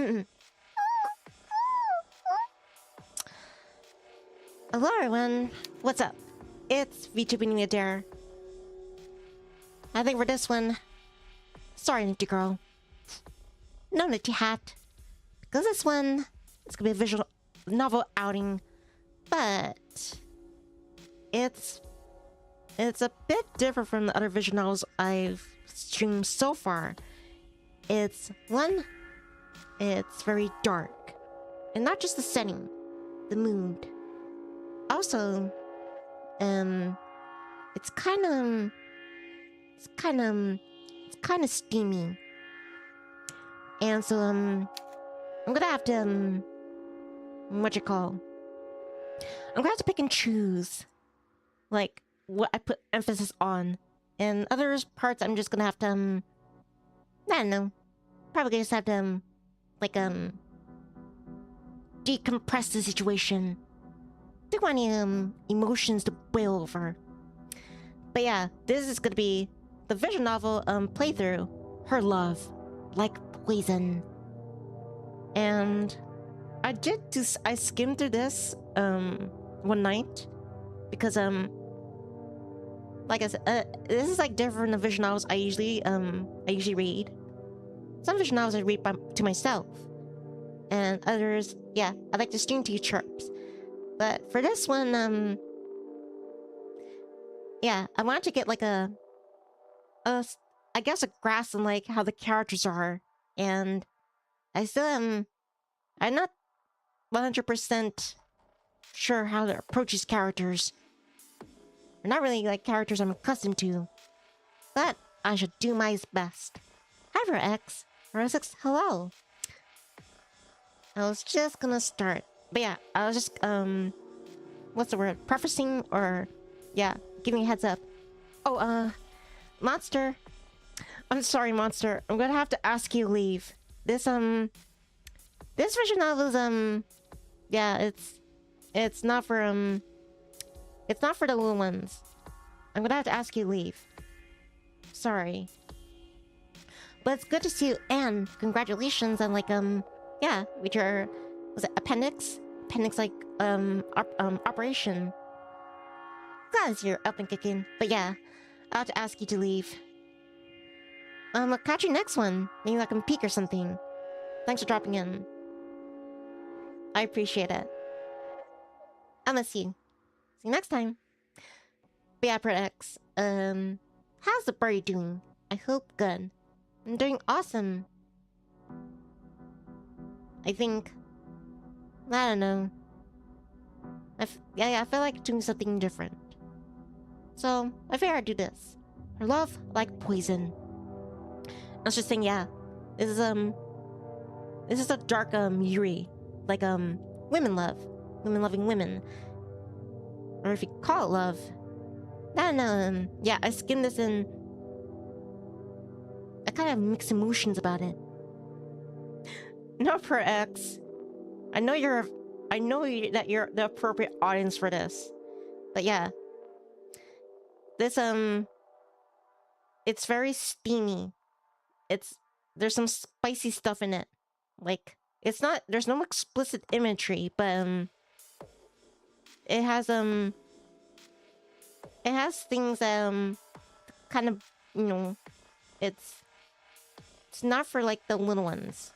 Hello everyone, what's up? It's Vtuber Nivni Adair. I think for this one, sorry Nifty Girl, no Nifty Hat, because this one, it's gonna be a visual novel outing, but it's a bit different from the other visual novels I've streamed so far. It's very dark, and not just the setting, the mood. Also, it's kind of steamy, and so I'm gonna have to I'm gonna have to pick and choose, like what I put emphasis on, and other parts I'm just gonna have to I don't know, probably just have to decompress the situation. Don't want any emotions to boil over. But yeah, this is gonna be the visual novel playthrough, Her Love Like Poison. And I skimmed through this one night because like I said, this is like different than visual novels I usually read. Some visual novels I read to myself, and others, yeah, I like to stream to chirps. But for this one, yeah, I wanted to get like I guess a grasp on like how the characters are, and I still I'm not 100% sure how to approach these characters. They're not really like characters I'm accustomed to, but I should do my best. Hi, X. Hello. I was just gonna start. But yeah, I was just, what's the word? Prefacing, or, yeah, giving a heads up. Oh, Monster. I'm sorry, Monster. I'm gonna have to ask you to leave. This visual novel is, yeah, it's not for the little ones. I'm gonna have to ask you to leave. Sorry. But it's good to see you, and congratulations on, like, yeah, with your... Was it appendix? Appendix, like, operation. Glad it's you're up and kicking. But yeah, I'll have to ask you to leave. I'll catch you next one. Maybe I can peek or something. Thanks for dropping in. I appreciate it. I'll miss you. See you next time. But yeah, X. How's the birdie doing? I hope good. I'm doing awesome. I think... I don't know. I feel like doing something different. So, I figured I'd do this. Her Love Like Poison. I was just saying, yeah. This is a dark, Yuri. Like, women love. Women loving women. Or if you call it love. I don't know, yeah, I skimmed this and... I kind of have mixed emotions about it. No, per X. I know that you're the appropriate audience for this. But yeah. This, it's very steamy. There's some spicy stuff in it. Like, there's no explicit imagery, but, it has things, kind of, you know, it's not for, like, the little ones.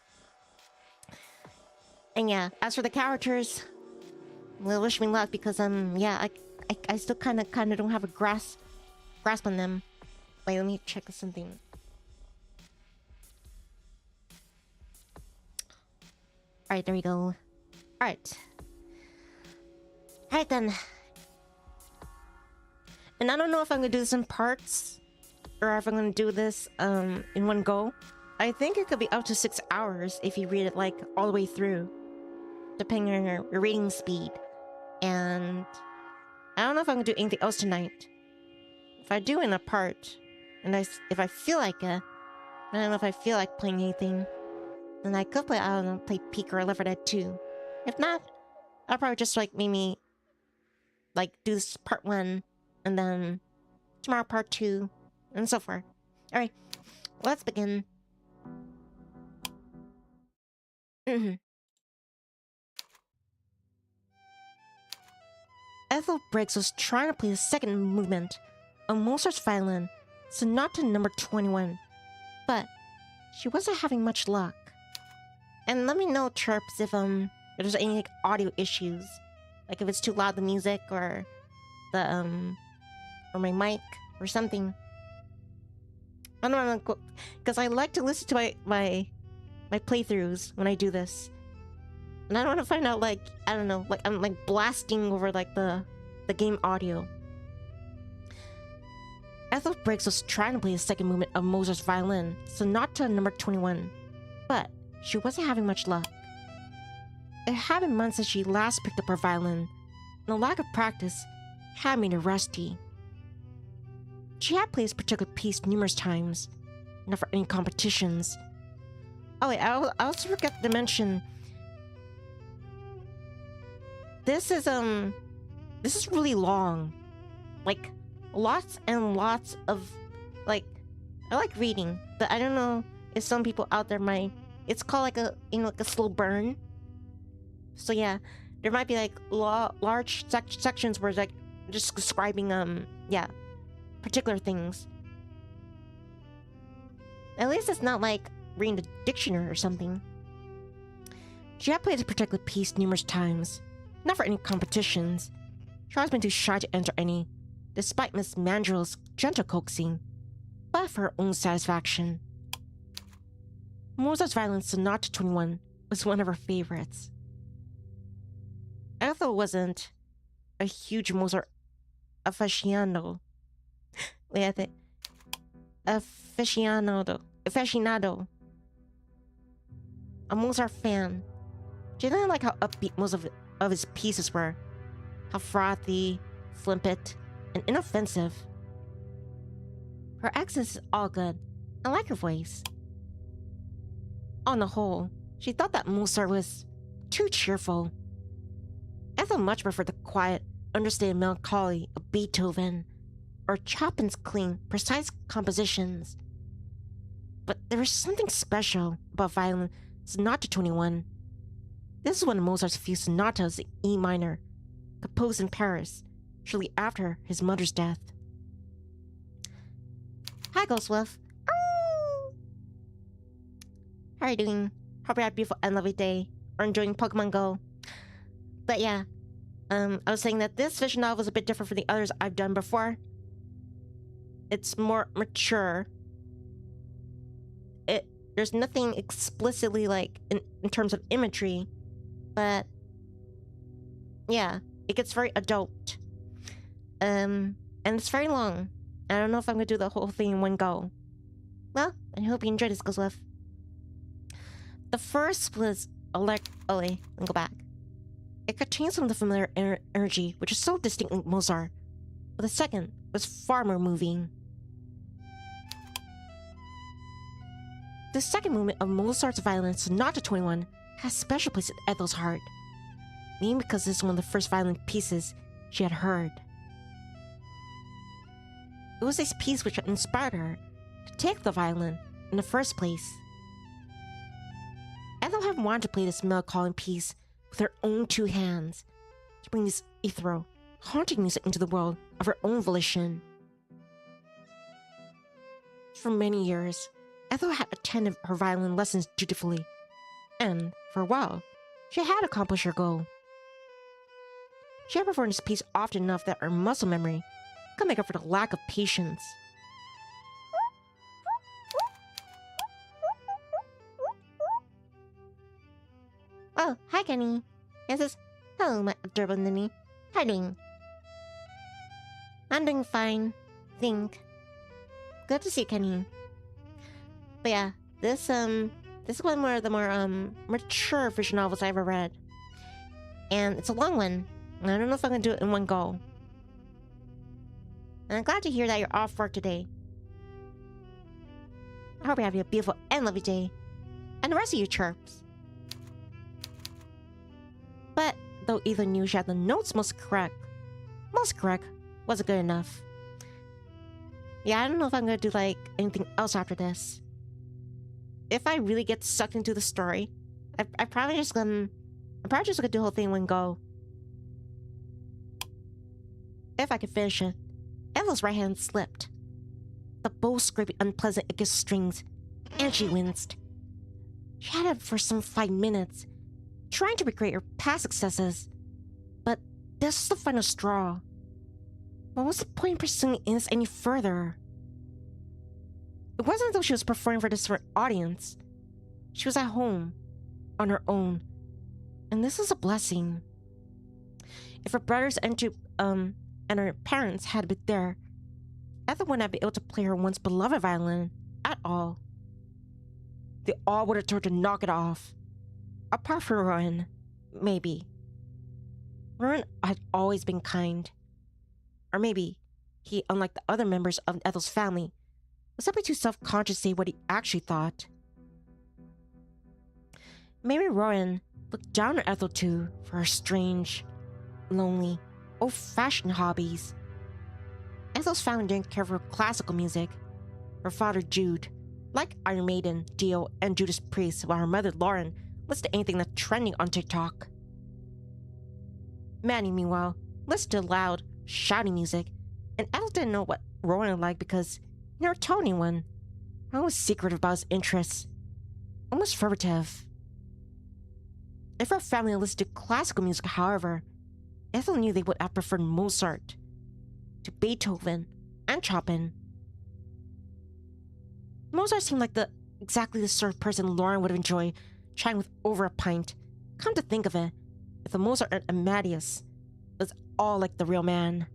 And yeah, as for the characters, well, wish me luck because, yeah, I still kind of don't have a grasp on them. Wait, let me check something. Alright, there we go. Alright. Alright then. And I don't know if I'm gonna do this in parts, or if I'm gonna do this, in one go. I think it could be up to 6 hours if you read it, like, all the way through. Depending on your reading speed. And I don't know if I'm gonna do anything else tonight. If I do in a part, and if I feel like it, I don't know if I feel like playing anything, then I could play, I don't know, play Peek or Left 4 Dead 2. If not, I'll probably just like maybe like do this part 1, and then tomorrow part 2, and so forth. Alright, let's begin. Ethel Briggs was trying to play the second movement of Mozart's violin, Sonata number 21, but she wasn't having much luck. And let me know, chirps, if there's any like audio issues, like if it's too loud, the music, or the or my mic or something. I don't know, because I like to listen to my playthroughs when I do this, and I don't want to find out, like, I don't know, like I'm like blasting over like the game audio. Ethel Briggs was trying to play the second movement of Mozart's violin, Sonata number 21, but she wasn't having much luck. It had been months since she last picked up her violin, and the lack of practice had made her rusty. She had played this particular piece numerous times, not for any competitions. Oh wait, I also forgot to mention, this is really long. Like, lots and lots of, like, I like reading, but I don't know if some people out there might, it's called like a, you know, like a slow burn. So yeah, there might be like large sections where it's like just describing, yeah, particular things. At least it's not like reading the dictionary or something. She had played this particular piece numerous times, not for any competitions. She has been too shy to enter any, despite Miss Mandrill's gentle coaxing, but for her own satisfaction. Mozart's violin Sonata 21 was one of her favorites. Ethel wasn't a huge Mozart aficionado. Wait, I think aficionado. A Mozart fan. She didn't like how upbeat most of his pieces were, how frothy, flippant, and inoffensive. Her accent is all good. I like her voice. On the whole, she thought that Mozart was too cheerful. Ethel much preferred the quiet, understated melancholy of Beethoven, or Chopin's clean, precise compositions. But there was something special about violin Sonata 21. This is one of Mozart's few sonatas in E minor, composed in Paris, shortly after his mother's death. Hi, Ghostwolf. Oh! How are you doing? Hope you had a beautiful and lovely day, or enjoying Pokemon Go. But yeah, I was saying that this visual novel is a bit different from the others I've done before. It's more mature. There's nothing explicitly like in terms of imagery, but yeah, it gets very adult. And it's very long. I don't know if I'm gonna do the whole thing in one go. Well, I hope you enjoyed this, Ghostwolf. The first was oh wait, let me go back. It contains some of the familiar energy, which is so distinctly Mozart, but the second was far more moving. The second movement of Mozart's violin Sonata 21 has a special place in Ethel's heart, mainly because this is one of the first violin pieces she had heard. It was this piece which inspired her to take the violin in the first place. Ethel had wanted to play this melancholy piece with her own two hands, to bring this ethereal, haunting music into the world of her own volition. For many years, Ethel had attended her violin lessons dutifully, and, for a while, she had accomplished her goal. She had performed this piece often enough that her muscle memory could make up for the lack of patience. Oh, hi, Kenny. Yes, it's hello, my adorable Nini. How are you doing? I'm doing fine, think. Good to see you, Kenny. But yeah, this is one of the more mature visual novels I ever read, and it's a long one. I don't know if I'm gonna do it in one go. And I'm glad to hear that you're off work today. I hope you have a beautiful and lovely day, and the rest of you chirps. But though Ethel knew she had the notes most correct wasn't good enough. Yeah, I don't know if I'm gonna do like anything else after this. If I really get sucked into the story, I'm probably just gonna do the whole thing in one go. If I could finish it. Ethel's right hand slipped. The bow scraping unpleasant against strings, and she winced. She had it for some 5 minutes, trying to recreate her past successes. But this was the final straw. What was the point in pursuing this any further? It wasn't as though she was performing for this for an audience. She was at home, on her own, and this was a blessing. If her brothers and her parents had been there, Ethel would not be able to play her once beloved violin at all. They all would have told her to knock it off. Apart from Rowan, maybe. Rowan had always been kind. Or maybe he, unlike the other members of Ethel's family, was simply too self-conscious to say what he actually thought. Maybe Rowan looked down on Ethel too for her strange, lonely, old-fashioned hobbies. Ethel's family didn't care for classical music. Her father, Jude, liked Iron Maiden, Dio, and Judas Priest, while her mother, Lauren, listened to anything that's trending on TikTok. Manny, meanwhile, listened to loud, shouting music, and Ethel didn't know what Rowan liked because he never told anyone. Rowan was secretive about his interests, almost furtive. If her family listened to classical music, however, Ethel knew they would have preferred Mozart to Beethoven and Chopin. Mozart seemed like exactly the sort of person Lauren would enjoy chatting with over a pint. Come to think of it, if the Mozart and Amadeus was all like the real man.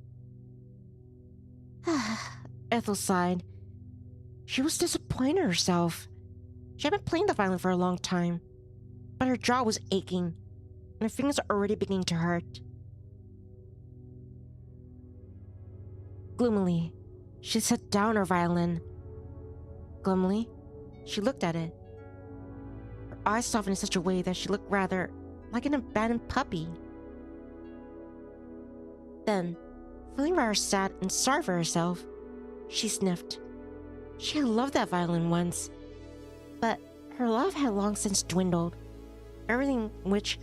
Ethel sighed. She was disappointed in herself. She had been playing the violin for a long time, but her jaw was aching, and her fingers were already beginning to hurt. Gloomily, she set down her violin. Gloomily, she looked at it. Her eyes softened in such a way that she looked rather like an abandoned puppy. Then, feeling rather sad and sorry for herself, she sniffed. She had loved that violin once, but her love had long since dwindled. Everything which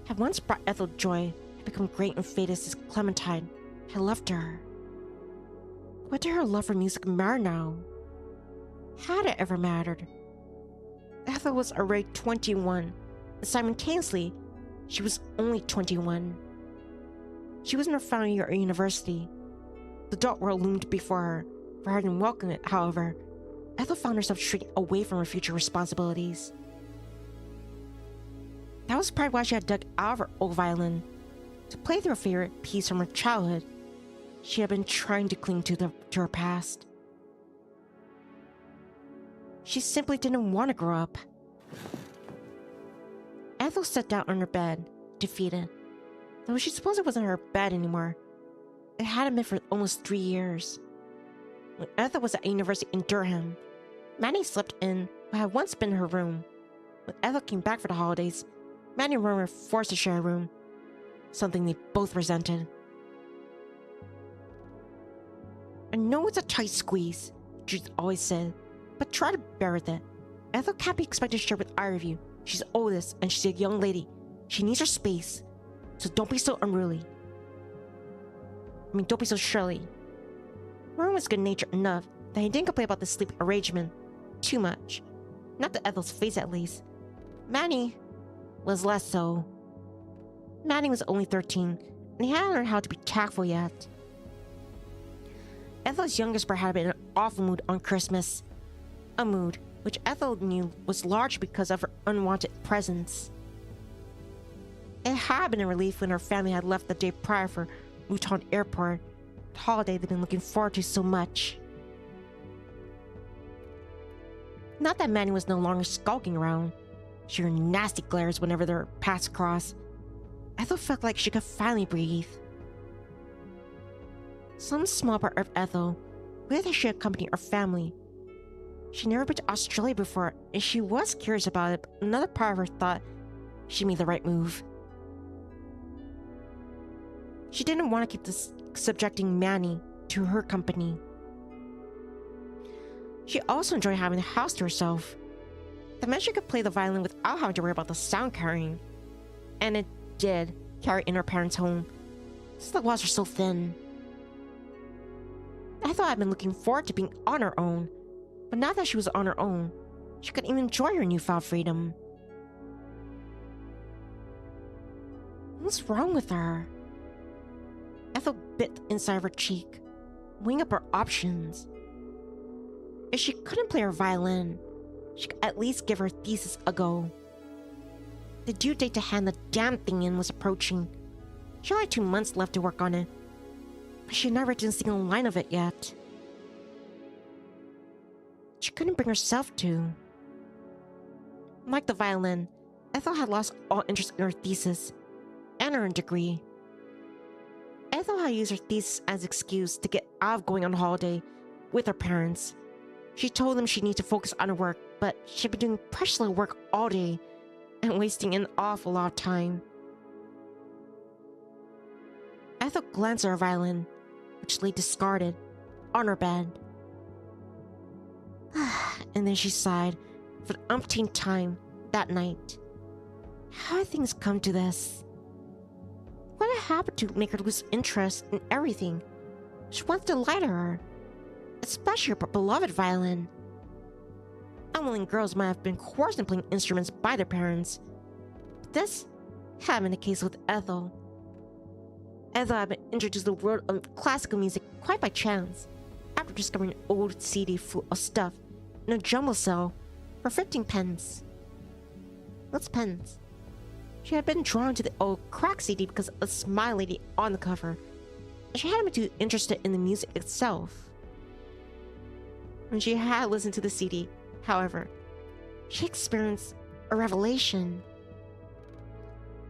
had once brought Ethel joy had become great and faded as Clementine had left her. What did her love for music matter now? Had it ever mattered? Ethel was already 21, and simultaneously, she was only 21. She was in her final year at university. The adult world loomed before her. For having welcomed it, however, Ethel found herself shrinking away from her future responsibilities. That was probably why she had dug out of her old violin to play through her favorite piece from her childhood. She had been trying to cling to her past. She simply didn't want to grow up. Ethel sat down on her bed, defeated. Though she supposed it wasn't her bed anymore. It hadn't been for almost 3 years. When Ethel was at university in Durham, Manny slept in what had once been her room. When Ethel came back for the holidays, Manny and Rowan were forced to share a room, something they both resented. I know it's a tight squeeze, Judith always said, but try to bear with it. Ethel can't be expected to share with either of you. She's the oldest, and she's a young lady. She needs her space, so don't be so unruly. Don't be so Shirley. Rowan was good-natured enough that he didn't complain about the sleep arrangement too much. Not to Ethel's face, at least. Manny was less so. Manny was only 13, and he hadn't learned how to be tactful yet. Ethel's youngest brother had been in an awful mood on Christmas. A mood which Ethel knew was large because of her unwanted presence. It had been a relief when her family had left the day prior for Luton Airport, the holiday they'd been looking forward to so much. Not that Manny was no longer skulking around, sheer nasty glares whenever their paths crossed. Ethel felt like she could finally breathe. Some small part of Ethel wished that she accompanied her family. She'd never been to Australia before, and she was curious about it, but another part of her thought she made the right move. She didn't want to keep subjecting Manny to her company. She also enjoyed having the house to herself. The meant she could play the violin without having to worry about the sound carrying. And it did carry in her parents' home, since the walls were so thin. Ethel had been looking forward to being on her own, but now that she was on her own, she couldn't even enjoy her newfound freedom. What's wrong with her? Ethel bit inside of her cheek, weighing up her options. If she couldn't play her violin, she could at least give her thesis a go. The due date to hand the damn thing in was approaching. She only had 2 months left to work on it, but she had not written a single line of it yet. She couldn't bring herself to. Like the violin, Ethel had lost all interest in her thesis and her degree. Ethel had used her thesis as an excuse to get out of going on holiday with her parents. She told them she needed to focus on her work, but she'd been doing precious little work all day and wasting an awful lot of time. Ethel glanced at her violin, which lay discarded on her bed. And then she sighed for the umpteenth time that night. How had things come to this? What had happened to make her lose interest in everything she wanted to lie to her, especially her beloved violin? Unwilling girls might have been coerced into playing instruments by their parents, but this had been the case with Ethel. Ethel had been introduced to the world of classical music quite by chance, after discovering an old CD full of stuff in a jumble cell for 15 pence. What's pence? She had been drawn to the old crack CD because of a smile lady on the cover, and she hadn't been too interested in the music itself. When she had listened to the CD, however, she experienced a revelation.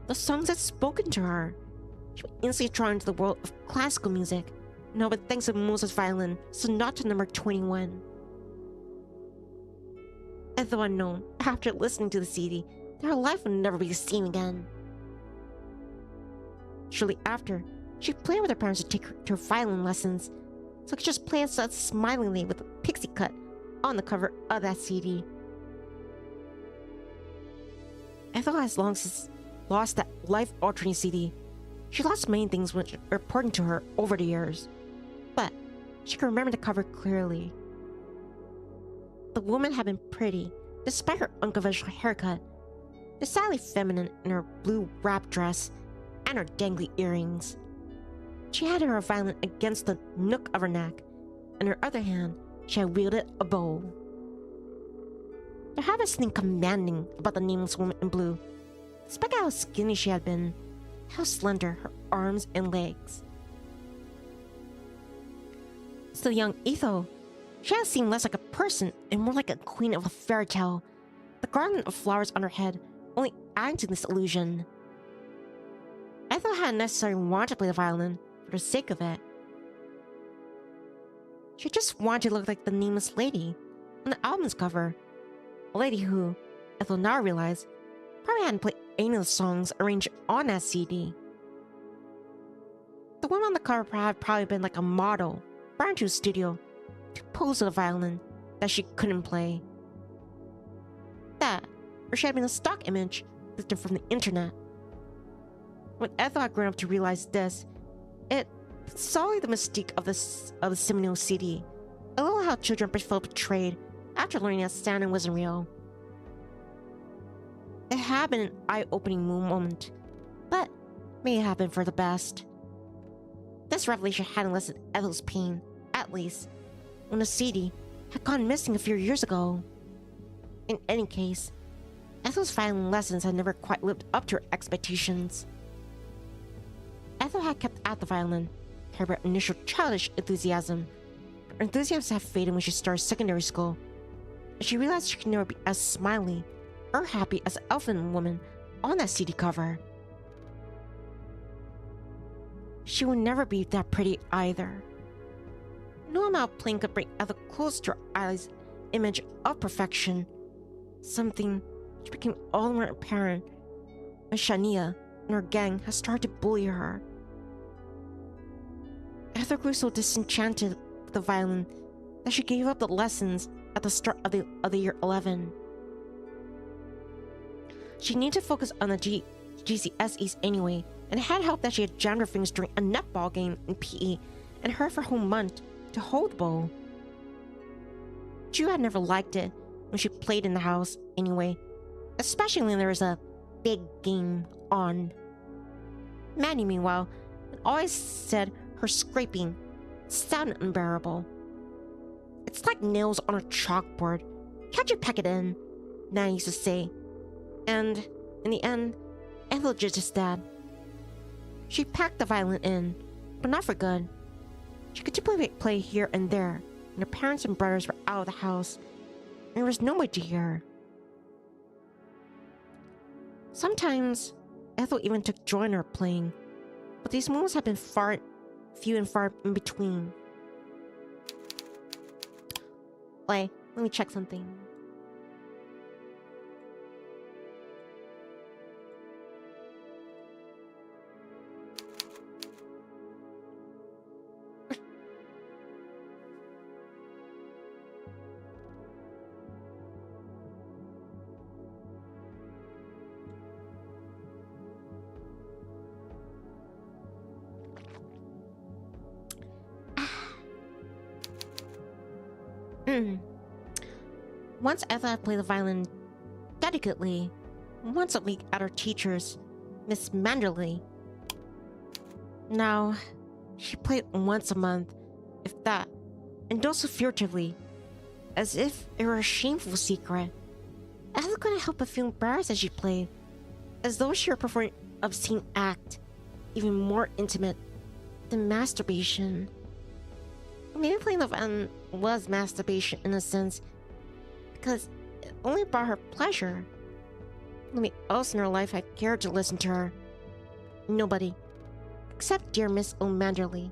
The songs had spoken to her. She was instantly drawn into the world of classical music, now but thanks to Moses' violin, Sonata number 21. Ethel had known, after listening to the CD, that her life would never be the same again. Shortly after, she played with her parents to take her to her violin lessons, so she could just play us smilingly with a pixie cut on the cover of that CD. Ethel has long since lost that life-altering CD. She lost many things which were important to her over the years, but she can remember the cover clearly. The woman had been pretty, despite her unconventional haircut, decidedly feminine in her blue wrap dress and her dangly earrings. She had her violin against the nook of her neck, and in her other hand, she had wielded a bow. There had been something commanding about the nameless woman in blue, despite how skinny she had been, how slender her arms and legs. Still young Ethel, she had seemed less like a person and more like a queen of a fairy tale, the garland of flowers on her head only adding to this illusion. Ethel hadn't necessarily wanted to play the violin for the sake of it. She just wanted to look like the nameless lady on the album's cover, a lady who, Ethel now realized, probably hadn't played any of the songs arranged on that CD. The woman on the cover had probably been like a model brought into a studio to pose with a violin that she couldn't play. That, or she had been a stock image lifted from the internet. When Ethel had grown up to realize this, it sullied the mystique of the seminal CD, a little how children felt betrayed after learning that Santa wasn't real. It had been an eye-opening moment, but may have been for the best. This revelation hadn't lessened Ethel's pain, at least, when the CD had gone missing a few years ago. In any case, Ethel's violin lessons had never quite lived up to her expectations. Ethel had kept at the violin, her initial childish enthusiasm. Her enthusiasm had faded when she started secondary school, and she realized she could never be as smiley or happy as the elfin woman on that CD cover. She would never be that pretty either. No amount of playing could bring Ethel close to her idol's image of perfection, something which became all the more apparent when Shania and her gang had started to bully her. Ethel grew so disenchanted with the violin that she gave up the lessons at the start of the year 11. She needed to focus on the GCSEs anyway, and it had helped that she had jammed her fingers during a netball game in PE and hurt for a whole month to hold the ball. Ju had never liked it when she played in the house anyway, especially when there was a big game on. Manny, meanwhile, had always said her scraping sounded unbearable. It's like nails on a chalkboard. Can't you pack it in? Nanny used to say. And in the end, Ethel just did. She packed the violin in, but not for good. She could typically play here and there, and her parents and brothers were out of the house, and there was no way to hear her. Sometimes, Ethel even took joy in her playing, but these moments have been few and far in between. Wait, let me check something. Once Ethel had played the violin delicately, once a week at her teacher's, Miss Manderley. Now, she played once a month, if that, and also furtively, as if it were a shameful secret. Ethel couldn't help but feel embarrassed as she played, as though she were performing an obscene act, even more intimate than masturbation. Maybe playing the violin was masturbation in a sense, because it only brought her pleasure. Nobody else in her life had cared to listen to her. Nobody. Except dear Miss O'Manderley.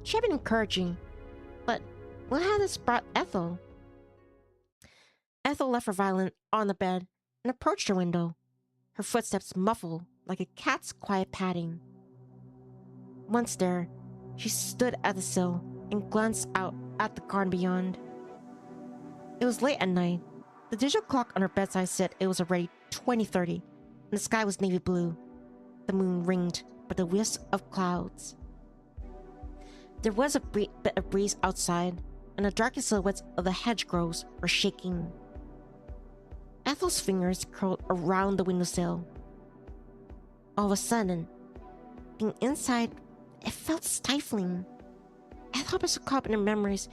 She had been encouraging, but what had this brought Ethel? Ethel left her violin on the bed and approached her window, her footsteps muffled like a cat's quiet padding. Once there, she stood at the sill and glanced out at the garden beyond. It was late at night. The digital clock on her bedside said it was already 20:30, and the sky was navy blue. The moon ringed by the wisps of clouds. There was a bit of breeze outside, and the darkest silhouettes of the hedgerows were shaking. Ethel's fingers curled around the windowsill. All of a sudden, being inside, it felt stifling. Ethel was so caught up in her memories,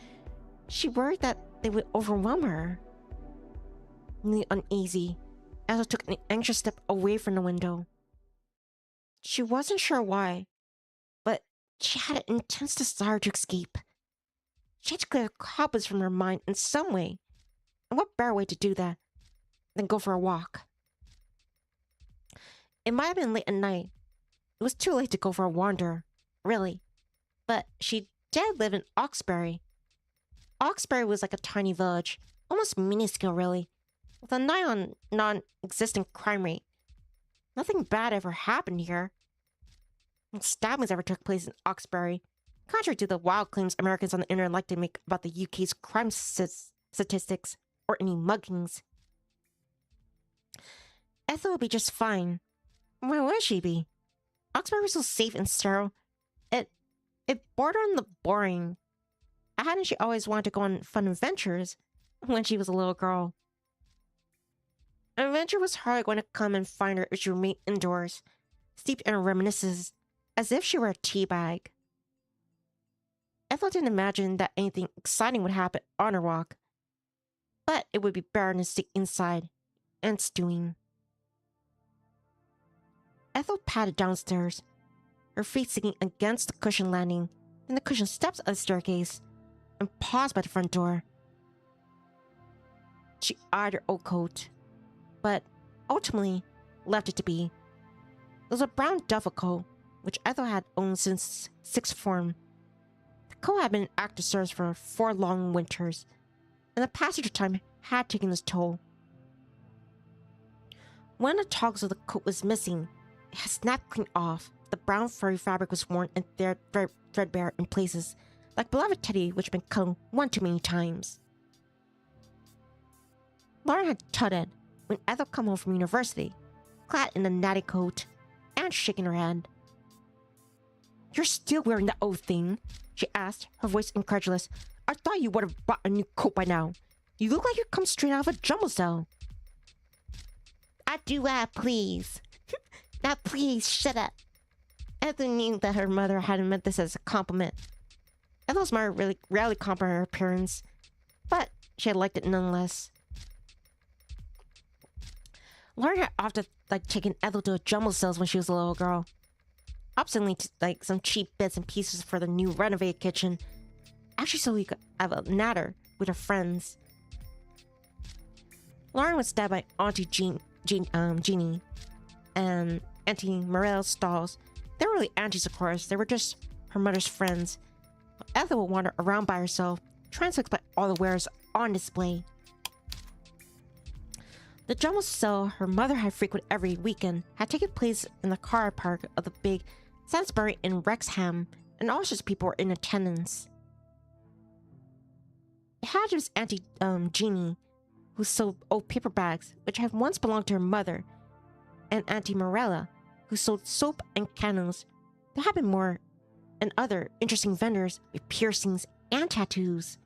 she worried that they would overwhelm her. Nearly uneasy, Ethel took an anxious step away from the window. She wasn't sure why, but she had an intense desire to escape. She had to clear the cobwebs from her mind in some way, and what better way to do that than go for a walk? It might have been late at night. It was too late to go for a wander, really, but she did live in Oxbury. Oxbury was like a tiny village, almost minuscule really, with a nigh on non-existent crime rate. Nothing bad ever happened here. No stabbings ever took place in Oxbury, contrary to the wild claims Americans on the internet like to make about the UK's crime statistics, or any muggings. Ethel would be just fine. Why would she be? Oxbury was so safe and sterile. It bordered on the boring. Hadn't she always wanted to go on fun adventures when she was a little girl? An adventure was hardly going to come and find her if she remained indoors, steeped in reminiscences, as if she were a tea bag. Ethel didn't imagine that anything exciting would happen on her walk, but it would be better than to stay inside and stewing. Ethel padded downstairs, her feet sinking against the cushioned landing, then the cushioned steps of the staircase, and paused by the front door. She eyed her old coat, but ultimately left it to be. It was a brown duffel coat, which Ethel had owned since sixth form. The coat had been in active service for 4 long winters, and the passage of time had taken its toll. One of the toggles of the coat was missing. It had snapped clean off. The brown furry fabric was worn and threadbare in places, like beloved teddy which had been cut one too many times. Lauren had tutted when Ethel came home from university clad in a natty coat, and shaking her head. "You're still wearing that old thing?" she asked, her voice incredulous. "I thought you would have bought a new coat by now. You look like you come straight out of a jumble cell." "I do, please." "Now please, shut up." Ethel knew that her mother hadn't meant this as a compliment. Ethel's mother really rarely complimented her appearance, but she had liked it nonetheless. Lauren had often taken Ethel to a jumble cells when she was a little girl. Optionally to some cheap bits and pieces for the new renovated kitchen. Actually, so we could have a natter with her friends. Lauren was stabbed by Auntie Jeannie and Auntie Morel's stalls. They were really aunties, of course. They were just her mother's friends. Ethel would wander around by herself, trying to exploit all the wares on display. The jumble cell her mother had frequented every weekend had taken place in the car park of the big Salisbury in Wrexham, and all sorts of people were in attendance. It had just Auntie Jeannie, who sold old paper bags, which had once belonged to her mother, and Auntie Morella, who sold soap and candles. There had been more and other interesting vendors with piercings and tattoos.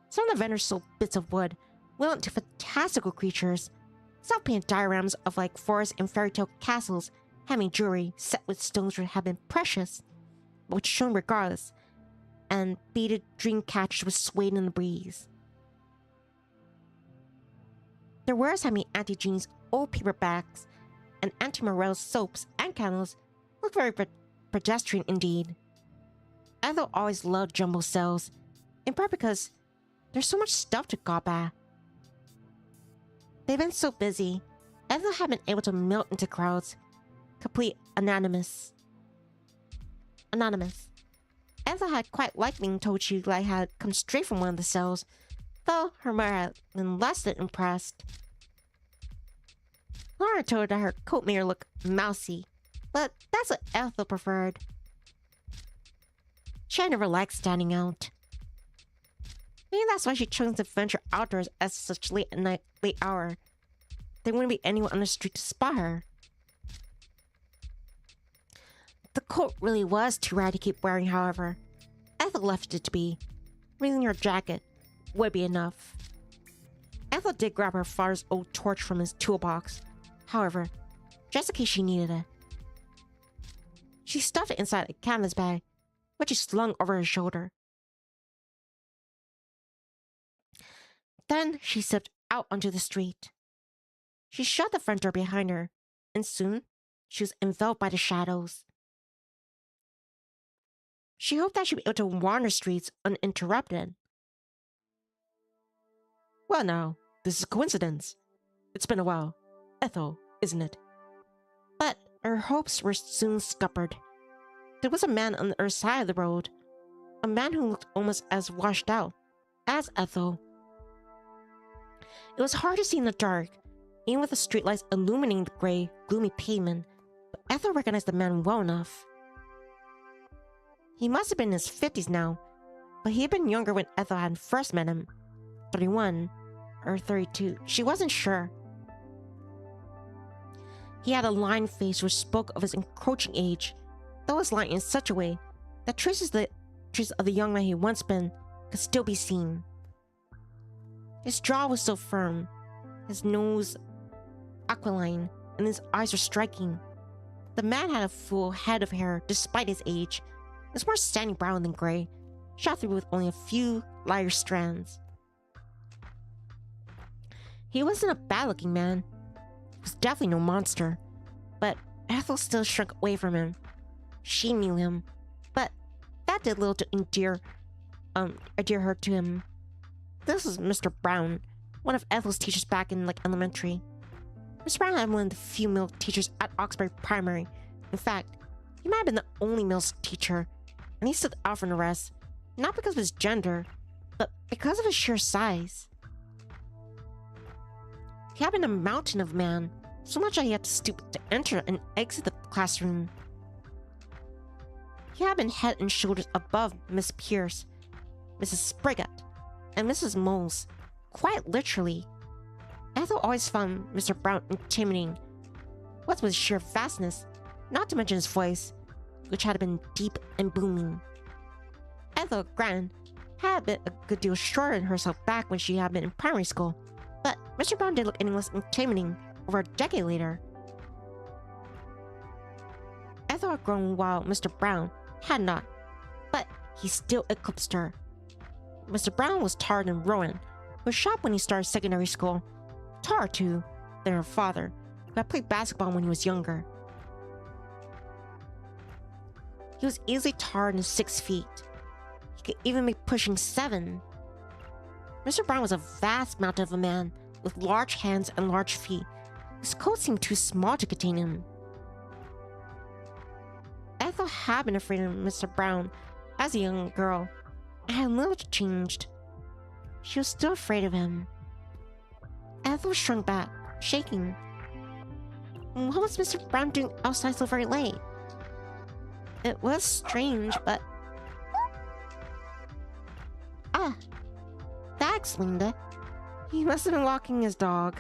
Some of the vendors sold bits of wood, well into fantastical creatures, self-painted dioramas of forest and fairy tale castles, having jewelry set with stones that had been precious, but which shone regardless, and beaded dream catchers which swayed in the breeze. Their wares having Auntie Jean's old paper bags and Auntie Morel's soaps and candles looked very pedestrian indeed. Ethel always loved jumble cells, in part because there's so much stuff to gawp at. They've been so busy, Ethel had been able to melt into crowds, complete anonymous. Ethel had quite liked being told she had come straight from one of the cells, though her mother had been less than impressed. Laura told her that her coat made her look mousy, but that's what Ethel preferred. She had never liked standing out. Maybe that's why she chose to venture outdoors at such late hour. There wouldn't be anyone on the street to spot her. The coat really was too rad to keep wearing, however. Ethel left it to be. Raising her jacket would be enough. Ethel did grab her father's old torch from his toolbox, however, just in case she needed it. She stuffed it inside a canvas bag, which she slung over her shoulder. Then she slipped out onto the street. She shut the front door behind her, and soon she was enveloped by the shadows. She hoped that she'd be able to wander streets uninterrupted. Well now, this is a coincidence. It's been a while, Ethel, isn't it? But her hopes were soon scuppered. There was a man on the other side of the road, a man who looked almost as washed out as Ethel. It was hard to see in the dark, even with the streetlights illuminating the gray, gloomy pavement, but Ethel recognized the man well enough. He must have been in his 50s now, but he had been younger when Ethel had first met him. 31 or 32, she wasn't sure. He had a lined face which spoke of his encroaching age, though it was lined in such a way that traces of the young man he once been could still be seen. His jaw was so firm, his nose aquiline, and his eyes were striking. The man had a full head of hair despite his age. It was more sandy brown than gray, shot through with only a few lighter strands. He wasn't a bad-looking man. He was definitely no monster, but Ethel still shrunk away from him. She knew him, but that did little to endear her to him. This was Mr. Brown, one of Ethel's teachers back in elementary. Mr. Brown had one of the few male teachers at Oxbury Primary. In fact, he might have been the only male teacher, and he stood out from the rest, not because of his gender, but because of his sheer size. He had been a mountain of man, so much that he had to stoop to enter and exit the classroom. He had been head and shoulders above Miss Pierce, Mrs. Spriggott, and Mrs. Moles, quite literally. Ethel always found Mr. Brown intimidating, What's with sheer vastness, not to mention his voice, which had been deep and booming. Ethel, granted, had been a good deal shorter than herself back when she had been in primary school, but Mr. Brown didn't look any less intimidating over a decade later. Ethel had grown while Mr. Brown had not, but he still eclipsed her. Mr. Brown was taller than Rowan, who was shot when he started secondary school, taller too than her father, who had played basketball when he was younger. He was easily taller than 6 feet. He could even be pushing 7. Mr. Brown was a vast mountain of a man with large hands and large feet. His coat seemed too small to contain him. Ethel had been afraid of Mr. Brown as a young girl, and had little changed. She was still afraid of him. Ethel shrunk back, shaking. What was Mr. Brown doing outside so very late? It was strange, but... Ah! That explained it. He must have been walking his dog.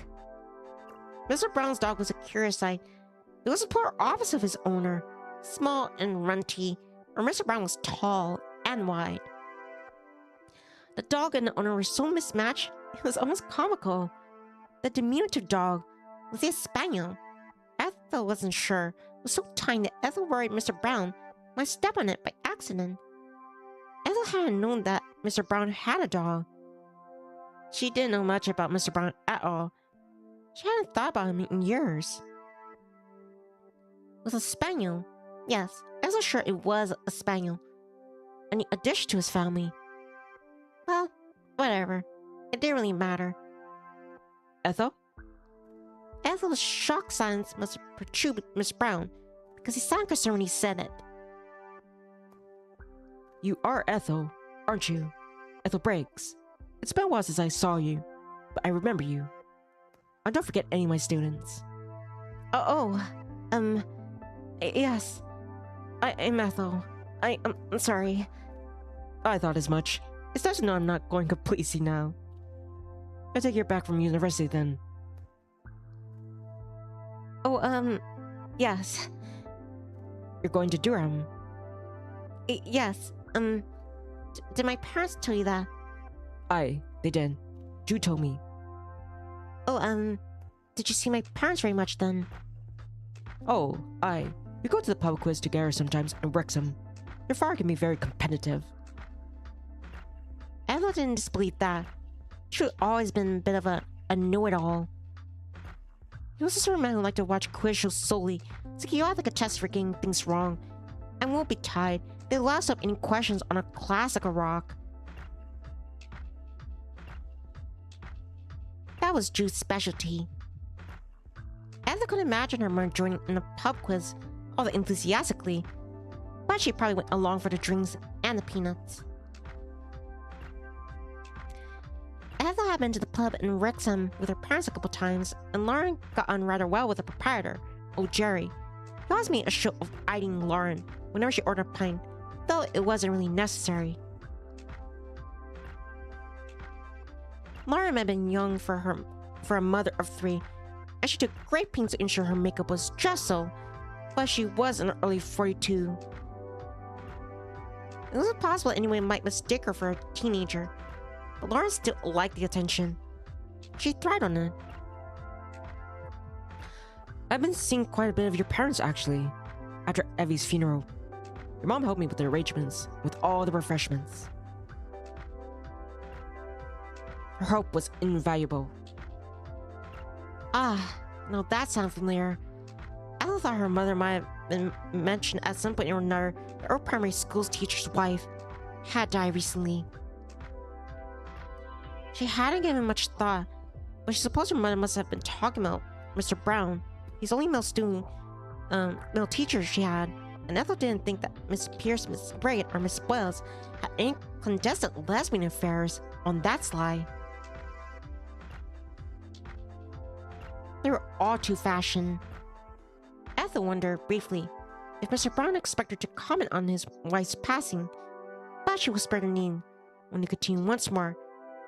Mr. Brown's dog was a curious sight. It was the polar opposite of his owner, small and runty, where Mr. Brown was tall and wide. The dog and the owner were so mismatched, it was almost comical. The diminutive dog was a spaniel. Ethel wasn't sure. It was so tiny that Ethel worried Mr. Brown might step on it by accident. Ethel hadn't known that Mr. Brown had a dog. She didn't know much about Mr. Brown at all. She hadn't thought about him in years. It was a spaniel. Yes, Ethel was sure it was a spaniel. An addition to his family. Well, whatever. It didn't really matter. Ethel? Ethel's shocked silence must have perturbed Miss Brown, because he sounded concerned when he said it. You are Ethel, aren't you? Ethel Briggs. It's been a while since I saw you, but I remember you. I don't forget any of my students. Yes. I'm Ethel. I'm sorry. I thought as much. It's nice to know I'm not going completely now. I take you back from university then. Yes. You're going to Durham? Yes. Did my parents tell you that? Aye, they did. Ju told me. Oh, did you see my parents very much then? Oh, aye. We go to the pub quiz together sometimes in Wrexham. Your father can be very competitive. Ethel didn't disbelieve that. She had always been a bit of a know-it-all. He was the sort of man who liked to watch quiz shows solely, so he ought like a test for getting things wrong, and won't be tied. They lost up any questions on a classical rock. That was Ju's specialty. Ethel could imagine her mother joining in the pub quiz, all that enthusiastically, but she probably went along for the drinks and the peanuts. Ethel had been to the pub in Wrexham with her parents a couple times, and Lauren got on rather well with the proprietor, old Jerry. He always made a show of eyeing Lauren whenever she ordered a pint, though it wasn't really necessary. Lauren had been young for a mother of 3, and she took great pains to ensure her makeup was just so, but she was in her early 42. It was possible anyone might mistake her for a teenager, but Lauren still liked the attention. She thrived on it. I've been seeing quite a bit of your parents actually, after Evie's funeral. Your mom helped me with the arrangements, with all the refreshments. Her help was invaluable. Ah, now that sounds familiar. I thought her mother might have been mentioned at some point or another that her primary school's teacher's wife had died recently. She hadn't given much thought, but she supposed her mother must have been talking about Mr. Brown. He's the only male student, male teacher she had, and Ethel didn't think that Miss Pierce, Miss Braid, or Miss Wells had any clandestine lesbian affairs on that sly. They were all too fashion. Ethel wondered briefly if Mr. Brown expected to comment on his wife's passing, but she whispered her name when he continued once more,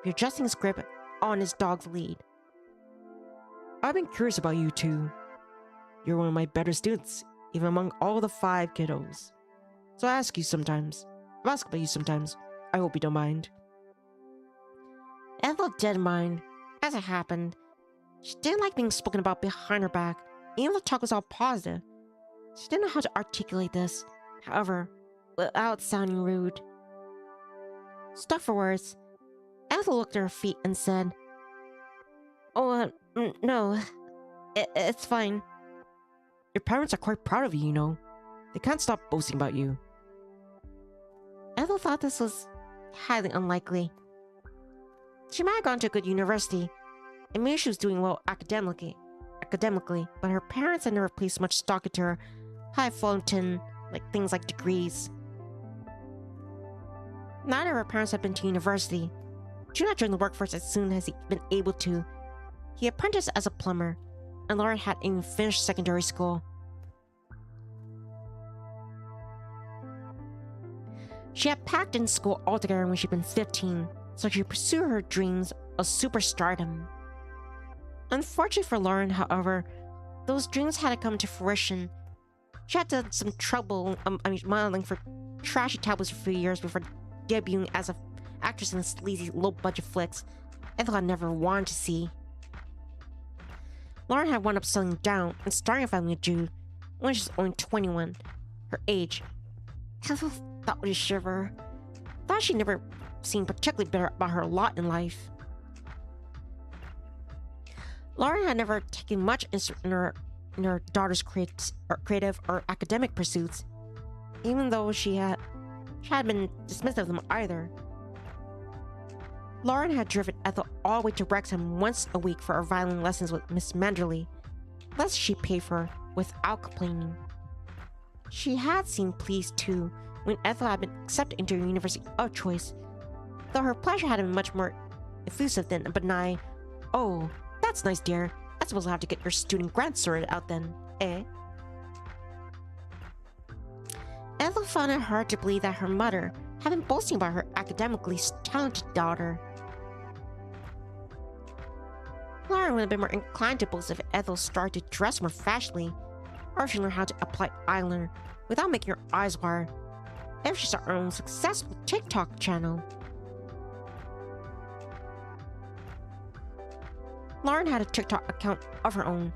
readjusting his grip on his dog's lead. I've been curious about you two. You're one of my better students, even among all the 5 kiddos. So I ask about you sometimes. I hope you don't mind. Ethel did mind. As it happened, she didn't like being spoken about behind her back, even though the talk was all positive. She didn't know how to articulate this, however, without sounding rude. Stuck for words, Ethel looked at her feet and said, "Oh, no, it's fine." Your parents are quite proud of you, you know. They can't stop boasting about you. Ethel thought this was highly unlikely. She might have gone to a good university, and maybe she was doing well academically, but her parents had never placed much stock into her highfalutin, things like degrees. Neither of her parents had been to university. June had joined the workforce as soon as he'd been able to. He apprenticed as a plumber, and Lauren hadn't even finished secondary school. She had packed in school altogether when she'd been 15, so she could pursue her dreams of superstardom. Unfortunately for Lauren, however, those dreams had to come to fruition. She had done some trouble, modeling for trashy tabloids for a few years before debuting as an actress in sleazy, low-budget flicks Ethel had never wanted to see. Lauren had wound up settling down and starting a family with Jude when she was only 21, her age. Ethel thought with a shiver. Thought she'd never seemed particularly better about her lot in life. Lauren had never taken much interest in her daughter's creative or academic pursuits, even though she had been dismissive of them either. Lauren had driven Ethel all the way to Wrexham once a week for her violin lessons with Miss Manderley, lessons she paid for without complaining. She had seemed pleased too when Ethel had been accepted into her university of choice, though her pleasure had been much more effusive than a benign, "Oh, that's nice, dear. I suppose I'll have to get your student grant sorted out then, eh?" Ethel found it hard to believe that her mother had been boasting about her academically talented daughter. Lauren would have been more inclined to boast if Ethel started to dress more fashionably, or if she learned how to apply eyeliner without making her eyes water, if she started her own successful TikTok channel. Lauren had a TikTok account of her own,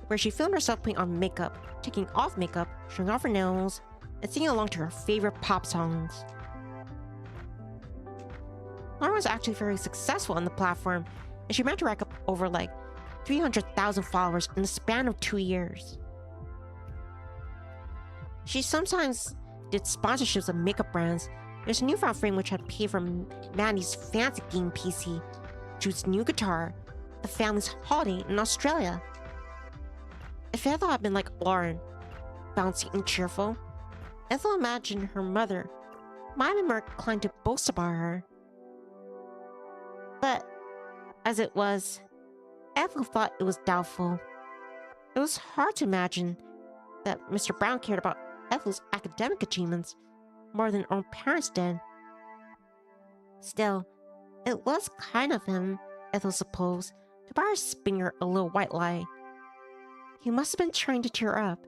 where she filmed herself putting on makeup, taking off makeup, showing off her nails, and singing along to her favorite pop songs. Lauren was actually very successful on the platform, and she managed to rack up over 300,000 followers in the span of 2 years. She sometimes did sponsorships of makeup brands. There's a newfound frame which had paid for Mandy's fancy game PC, Jude's new guitar, the family's holiday in Australia. If Ethel had been like Lauren, bouncy and cheerful, Ethel imagined her mother might have been more inclined to boast about her. But, as it was, Ethel thought it was doubtful. It was hard to imagine that Mr. Brown cared about Ethel's academic achievements more than her own parents did. Still, it was kind of him, Ethel supposed, to buy her Spinger a little white lie. He must have been trying to cheer her up.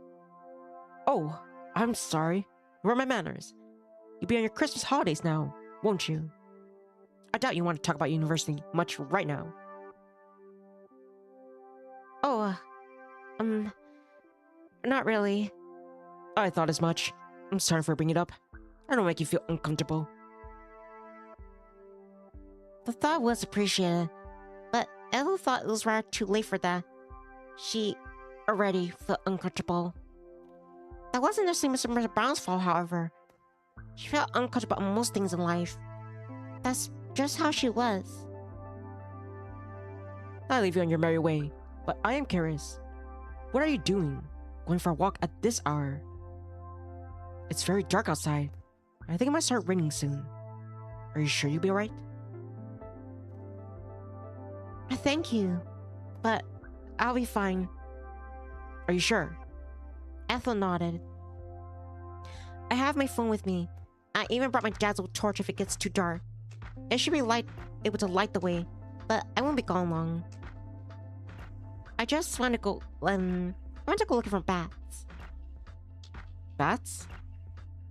"Oh, I'm sorry. Where are my manners? You'll be on your Christmas holidays now, won't you? I doubt you want to talk about university much right now." "Oh, not really." I thought as much. I'm sorry for bringing it up. I don't make you feel uncomfortable. The thought was appreciated, but Ethel thought it was rather too late for that. She already felt uncomfortable. That wasn't necessarily Mr. Brown's fault, however. She felt uncomfortable about most things in life. That's just how she was. I leave you on your merry way, but I am curious. What are you doing? Going for a walk at this hour? It's very dark outside. I think it might start raining soon. Are you sure you'll be alright? Thank you, but I'll be fine. Are you sure? Ethel nodded. I have my phone with me. I even brought my dad's old torch if it gets too dark. It should be able to light the way, but I won't be gone long. I just want to go, I went to go looking for bats. Bats?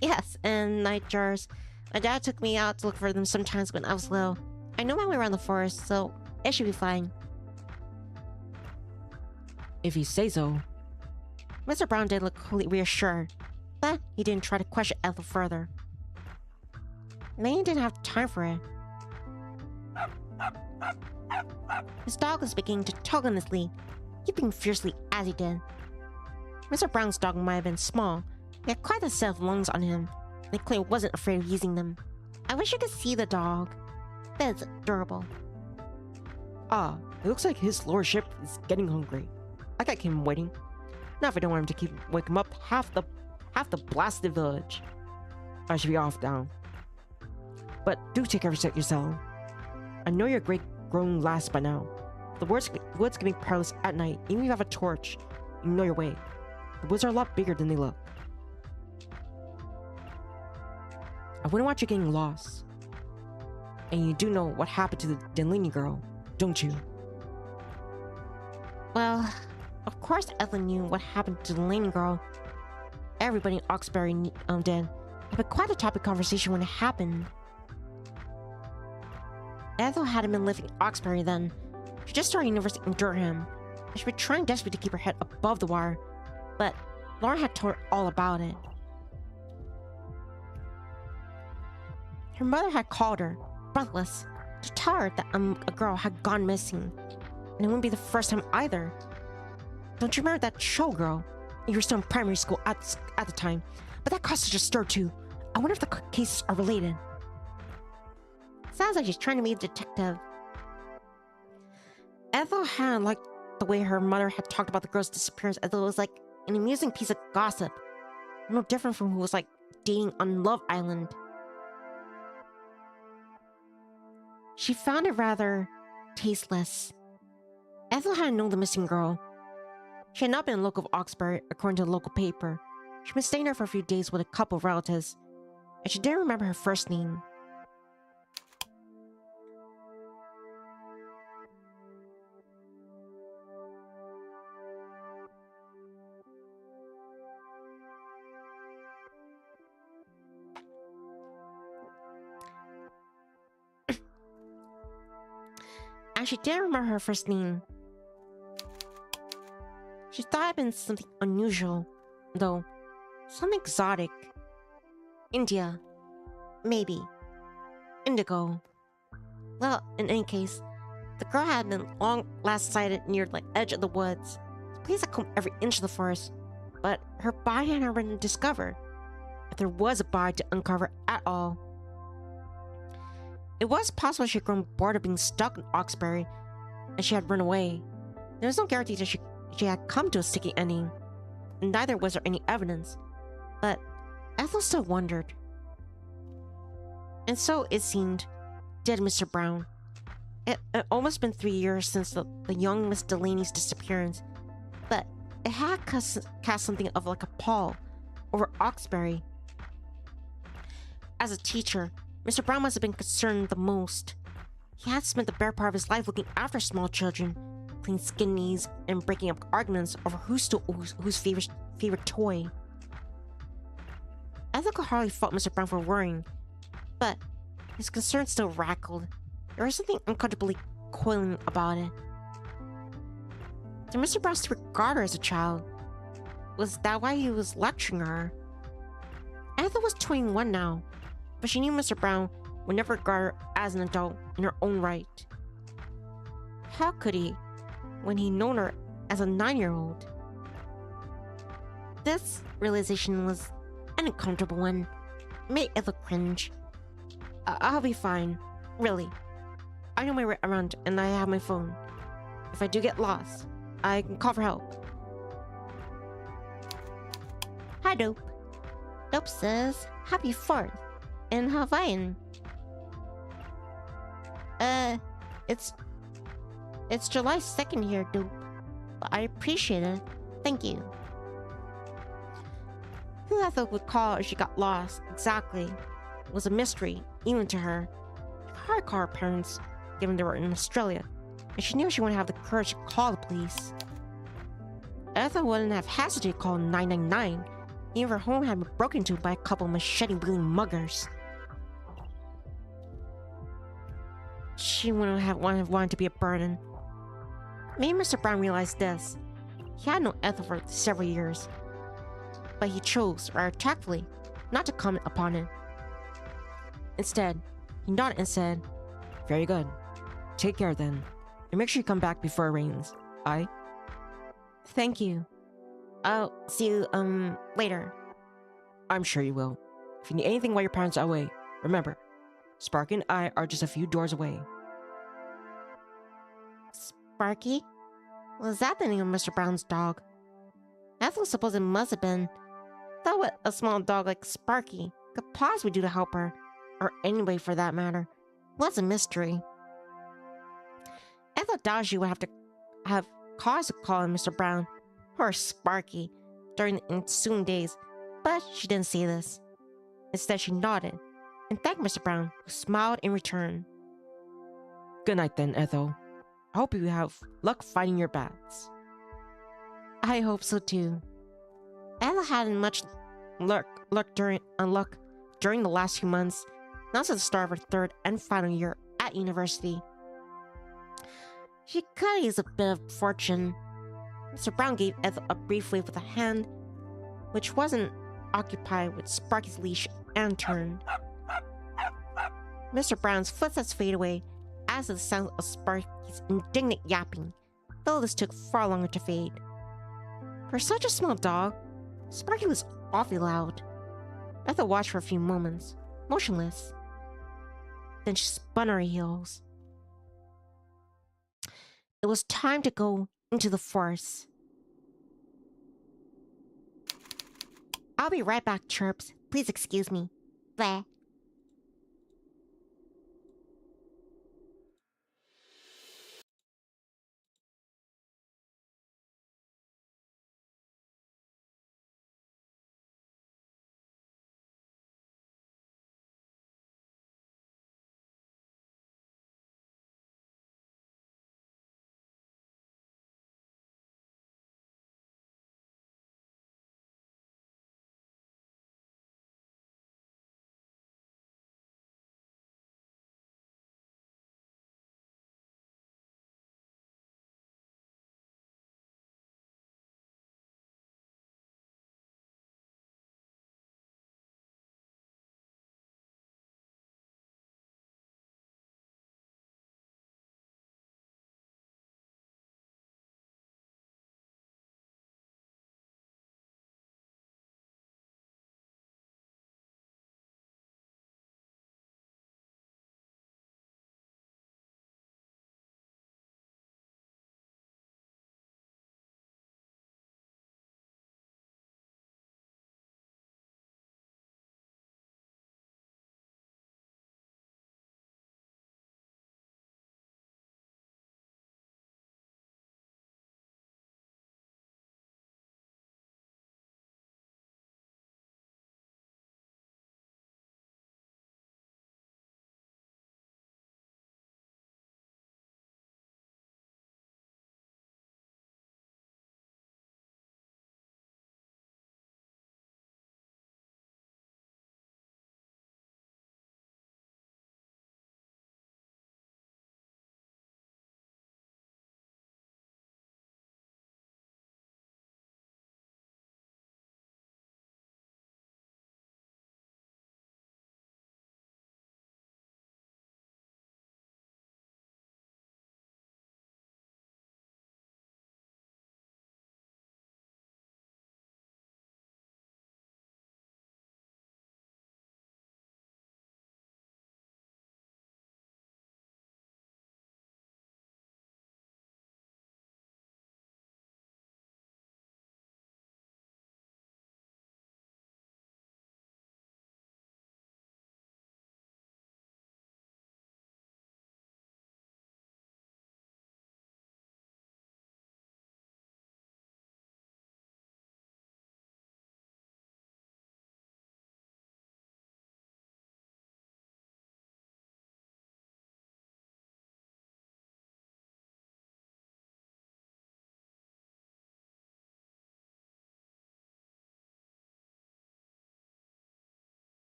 Yes, and nightjars. My dad took me out to look for them sometimes when I was little. I know my way around the forest, so it should be fine. If you say so. Mr. Brown did look reassured, but he didn't try to question Ethel further. Lane didn't have time for it. His dog was beginning to tug on his lead, yipping fiercely as he did. Mr. Brown's dog might have been small, he had quite a set of lungs on him, and he clearly wasn't afraid of using them. I wish you could see the dog. That is adorable. Ah, it looks like his lordship is getting hungry. I got him waiting. Now if I don't want him to wake him up half the blasted village. I should be off now. But do take care of yourself. I know you're a great grown lass by now. The woods can be perilous at night, even if you have a torch. You know your way. The woods are a lot bigger than they look. I wouldn't want you getting lost. And you do know what happened to the Nivni girl, don't you? Well, of course Ethel knew what happened to the Nivni girl. Everybody in Oxbury did. It had quite a topic conversation when it happened. Ethel hadn't been living in Oxbury then. She just started university in Durham. And she'd been trying desperately to keep her head above the wire, but Laura had told her all about it. Her mother had called her, breathless, to tell her that a girl had gone missing. And it wouldn't be the first time either. Don't you remember that show, girl? You were still in primary school at the time, but that caused such a stir too. I wonder if the cases are related. Sounds like she's trying to be a detective. Ethel hadn't liked the way her mother had talked about the girl's disappearance as though it was like an amusing piece of gossip. No different from who was like dating on Love Island. She found it rather tasteless. Ethel hadn't known the missing girl. She had not been in local Oxbury, according to the local paper. She'd been staying there for a few days with a couple of relatives, and she didn't remember her first name. And she didn't remember her first name. She thought it had been something unusual, though. Something exotic. India. Maybe. Indigo. Well, in any case, the girl had been long last sighted near the edge of the woods. The police had combed every inch of the forest, but her body had never been discovered. If there was a body to uncover at all. It was possible she had grown bored of being stuck in Oxbury, and she had run away. There was no guarantee that she had come to a sticky ending, and neither was there any evidence. But Ethel still wondered. And so, it seemed, did Mr. Brown. It had almost been 3 years since the young Miss Delaney's disappearance, but it had cast something of like a pall over Oxbury. As a teacher, Mr. Brown must have been concerned the most. He had spent the better part of his life looking after small children, cleaning skin knees, and breaking up arguments over who stole whose favorite toy. Ethel could hardly fault Mr. Brown for worrying, but his concern still rackled. There was something uncomfortably coiling about it. Did Mr. Brown still regard her as a child? Was that why he was lecturing her? Ethel was 21 now, but she knew Mr. Brown would never regard her as an adult in her own right. How could he, when he'd known her as a 9-year-old? This realization was an uncomfortable one. It made Ethel cringe. I'll be fine. Really. I know my way around and I have my phone. If I do get lost, I can call for help. Hi, Dope. Dope says, Happy 4th in Hawaiian. It's July 2nd here, Dope. But I appreciate it. Thank you. Who Ethel would call if she got lost exactly was a mystery, even to her. She could hardly call her parents, given they were in Australia, and she knew she wouldn't have the courage to call the police. Ethel wouldn't have hesitated to call 999 even if her home had been broken into by a couple of machete-wielding muggers. She wouldn't have wanted to be a burden. Maybe Mr. Brown realized this. He had known Ethel for several years, but he chose, rather tactfully, not to comment upon it. Instead, he nodded and said, "Very good. Take care then, and make sure you come back before it rains. Aye?" "Thank you. I'll see you, later." "I'm sure you will. If you need anything while your parents are away, remember, Sparky and I are just a few doors away." Sparky? Was that the name of Mr. Brown's dog? Ethel supposed it must have been. Thought what a small dog like Sparky could possibly do to help her, or anybody for that matter, was a mystery. Ethel doubted she would have to have cause to call him Mr. Brown or Sparky during the ensuing days, but she didn't say this. Instead, she nodded and thanked Mr. Brown, who smiled in return. "Good night then, Ethel. I hope you have luck finding your bats." I hope so too. Ethel hadn't much luck during the last few months, not since the start of her third and final year at university. She could use a bit of fortune. Mr. Brown gave Ethel a brief wave with a hand, which wasn't occupied with Sparky's leash, and turned. Mr. Brown's footsteps faded away as did the sound of Sparky's indignant yapping, though this took far longer to fade. For such a small dog, Sparky was awfully loud. Ethel watched for a few moments, motionless. Then she spun her heels. It was time to go into the forest. "I'll be right back, Chirps. Please excuse me." Bleh.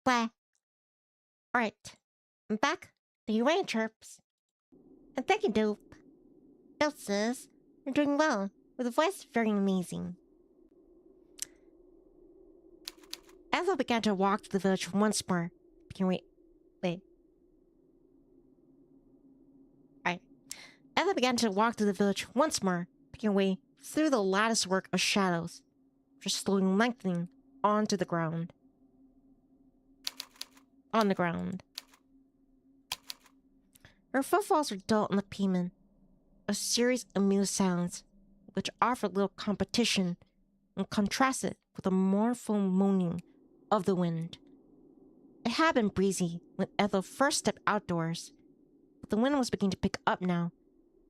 Blah. Alright. I'm back. The Yuri chirps. And thank you, Dope. Dope says, you're doing well, with a voice very amazing. Ethel began to walk to the village once more. Wait. Alright. Ethel began to walk to the village once more, picking her way through the latticework of shadows, just slowly lengthening onto the ground. On the ground. Her footfalls were dull on the pavement, a series of mute sounds, which offered little competition and contrasted with the mournful moaning of the wind. It had been breezy when Ethel first stepped outdoors, but the wind was beginning to pick up now.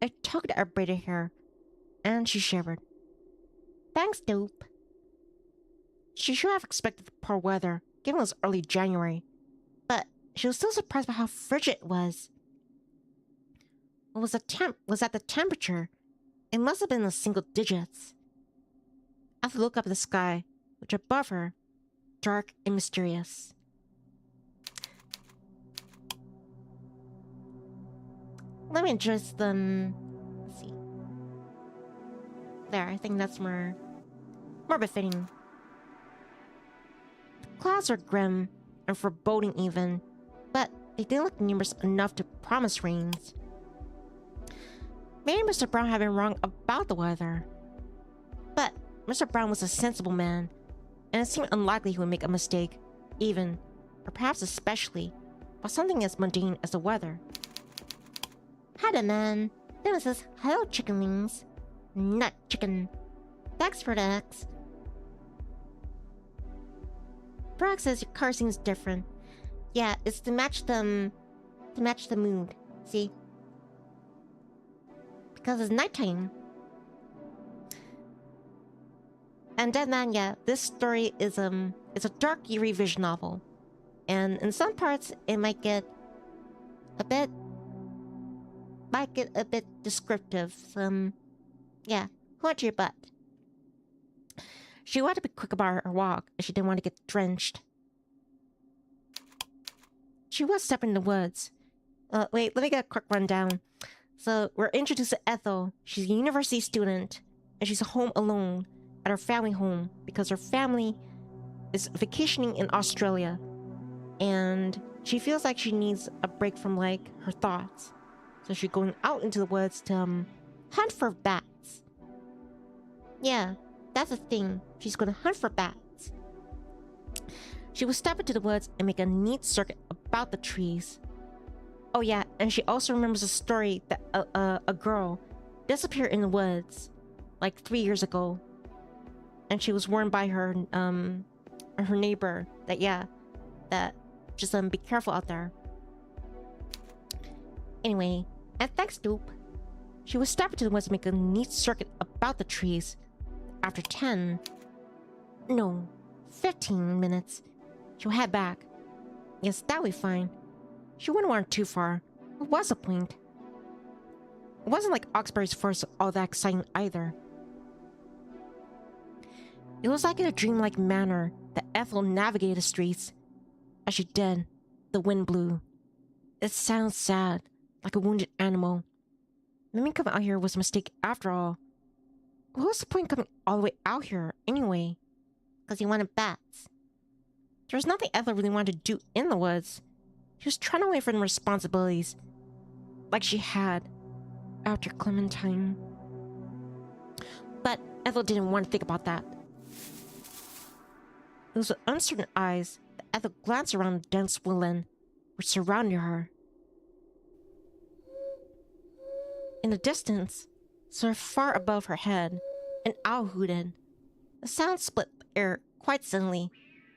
It tugged at her braided hair, and she shivered. Thanks, Dope. She should have expected the poor weather, given it was early January, but she was still surprised by how frigid it was. What was at the temperature? It must have been in the single digits. Ethel looked up at the sky, which above her, dark and mysterious. Let me adjust them. Let's see. There, I think that's more befitting. The clouds are grim and foreboding even, but they didn't look numerous enough to promise rains. Maybe Mr. Brown had been wrong about the weather. But Mr. Brown was a sensible man, and it seemed unlikely he would make a mistake, even, or perhaps especially, about something as mundane as the weather. Hi there, man. Dennis says, hello, chickenlings. Not chicken. Thanks for the X. Brock says your car seems different. Yeah, it's to match the mood. See? Because it's nighttime. And Dead Man, yeah, this story is it's a dark Yuri vision novel. And in some parts it might get a bit descriptive. Yeah, hold your butt. She wanted to be quick about her walk, and she didn't want to get drenched. She was stepping in the woods. Wait, let me get a quick rundown. So, we're introduced to Ethel. She's a university student, and she's home alone at her family home because her family is vacationing in Australia. And she feels like she needs a break from, like, her thoughts. So she's going out into the woods to, hunt for bats. Yeah, that's the thing. She's gonna hunt for bats. She will step into the woods and make a neat circuit about the trees. Oh yeah, and she also remembers a story that a girl disappeared in the woods like 3 years ago. And she was warned by her neighbor that just be careful out there. Anyway, and thanks, Doop. She would step into the woods and make a neat circuit about the trees. After 15 minutes, she'll head back. Yes, that would be fine. She wouldn't wander too far. What was the point? It wasn't like Oxbury's Forest all that exciting either. It was like in a dreamlike manner that Ethel navigated the streets. As she did, the wind blew. It sounds sad, like a wounded animal. Maybe coming out here was a mistake after all. What was the point coming all the way out here, anyway? Because he wanted bats. There was nothing Ethel really wanted to do in the woods. She was trying away from responsibilities, like she had after Clementine. But Ethel didn't want to think about that. It was with uncertain eyes that Ethel glanced around the dense woodland which surrounded her. In the distance, so far above her head, an owl hooted. The sound split the air quite suddenly,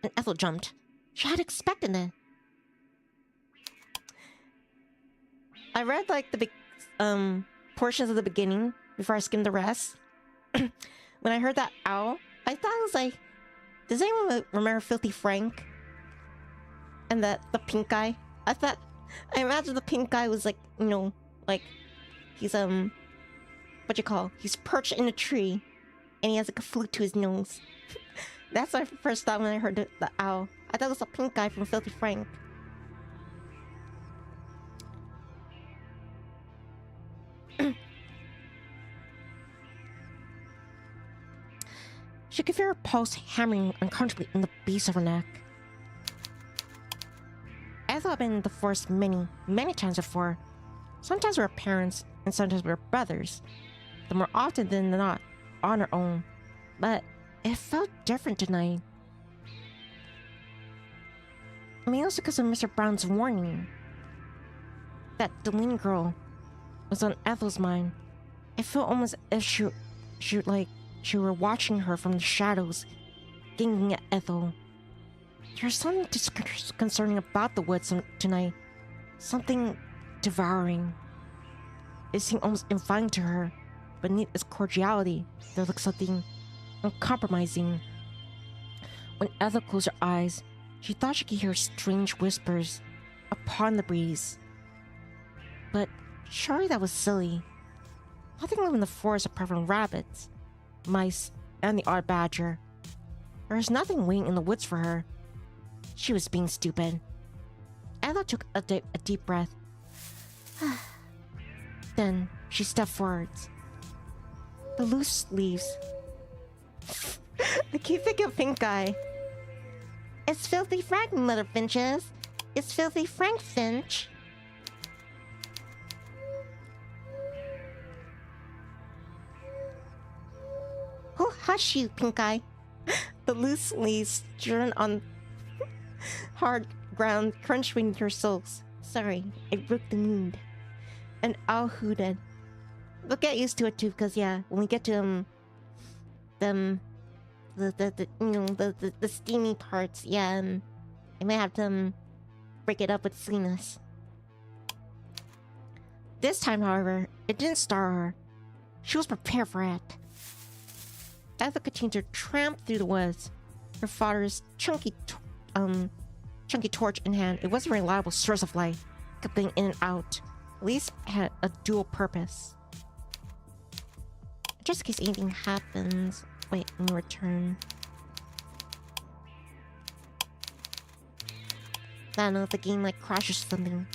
and Ethel jumped. She had expected it. I read like the big portions of the beginning before I skimmed the rest. When I heard that owl, I thought it was like, does anyone remember Filthy Frank? And the pink guy? I imagined the pink guy was like, you know, like he's he's perched in a tree and he has like a flute to his nose. That's my first thought when I heard the owl. I thought it was a pink guy from Filthy Frank. She could feel her pulse hammering uncomfortably in the base of her neck. Ethel had been in the forest many, many times before. Sometimes we were parents, and sometimes we were brothers. The more often than not, on her own. But it felt different tonight. I mean, also because of Mr. Brown's warning. That Delaney girl was on Ethel's mind. It felt almost as if she were watching her from the shadows, gazing at Ethel. There's something disconcerting about the woods tonight. Something devouring. It seemed almost inviting to her. Beneath its cordiality, there looked something uncompromising. When Ethel closed her eyes, she thought she could hear strange whispers upon the breeze. But surely that was silly. Nothing lived in the forest apart from rabbits, mice, and the odd badger. There was nothing waiting in the woods for her. She was being stupid. Ethel took a deep breath. Then she stepped forwards. The loose leaves. I keep thinking of pink guy. It's Filthy Frank, Mother Finches. It's Filthy Frank Finch. Oh, hush you, pink eye. The loose leaves strewn on hard ground crunch beneath your soles. Sorry, it broke the mood. An owl hooted. We'll get used to it too, because yeah, when we get to the steamy parts, yeah, I may have to break it up with silliness. This time, however, it didn't star her. She was prepared for it. Ethel continued to tramp through the woods, her father's chunky torch in hand. It wasn't a reliable source of light, kept going in and out. At least it had a dual purpose. Just in case anything happens. Wait, let me return. I don't know if the game like crashes or something.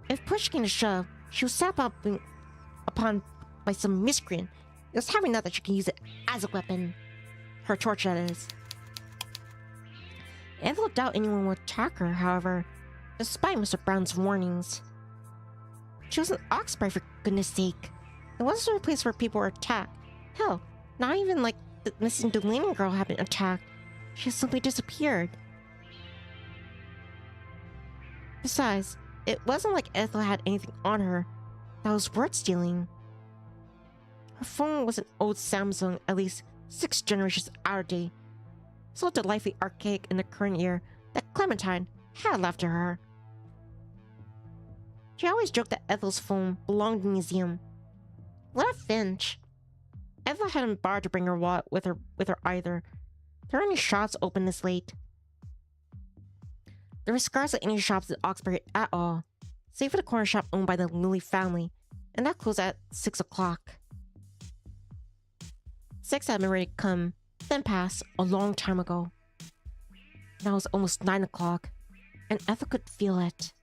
If push came to shove, she was sat upon by some miscreant. It was having enough that she could use it as a weapon. Her torch, that is. Ethel doubt anyone would attack her, however, despite Mr. Brown's warnings. She was an Oxbury, for goodness sake. It wasn't a place where people were attacked. Hell, not even like the missing Delaney girl had been attacked. She had simply disappeared. Besides, it wasn't like Ethel had anything on her that was worth stealing. Her phone was an old Samsung, at least 6 generations out of date, so delightfully archaic in the current year that Clementine had left to her. She always joked that Ethel's phone belonged to the museum. What a Finch. Ethel hadn't bothered to bring her wallet with her either. There were any shops open this late. There were scarcely any shops at Oxbury at all, save for the corner shop owned by the Lilly family, and that closed at 6 o'clock. 6 had been ready to come, then pass a long time ago. Now it was almost 9 o'clock, and Ethel could feel it.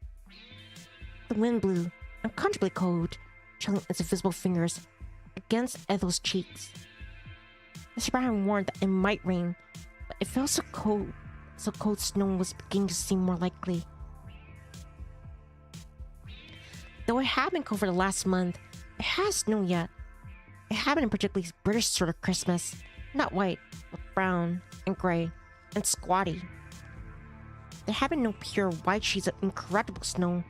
The wind blew, uncomfortably cold, chilling its invisible fingers against Ethel's cheeks. Mr. Brown warned that it might rain, but it felt so cold snow was beginning to seem more likely. Though it had been cold for the last month, it hadn't snowed yet. It had been a particularly British sort of Christmas, not white, but brown and grey and squatty. There had been no pure white sheets of incorruptible snow.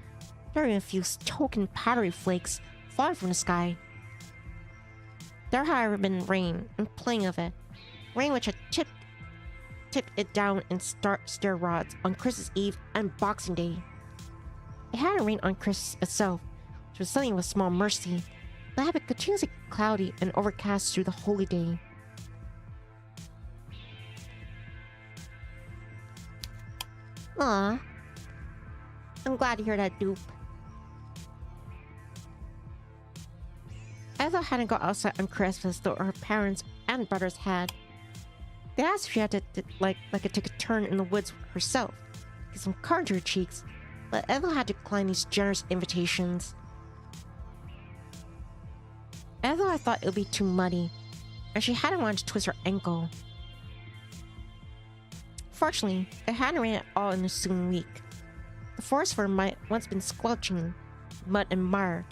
There were a few token powdery flakes falling from the sky. There had however been rain, and plenty of it. Rain which had tipped it down in stair rods on Christmas Eve and Boxing Day. It hadn't rained on Christmas itself, which was something of a small mercy, but had been continuously cloudy and overcast through the holy day. Aw. I'm glad to hear that, dupe. Ethel hadn't gone outside on Christmas, though her parents and brothers had. They asked if she had to take a turn in the woods herself, get some color to her cheeks, but Ethel had declined these generous invitations. Ethel had thought it would be too muddy, and she hadn't wanted to twist her ankle. Fortunately, it hadn't rained at all in the ensuing week. The forest floor might once been squelching mud and mire,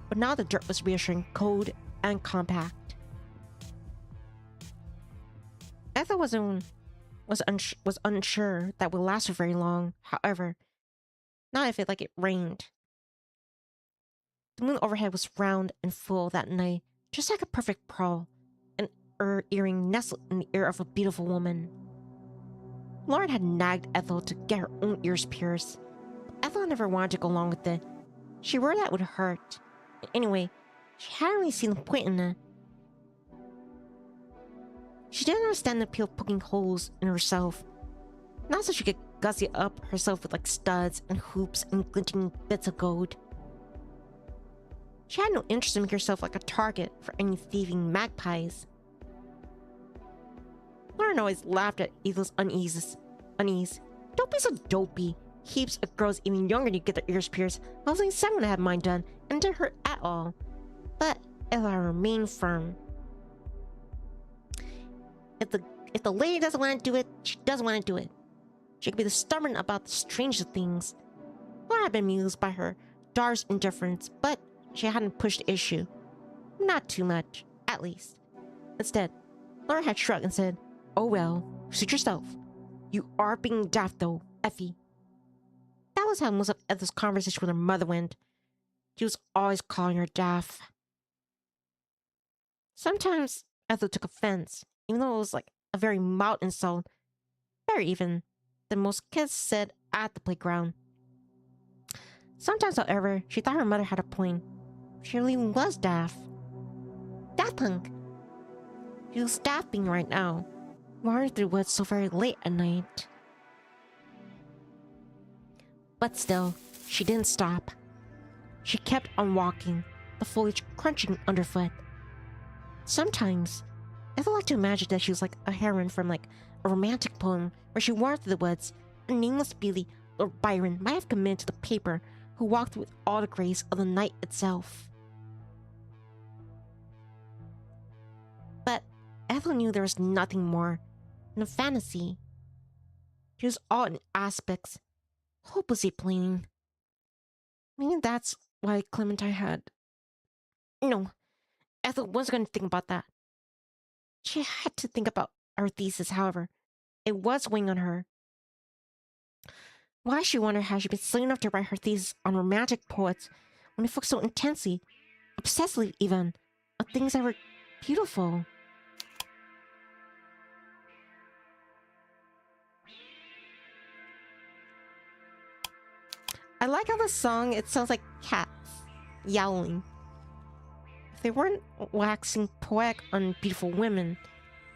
but now the dirt was reassuring cold and compact. Ethel was unsure that would last for very long, however, not if it rained. The moon overhead was round and full that night, just like a perfect pearl, an earring nestled in the ear of a beautiful woman. Lauren had nagged Ethel to get her own ears pierced. Ethel never wanted to go along with it. She worried that would hurt. And anyway, she hadn't really seen the point in it. She didn't understand the appeal of poking holes in herself. Not so she could gussy up herself with studs and hoops and glinting bits of gold. She had no interest in making herself a target for any thieving magpies. Lauren always laughed at Ethel's unease. Don't be so dopey. Heaps of girls even younger than you get their ears pierced. I was only 7 to have mine done, and it didn't hurt at all. But Ethel remained firm. If the lady doesn't want to do it, she doesn't want to do it. She could be stubborn about the strangest things. Lauren had been amused by her daughter's indifference, but she hadn't pushed the issue. Not too much, at least. Instead, Lauren had shrugged and said, "Oh well, suit yourself. You are being daft though, Effie." That was how most of Ethel's conversation with her mother went. She was always calling her daft. Sometimes Ethel took offense, even though it was a very mild insult, better even than most kids said at the playground. Sometimes, however, she thought her mother had a point. She really was daft. Daft punk. She was daffing right now, wandering through the woods so very late at night. But still, she didn't stop. She kept on walking, the foliage crunching underfoot. Sometimes, Ethel liked to imagine that she was like a heroine from a romantic poem where she wandered through the woods, a nameless beauty Lord Byron might have committed to the paper, who walked with all the grace of the night itself. But Ethel knew there was nothing more than a fantasy. She was all in aspects, hopelessly plain. Maybe that's why Clementine had... No, Ethel wasn't going to think about that. She had to think about her thesis, however. It was weighing on her. Why, she wondered, had she been silly enough to write her thesis on romantic poets when they focused so intensely, obsessively even, on things that were beautiful? I like how the song, it sounds like cats yowling. If they weren't waxing poetic on beautiful women,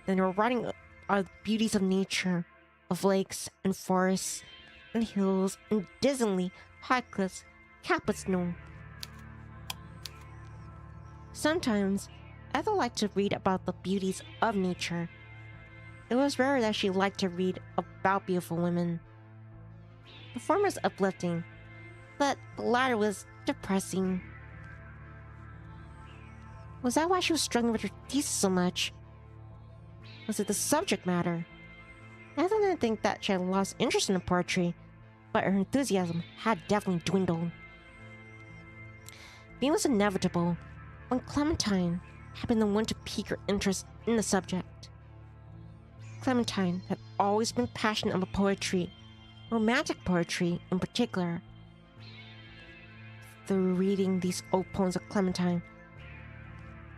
then they were writing the beauties of nature, of lakes and forests and hills and dismally high cliffs capped with snow. Sometimes, Ethel liked to read about the beauties of nature. It was rare that she liked to read about beautiful women. The former was uplifting, but the latter was depressing. Was that why she was struggling with her thesis so much? Was it the subject matter? Ethel didn't think that she had lost interest in the poetry, but her enthusiasm had definitely dwindled. Being was inevitable when Clementine had been the one to pique her interest in the subject. Clementine had always been passionate about poetry, romantic poetry in particular. Through reading these old poems of Clementine,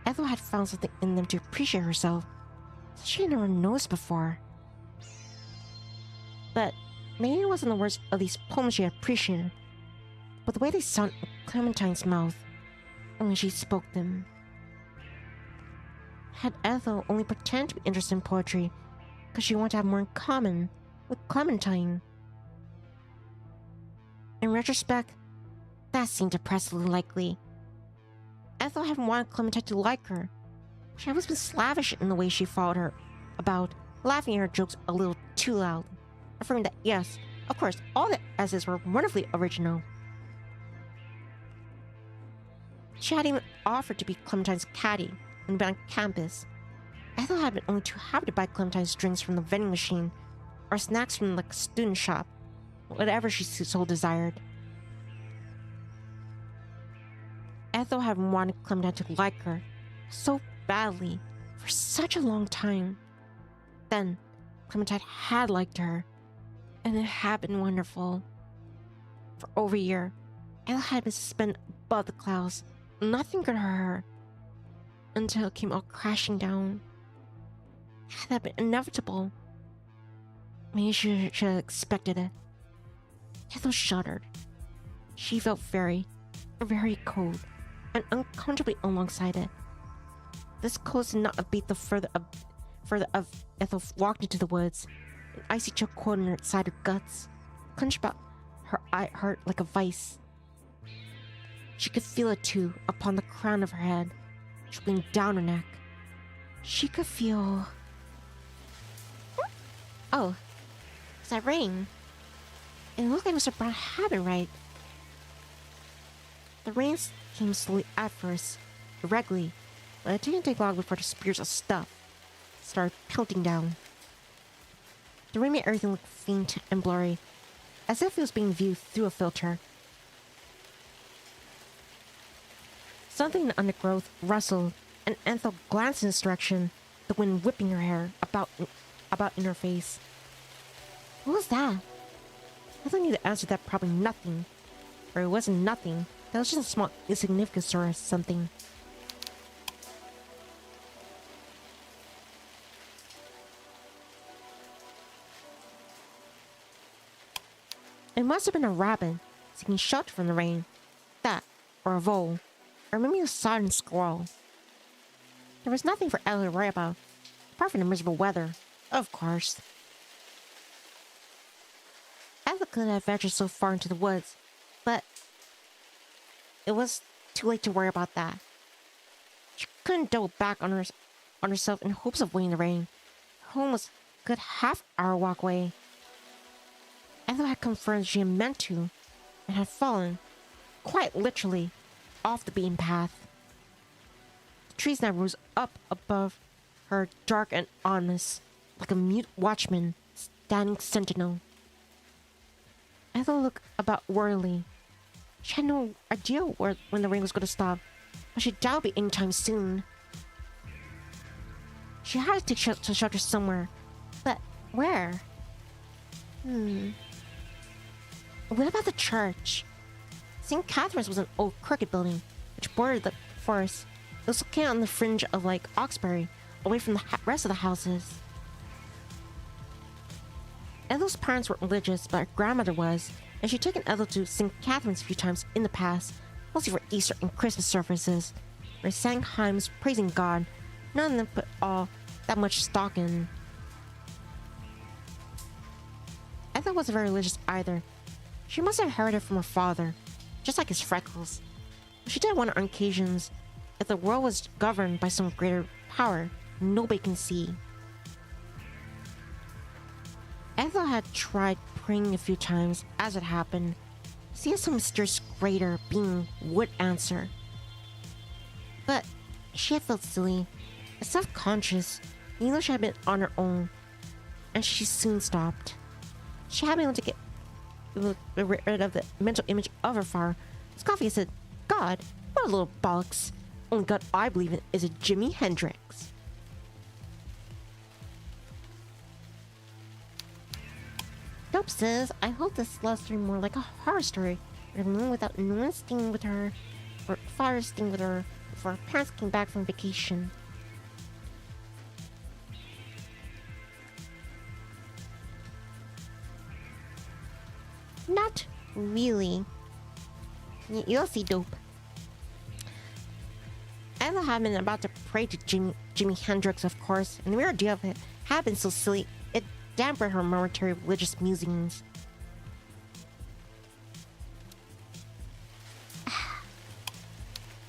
Ethel had found something in them to appreciate herself that she had never noticed before. But maybe it wasn't the words of these poems she appreciated, but the way they sounded in Clementine's mouth when she spoke them. Had Ethel only pretended to be interested in poetry because she wanted to have more in common with Clementine? In retrospect, that seemed depressingly likely. Ethel hadn't wanted Clementine to like her. She had always been slavish in the way she followed her about, laughing at her jokes a little too loud, affirming that yes, of course, all the essays were wonderfully original. She had even offered to be Clementine's caddy when we went on campus. Ethel had been only too happy to buy Clementine's drinks from the vending machine or snacks from the student shop, whatever she so desired. Ethel had wanted Clementine to like her so badly for such a long time. Then, Clementine had liked her, and it had been wonderful. For over a year, Ethel had been suspended above the clouds. Nothing could hurt her, until it came all crashing down. Had that been inevitable? Maybe she should have expected it. Ethel shuddered. She felt very, very cold, and uncomfortably alongside it. This cold did not abate the further of Ethel walked into the woods, an icy chill cold inside her guts, clenched about her heart like a vice. She could feel it too, upon the crown of her head, trickling down her neck. She could feel... Oh, is that rain? It looked like Mr. Brown had been right. The rain came slowly at first, irregularly, but it didn't take long before the spears of stuff started pelting down. The rain made everything look faint and blurry, as if it was being viewed through a filter. Something in the undergrowth rustled, and Ethel glanced in this direction, the wind whipping her hair about in her face. What was that? Ethel knew the answer to that probably nothing. Or it wasn't nothing. That was just a small, insignificant sort of something. It must have been a rabbit, seeking shelter from the rain. That, or a vole, or maybe a sodden squirrel. There was nothing for Ethel to worry about, apart from the miserable weather, of course. Ethel couldn't have ventured so far into the woods, but it was too late to worry about that. She couldn't double back on herself in hopes of waiting the rain. Her home was a good half-hour walk away. Ethel had confirmed she had meant to, and had fallen, quite literally, off the beaten path. The trees now rose up above her, dark and ominous, like a mute watchman standing sentinel. Ethel looked about worriedly. She had no idea when the rain was going to stop, but she doubted it would be anytime soon. She had to take shelter somewhere, but where? What about the church? St. Catherine's was an old crooked building, which bordered the forest. It was located on the fringe of Lake Oxbury, away from the rest of the houses. Ethel's parents weren't religious, but her grandmother was, and she'd taken Ethel to St. Catherine's a few times in the past, mostly for Easter and Christmas services, where they sang hymns praising God. None of them put all that much stock in. Ethel wasn't very religious either. She must have inherited from her father, just like his freckles. But she did wonder on occasions if the world was governed by some greater power nobody can see. Ethel had tried praying a few times as it happened, see if some mysterious greater being would answer. But she had felt silly, self-conscious, even though she had been on her own, and she soon stopped. She had been able to get rid of the mental image of her father. Scoffy said, God, what a little bollocks. Only God I believe in is a Jimi Hendrix. Dope says, I hope this love story more like a horror story, where the moon without no one staying with her, or fire staying with her, before her parents came back from vacation. Not really. You'll see, Dope. Ethel had been about to pray to Jimi Hendrix, of course, and the mere idea of it had been so silly, it dampened her momentary religious musings.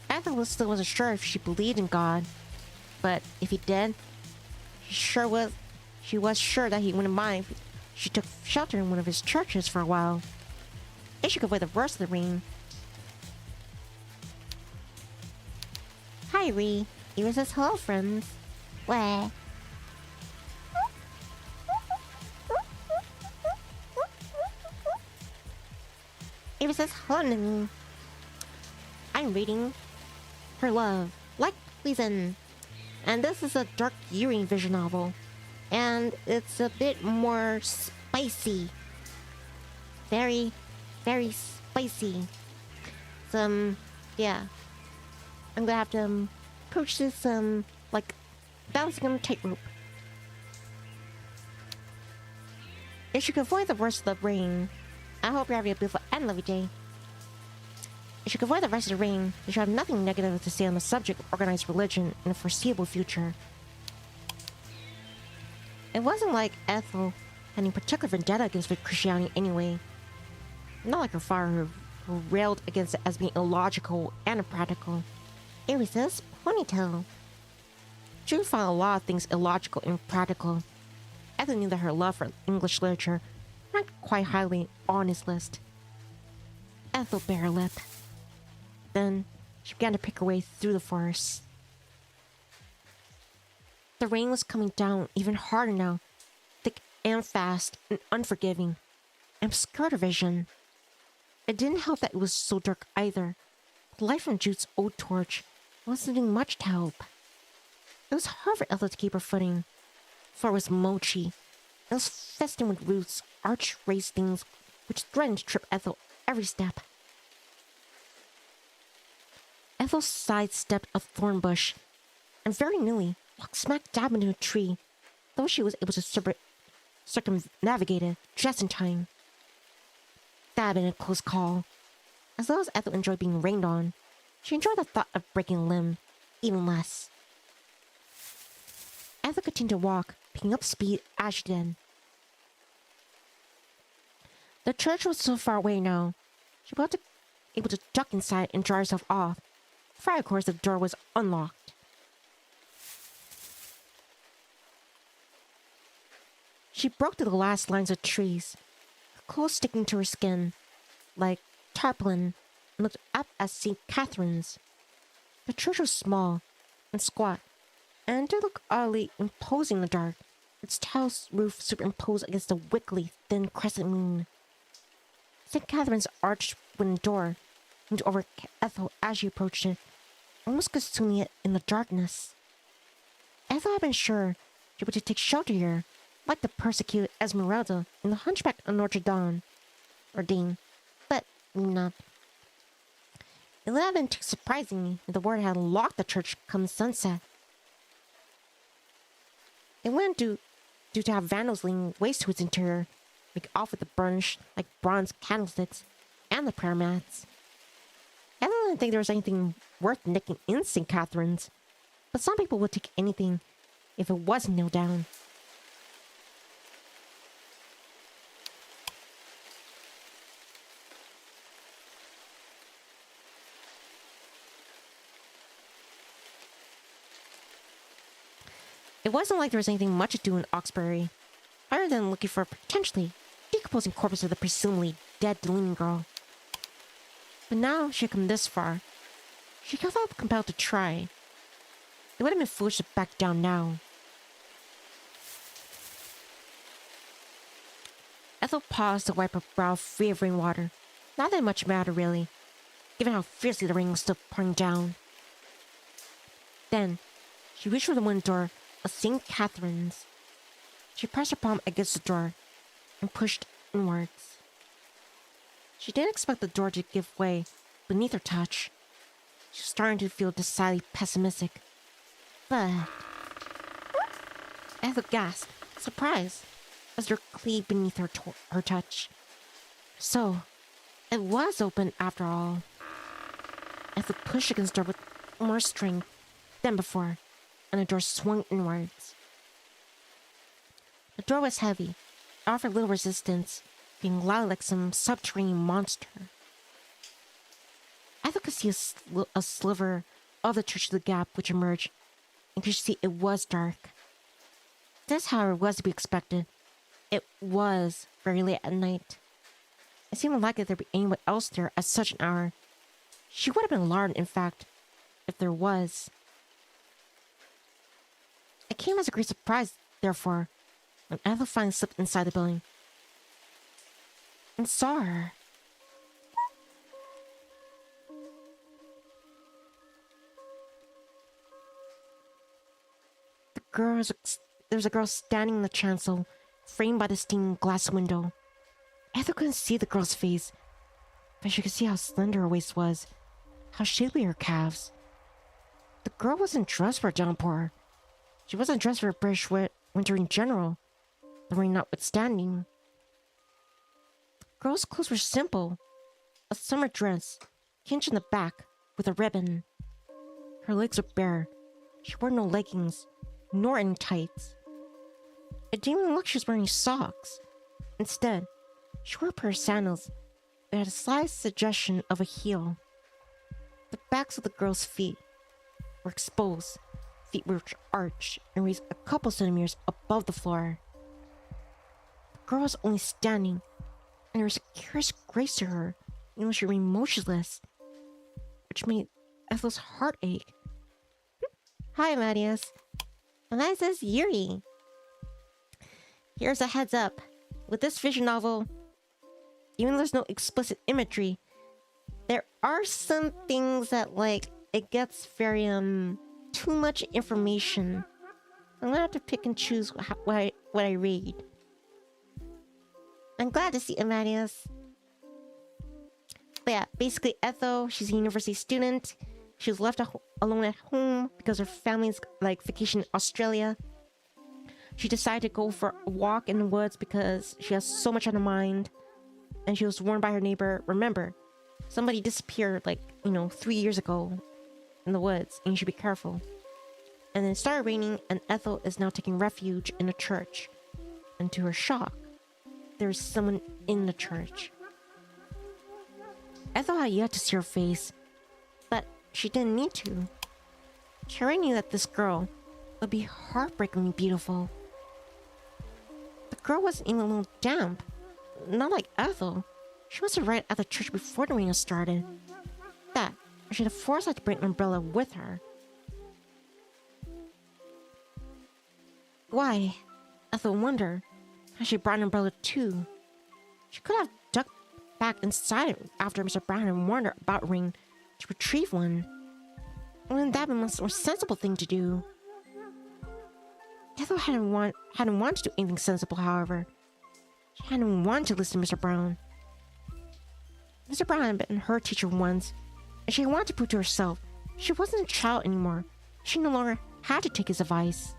Ethel Ethel still wasn't sure if she believed in God, but if he did, she was sure that he wouldn't mind if she took shelter in one of his churches for a while. If she could avoid the worst of the rain. Hi, Yuri. Yuri says hello, friends. Where? Yuri says hello to me. I'm reading Her Love, Like Poison. And this is a dark Yuri vision novel. And it's a bit more spicy. Very, very spicy. Yeah. I'm gonna have to approach this, like bouncing on a tightrope. If you could avoid the worst of the rain, I hope you're having a beautiful and lovely day. If you could avoid the rest of the rain, you should have nothing negative to say on the subject of organized religion in the foreseeable future. It wasn't like Ethel had any particular vendetta against Christianity anyway. Not like her father who railed against it as being illogical and impractical. It was this ponytail. Jude found a lot of things illogical and impractical. Ethel knew that her love for English literature ranked quite highly on his list. Ethel bit her lip. Then she began to pick her way through the forest. The rain was coming down even harder now, thick and fast and unforgiving, and obscured her vision. It didn't help that it was so dark either. The light from Jude's old torch wasn't doing much to help. It was hard for Ethel to keep her footing, for it was mochi. It was festooned with roots, arch-raised things, which threatened to trip Ethel every step. Ethel sidestepped a thorn bush, and very nearly walked smack dab into a tree, though she was able to circumnavigate it just in time. That had been a close call. As well as Ethel enjoyed being rained on, she enjoyed the thought of breaking a limb even less. Ethel continued to walk, picking up speed as she did. The church was so far away now, she was able to duck inside and dry herself off, for of course the door was unlocked. She broke through the last lines of trees, her clothes sticking to her skin, like tarpaulin, and looked up at St. Catherine's. The church was small and squat, and did look oddly imposing in the dark, its tile roof superimposed against the wiggly, thin crescent moon. St. Catherine's arched wooden door loomed over Ethel as she approached it, almost consuming it in the darkness. Ethel had been sure she would take shelter here, like the persecuted Esmeralda in the Hunchback of Notre Dame, but not. It would have been too surprising if the ward had locked the church come sunset. It wouldn't do to have vandals laying waste to its interior, make off with the burnished, like bronze candlesticks, and the prayer mats. I didn't think there was anything worth nicking in St. Catherine's, but some people would take anything if it wasn't nailed down. It wasn't like there was anything much to do in Oxbury, other than looking for a potentially decomposing corpse of the presumably dead Delaney girl. But now she had come this far. She felt compelled to try. It would have been foolish to back down now. Ethel paused to wipe her brow free of rainwater. Not that much mattered, really, given how fiercely the rain was still pouring down. Then, she reached for the window door of St. Catherine's. She pressed her palm against the door and pushed inwards. She didn't expect the door to give way beneath her touch. She was starting to feel decidedly pessimistic. But Ethel gasped, surprised, as the door cleaved beneath her touch. So, it was open after all. Ethel pushed against the door with more strength than before, and the door swung inwards. The door was heavy, offered little resistance, being loud like some subterranean monster. Ethel could see a sliver of the church through the gap which emerged, and could see it was dark. This, however, was to be expected. It was very late at night. It seemed unlikely there'd be anyone else there at such an hour. She would have been alarmed, in fact, if there was. It came as a great surprise, therefore, when Ethel finally slipped inside the building and saw her. There was a girl standing in the chancel, framed by the stained glass window. Ethel couldn't see the girl's face, but she could see how slender her waist was, how shapely her calves. The girl wasn't dressed for a downpour. She wasn't dressed for a British winter in general, the rain notwithstanding. The girl's clothes were simple. A summer dress, hinged in the back, with a ribbon. Her legs were bare. She wore no leggings, nor any tights. It didn't even look like she was wearing socks. Instead, she wore a pair of sandals that had a slight suggestion of a heel. The backs of the girl's feet were exposed. Feet were arched and raised a couple centimeters above the floor. The girl was only standing, and there was a curious grace to her, even though she remained motionless, which made Ethel's heart ache. Hi, Amadeus. My name is Yuri. Here's a heads up. With this fiction novel, even though there's no explicit imagery, there are some things that, like, it gets very, too much information. I'm gonna have to pick and choose what I read. I'm glad to see Amadeus. But yeah, basically Ethel, she's a university student. She was left alone at home because her family's like vacation in Australia. She decided to go for a walk in the woods because she has so much on her mind. And she was warned by her neighbor, remember, somebody disappeared 3 years ago in the woods, and you should be careful. And then it started raining, and Ethel is now taking refuge in a church. And to her shock, there's someone in the church. Ethel had yet to see her face, but she didn't need to. She already knew that this girl would be heartbreakingly beautiful. The girl wasn't even a little damp. Not like Ethel. She was right at the church before the rain had started. That, she had forced her to bring an umbrella with her. Why? Ethel wondered. Had she brought an umbrella too? She could have ducked back inside it after Mr. Brown had warned her about rain to retrieve one. Wouldn't that be the most sensible thing to do? Ethel hadn't wanted to do anything sensible, however. She hadn't wanted to listen to Mr. Brown. Mr. Brown had been her teacher once, and she wanted to prove to herself she wasn't a child anymore. She no longer had to take his advice.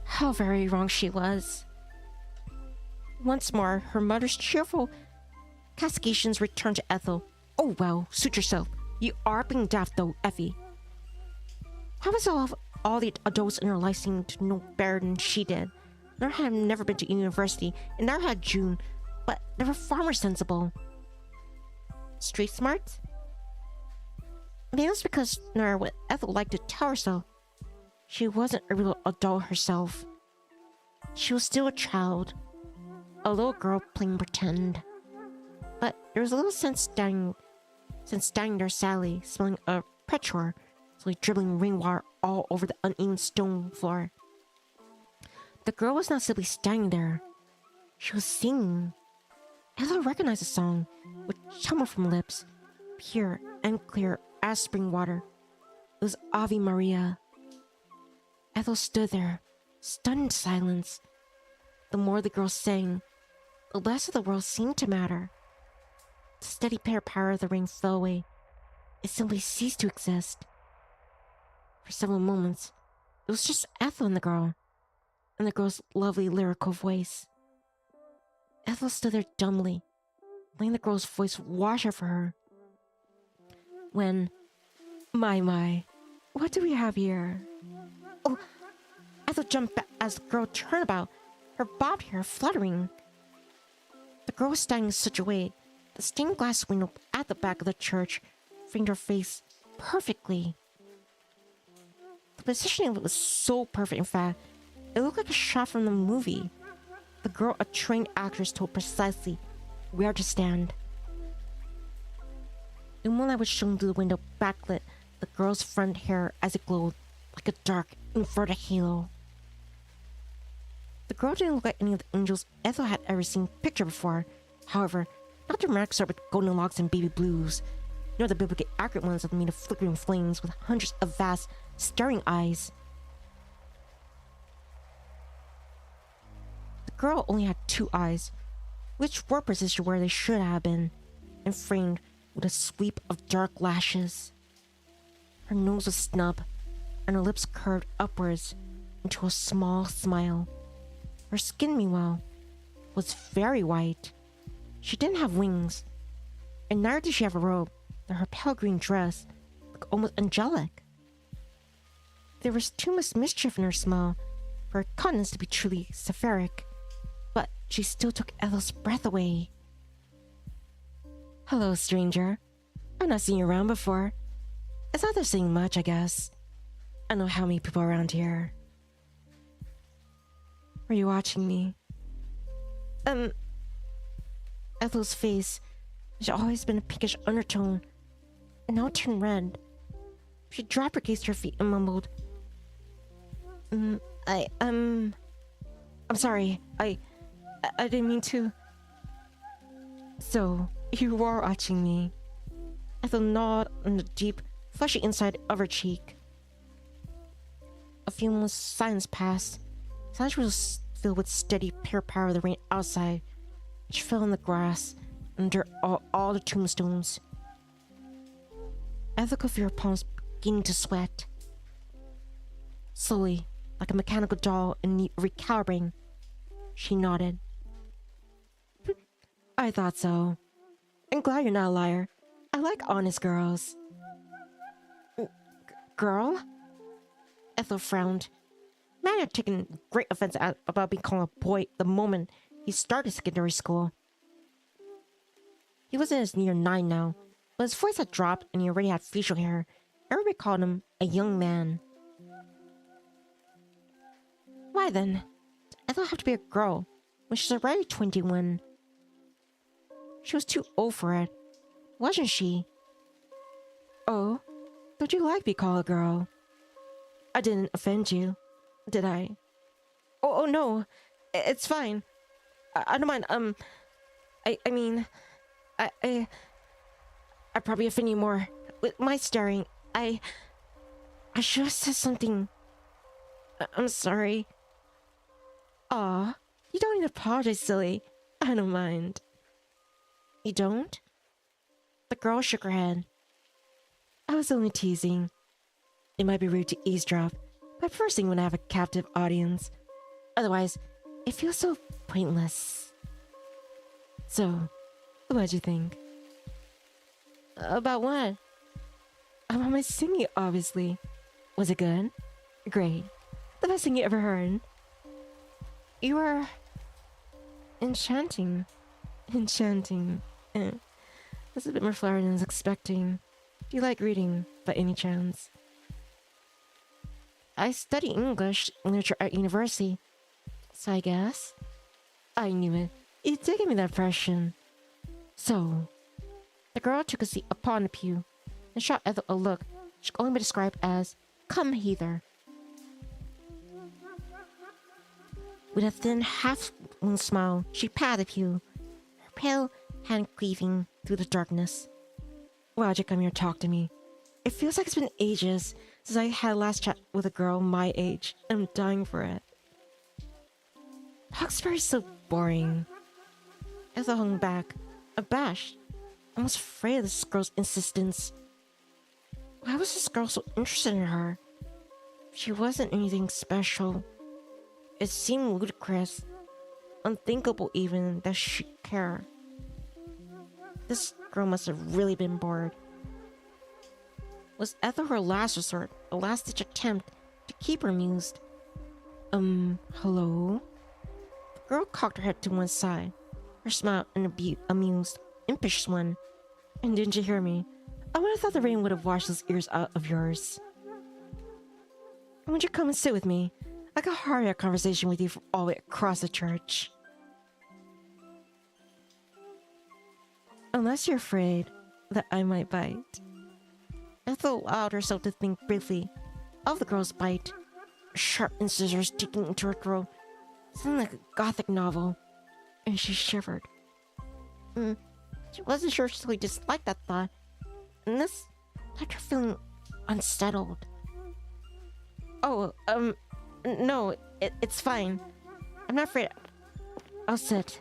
How very wrong she was. Once more, her mother's cheerful cascadations returned to Ethel. Oh well, suit yourself. You are being daft though, Effie. How was all the adults in her life seemed to know better than she did? Nor had never been to university, and never had June, but they were far more sensible. Street smart? Maybe it's because no matter what Ethel liked to tell herself, she wasn't a real adult herself. She was still a child, a little girl playing pretend. But there was a little sense standing there sadly, smelling a petrol, slowly dribbling rainwater all over the uneven stone floor. The girl was not simply standing there. She was singing. Ethel recognized the song, which tumbled from lips, pure and clear as spring water. It was Ave Maria. Ethel stood there, stunned in silence. The more the girl sang, the less of the world seemed to matter. The steady patter of the rain fell away. It simply ceased to exist. For several moments, it was just Ethel and the girl's lovely lyrical voice. Ethel stood there dumbly, letting the girl's voice wash over her. When, my, what do we have here? Oh, Ethel jumped back as the girl turned about, her bobbed hair fluttering. The girl was standing in such a way The stained glass window at the back of the church framed her face perfectly. The positioning of it was so perfect, in fact, it looked like a shot from the movie. The girl, a trained actress, told precisely where to stand. The moonlight was shone through the window backlit the girl's front hair as it glowed like a dark, inverted halo. The girl didn't look like any of the angels Ethel had ever seen pictured before. However, not the romantic sort with golden locks and baby blues, nor the biblically accurate ones that made of flickering flames with hundreds of vast, staring eyes. The girl only had 2 eyes, which were positioned where they should have been, and framed with a sweep of dark lashes. Her nose was snub, and her lips curved upwards into a small smile. Her skin, meanwhile, was very white. She didn't have wings, and neither did she have a robe, though her pale green dress looked almost angelic. There was too much mischief in her smile for her countenance to be truly seraphic, but she still took Ethel's breath away. "Hello, stranger. I've not seen you around before. It's not they're saying much, I guess. I know how many people around here." "Are you watching me?" Ethel's face, which had always been a pinkish undertone, and now turned red. She dropped her gaze to her feet and mumbled, I'm sorry. I didn't mean to." "So, you are watching me." Ethel gnawed on the deep, fleshy inside of her cheek. A few moments silence passed. Silence was filled with steady, pure power of the rain outside, which fell in the grass under all the tombstones. Ethel could feel her palms beginning to sweat. Slowly, like a mechanical doll in need of recalibrating, she nodded. "I thought so. I'm glad you're not a liar. I like honest girls." "Girl?" Ethel frowned. Man had taken great offense about being called a boy the moment he started secondary school. He wasn't as near 9 now, but his voice had dropped and he already had facial hair. Everybody called him a young man. Why then? Ethel had to be a girl when she's already 21. She was too old for it, wasn't she? "Oh, don't you like being called a girl? I didn't offend you, did I?" Oh no, it's fine. I don't mind. I mean, I probably offend you more with my staring. I should have said something. I'm sorry. Aw, you don't need to apologize, silly. I don't mind." "You don't?" The girl shook her head. "I was only teasing. It might be rude to eavesdrop, but first thing when I have a captive audience. Otherwise, it feels so pointless." "So, what'd you think?" "About what?" "About my singing, obviously. Was it good?" "Great. The best thing you ever heard." "You were enchanting." "Enchanting. That's a bit more flowery than I was expecting. Do you like reading, by any chance?" "I study English and literature at university, so I guess." "I knew it. You did give me that impression." "So..." The girl took a seat upon the pew and shot Ethel a look which could only be described as, "Come hither." With a thin, half-moon smile, she patted the pew, her pale hand cleaving through the darkness. "Why'd you come here to talk to me? It feels like it's been ages since I had last chat with a girl my age. I'm dying for it." "Hawksbury's so boring." Ethel hung back, abashed, almost afraid of this girl's insistence. Why was this girl so interested in her? She wasn't anything special. It seemed ludicrous, unthinkable even, that she'd care. This girl must have really been bored. Was Ethel her last resort, a last-ditch attempt to keep her amused? Hello?" The girl cocked her head to one side, her smile and amused, impish one. And didn't you hear me? I would have thought the rain would have washed those ears out of yours. Won't you come and sit with me? I could hurry a conversation with you from all the way across the church. Unless you're afraid that I might bite. Ethel allowed herself to think briefly of the girl's bite. Sharp incisors sticking into her throat, something like a gothic novel, and she shivered. She wasn't sure she disliked that thought, and this left her feeling unsettled. Oh, no, it's fine. I'm not afraid. I'll sit.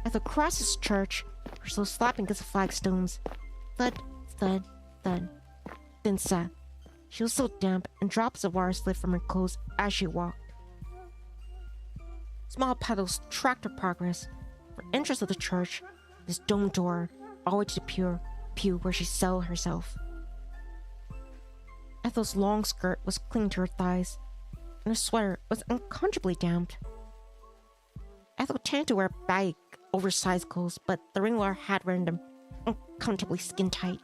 Ethel crossed this church, her slow slapping against the flagstones. Thud, thud, thud. Then sat. She was so damp, and drops of water slid from her clothes as she walked. Small puddles tracked her progress. For entrance of the church, this domed door, all the way to the pew where she settled herself. Ethel's long skirt was clinging to her thighs, and her sweater was uncomfortably damp. Ethel tended to wear baggy, oversized clothes, but the rainwater had rendered them uncomfortably skin-tight.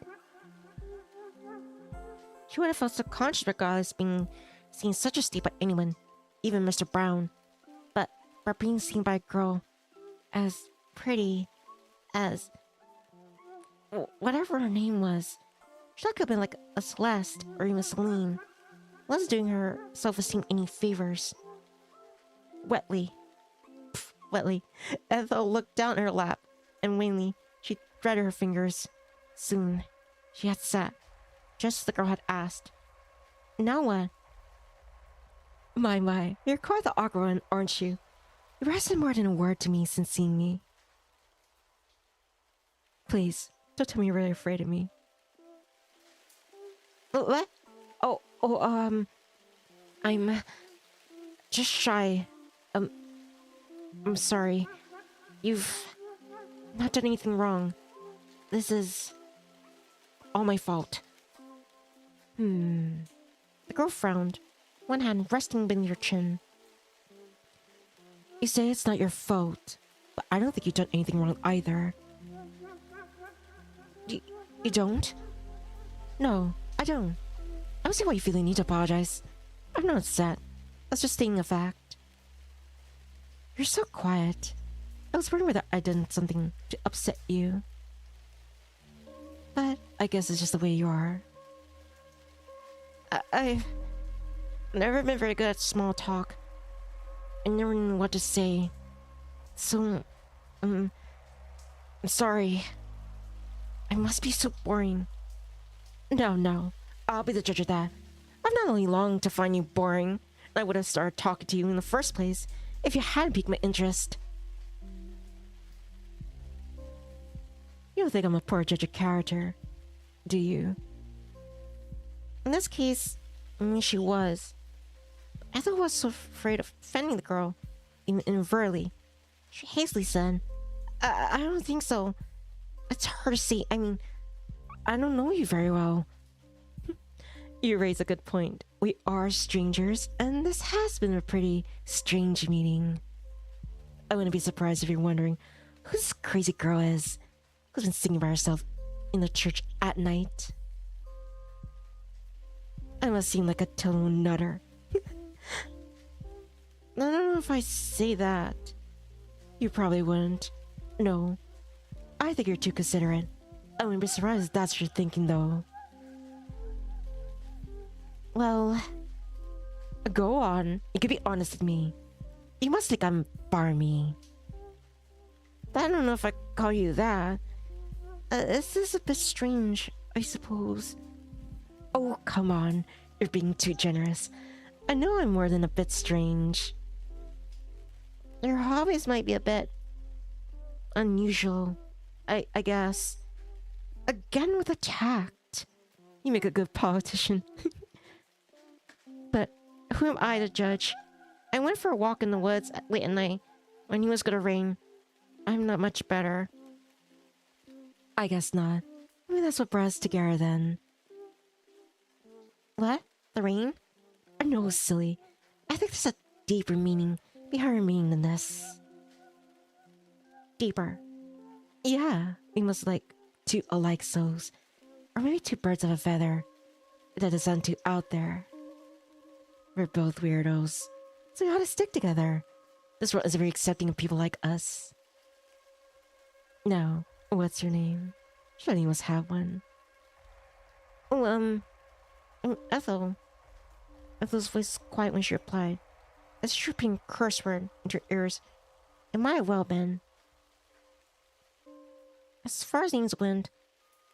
She would have felt subconscious regardless being seen such a state by anyone, even Mr. Brown, but by being seen by a girl as pretty as whatever her name was. She could have been like a Celeste or even Celine. Wasn't doing her self-esteem any favors. Wetly, Ethel looked down at her lap, and wanly she threaded her fingers. Soon, she had sat, just as the girl had asked. Now what? My, you're quite the awkward one, aren't you? You haven't said more than a word to me since seeing me. Please, don't tell me you're really afraid of me. What? I'm just shy. I'm sorry. You've not done anything wrong. This is all my fault. The girl frowned, one hand resting beneath her chin. You say it's not your fault, but I don't think you've done anything wrong either. You don't? No, I don't. I don't see why you feel the need to apologize. I'm not upset. That's just stating a fact. You're so quiet. I was wondering whether I'd done something to upset you. But I guess it's just the way you are. I've never been very good at small talk. I never knew what to say. So, I'm sorry. I must be so boring. No. I'll be the judge of that. I've not only longed to find you boring, I would have started talking to you in the first place if you hadn't piqued my interest. You don't think I'm a poor judge of character, do you? In this case, Michi was. Ethel was so afraid of offending the girl, even inadvertently. She hastily said, I don't think so. It's hard to say. I mean, I don't know you very well. You raise a good point. We are strangers, and this has been a pretty strange meeting. I wouldn't be surprised if you're wondering who this crazy girl is, who's been singing by herself in the church at night. I must seem like a total nutter. I don't know if I say that. You probably wouldn't. No. I think you're too considerate. I wouldn't be surprised if that's what you're thinking, though. Well, go on. You can be honest with me. You must think I'm barmy. I don't know if I call you that. This is a bit strange, I suppose. Oh, come on. You're being too generous. I know I'm more than a bit strange. Your hobbies might be a bit unusual, I guess. Again with a tact. You make a good politician. But who am I to judge? I went for a walk in the woods late at night when it was gonna rain. I'm not much better. I guess not. Maybe that's what brought us together then. What? The rain? No, silly. I think there's a deeper meaning behind our meaning than this. Deeper. Yeah, we must like two alike souls. Or maybe two birds of a feather. That doesn't sound too out there. We're both weirdos. So we ought to stick together. This world is very accepting of people like us. Now, what's your name? Shiny must have one. Oh, Ethel. Ethel's voice was quiet when she replied. As she repeating curse word into her ears, it might have well been. As far as names went,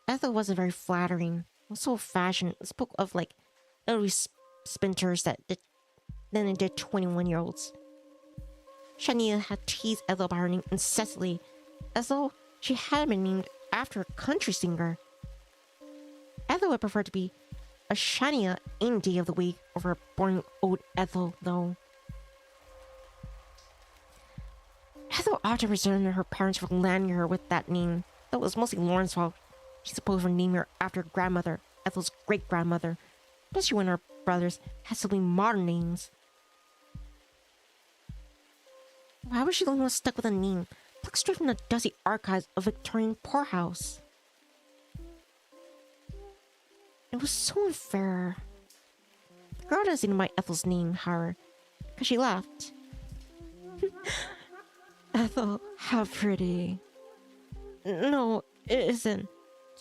Ethel wasn't very flattering. It was so old-fashioned. It spoke of like elderly spinters that then it did 21-year-olds. Shania had teased Ethel by her name incessantly, as though she had been named after a country singer. Ethel would prefer to be a Shania any day of the week over a boring old Ethel, though. Ethel often resented her parents for landing her with that name, though it was mostly Lauren's fault. She supposed her naming her after her grandmother, Ethel's great-grandmother, especially when her brothers had so many modern names. Why was she the only one stuck with a name plucked straight from the dusty archives of Victorian poorhouse? It was so unfair. The girl doesn't even like Ethel's name, however, because she laughed. Ethel, how pretty. No, it isn't.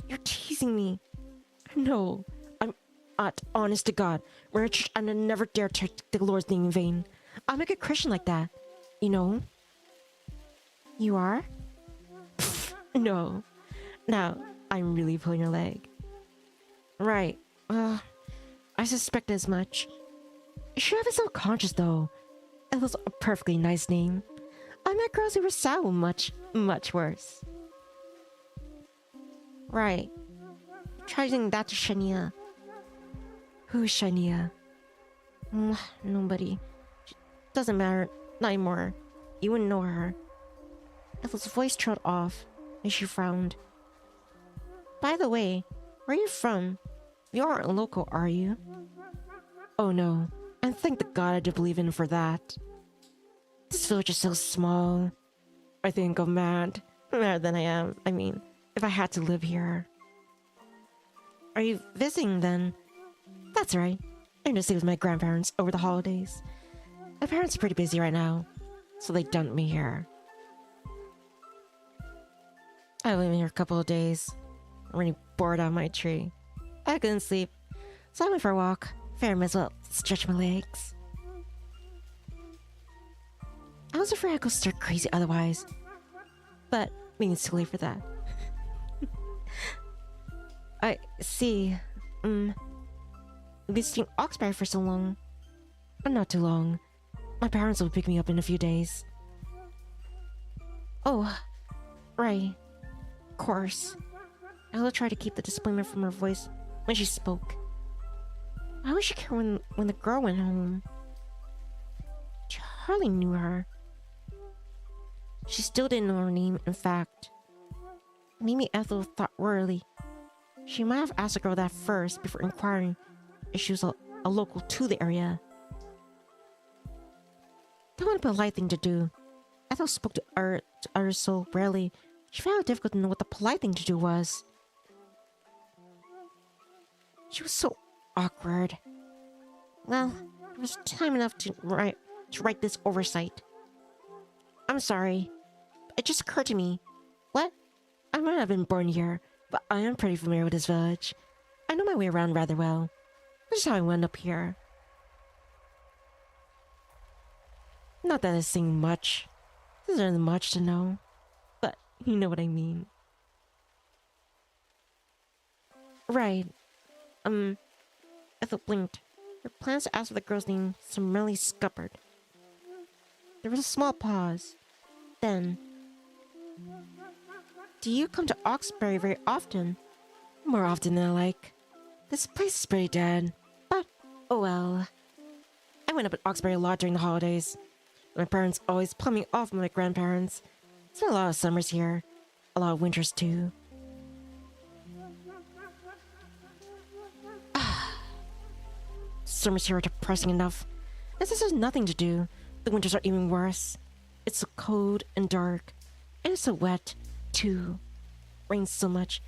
You're teasing me. No, I'm not. Honest to God, we're a church and I never dare take the Lord's name in vain. I'm a good Christian like that, you know? You are? No. Now, I'm really pulling your leg. Right. I suspect as much. You should have been self-conscious though. Ethel's a perfectly nice name. I met girls who were so much, much worse. Right. Try using that to Shania. Who's Shania? Nobody. Doesn't matter. Not anymore. You wouldn't know her. Ethel's voice trailed off, and she frowned. By the way, where are you from? You aren't a local, are you? Oh no. And thank the God I do believe in for that. This village is so small. I think I'm mad. Madder than I am. I mean, if I had to live here. Are you visiting then? That's right. I'm gonna stay with my grandparents over the holidays. My parents are pretty busy right now, so they dumped me here. I've been here a couple of days. I'm really bored out of my tree. I couldn't sleep, so I went for a walk. Fair might as well stretch my legs. I was afraid I'd go stir crazy otherwise, but it's too late for that. I see. Visiting Oxbury for so long. Not too long. My parents will pick me up in a few days. Oh, right. Of course. Ella tried to keep the disappointment from her voice when she spoke. Why would she care when the girl went home? Charlie knew her. She still didn't know her name, in fact. Maybe Ethel thought worriedly. She might have asked the girl that first before inquiring if she was a local to the area. That would have been a polite thing to do. Ethel spoke to others so rarely, she found it difficult to know what the polite thing to do was. She was so awkward. Well, there was time enough to write this oversight. I'm sorry. It just occurred to me. What? I might have been born here, but I am pretty familiar with this village. I know my way around rather well. This is how I wound up here. Not that it's saying much. There isn't much to know, but you know what I mean. Right. Ethel blinked. Her plans to ask for the girl's name summarily scuppered. There was a small pause. Then, do you come to Oxbury very often? More often than I like. This place is pretty dead, but oh well. I went up at Oxbury a lot during the holidays. My parents always pulled me off with my grandparents. Spent a lot of summers here. A lot of winters too. Summers here are depressing enough. And since there's nothing to do, the winters are even worse. It's so cold and dark, and it's so wet. too. Rains so much,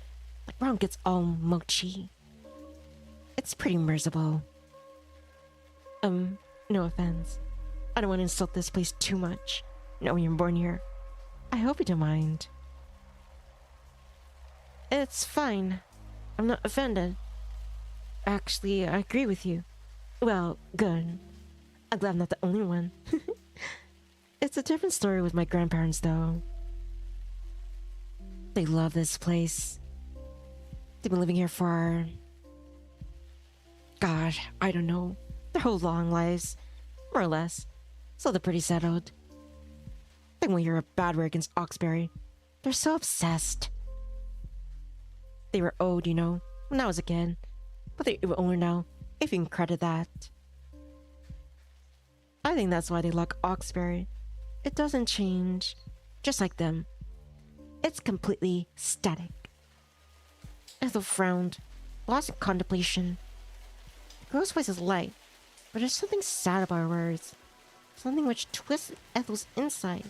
the ground gets all mochi. It's pretty miserable. No offense. I don't want to insult this place too much, knowing you're born here. I hope you don't mind. It's fine. I'm not offended. Actually, I agree with you. Well, good. I'm glad I'm not the only one. It's a different story with my grandparents, though. They love this place. They've been living here for... God, I don't know. Their whole long lives. More or less. So they're pretty settled. Then when you're a bad word against Oxbury, they're so obsessed. They were owed, you know, when I was a kid. But they're even older now, if you can credit that. I think that's why they like Oxbury. It doesn't change. Just like them. It's completely static. Ethel frowned, lost in contemplation. The girl's voice is light, but there's something sad about her words. Something which twisted Ethel's inside.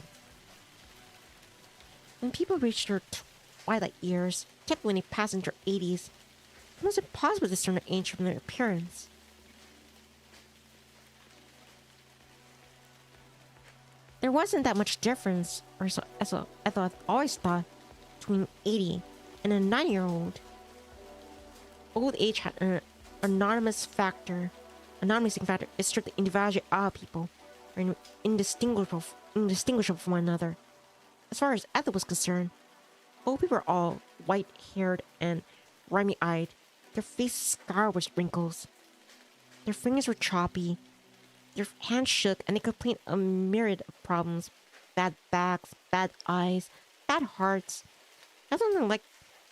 When people reached her twilight years, typically when they passed into her 80s, it was impossible to discern their age from their appearance. There wasn't that much difference, or so Ethel had always thought, between 80 and a 9-year-old. Old age had an anonymous factor. Anonymizing factor is strictly individual people are indistinguishable from one another. As far as Ethel was concerned, old people were all white-haired and grimy-eyed, their faces scarred with wrinkles. Their fingers were choppy, their hands shook, and they complained of a myriad of problems. Bad backs, bad eyes, bad hearts. Ethel didn't like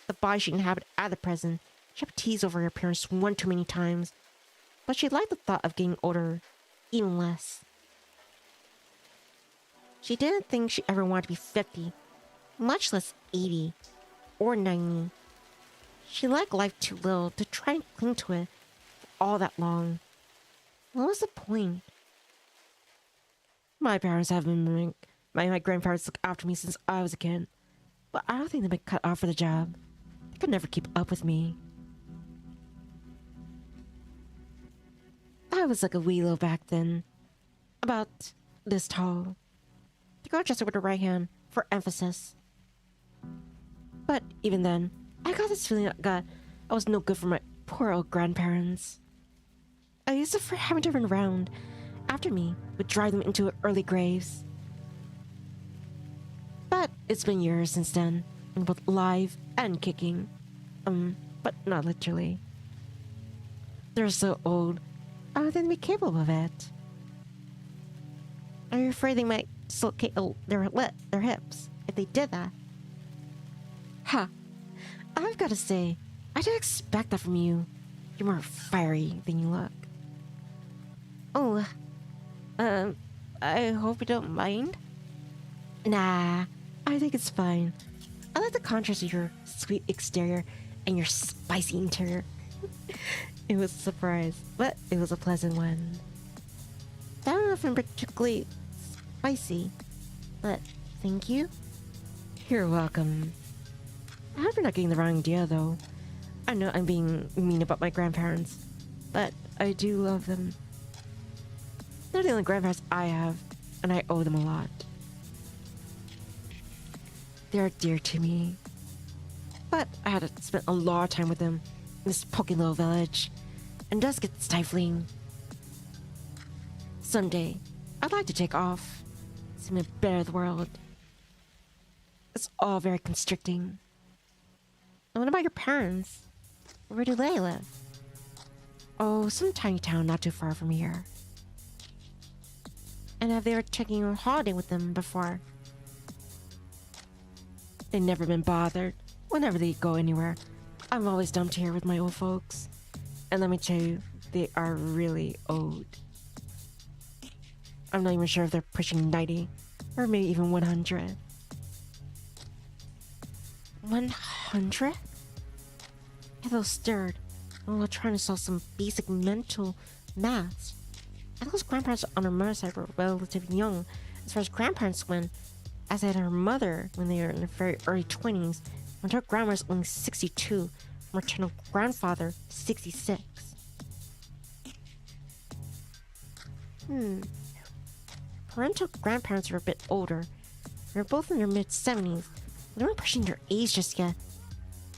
the body she inhabited at the present. She had teased over her appearance one too many times, but she liked the thought of getting older even less. She didn't think she ever wanted to be 50, much less 80 or 90. She liked life too little to try and cling to it for all that long. What was the point? My parents have been my grandparents looked after me since I was a kid, but I don't think they've been cut out for the job. They could never keep up with me. I was like a wee little back then, about this tall. The girl adjusted with her right hand for emphasis. But even then, I got this feeling that I was no good for my poor old grandparents. I used to fear having to run around after me would drive them into early graves. But it's been years since then, and both alive and kicking. But not literally. They're so old, I don't think they'd be capable of it. Are you afraid they might dislocate their hips if they did that? Ha! I've got to say, I didn't expect that from you. You're more fiery than you look. Oh, I hope you don't mind. Nah, I think it's fine. I like the contrast of your sweet exterior and your spicy interior. It was a surprise, but it was a pleasant one. That wasn't particularly spicy, but thank you. You're welcome. I hope you're not getting the wrong idea, though. I know I'm being mean about my grandparents, but I do love them. They're the only grandparents I have, and I owe them a lot. They're dear to me. But I had to spend a lot of time with them in this poky little village, and it does get stifling. Someday, I'd like to take off, see me better the world. It's all very constricting. And what about your parents? Where do they live? Oh, some tiny town not too far from here. And have they ever taken you on holiday with them before? They've never been bothered. Whenever they go anywhere, I'm always dumped here with my old folks. And let me tell you, they are really old. I'm not even sure if they're pushing 90, or maybe even 100. 100? Ethel stirred, while trying to solve some basic mental maths. Ethel's grandparents on her mother's side were relatively young as far as grandparents went, as I had her mother when they were in their very early 20s, when her grandma was only 62, maternal grandfather 66. Parental grandparents were a bit older. They were both in their mid-70s. They weren't pushing their age just yet.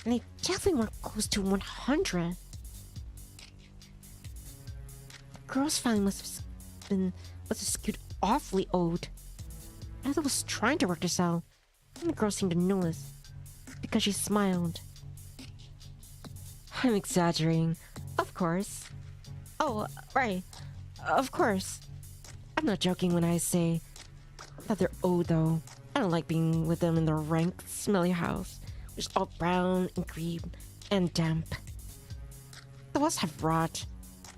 And they definitely weren't close to 100. The girl's family must have skewed awfully old. Ethel was trying to work this out, and the girl seemed to notice, because she smiled. I'm exaggerating, of course. Oh, right. Of course. I'm not joking when I say that they're old, though. I don't like being with them in their rank, smelly house, which is all brown and green and damp. The walls have rot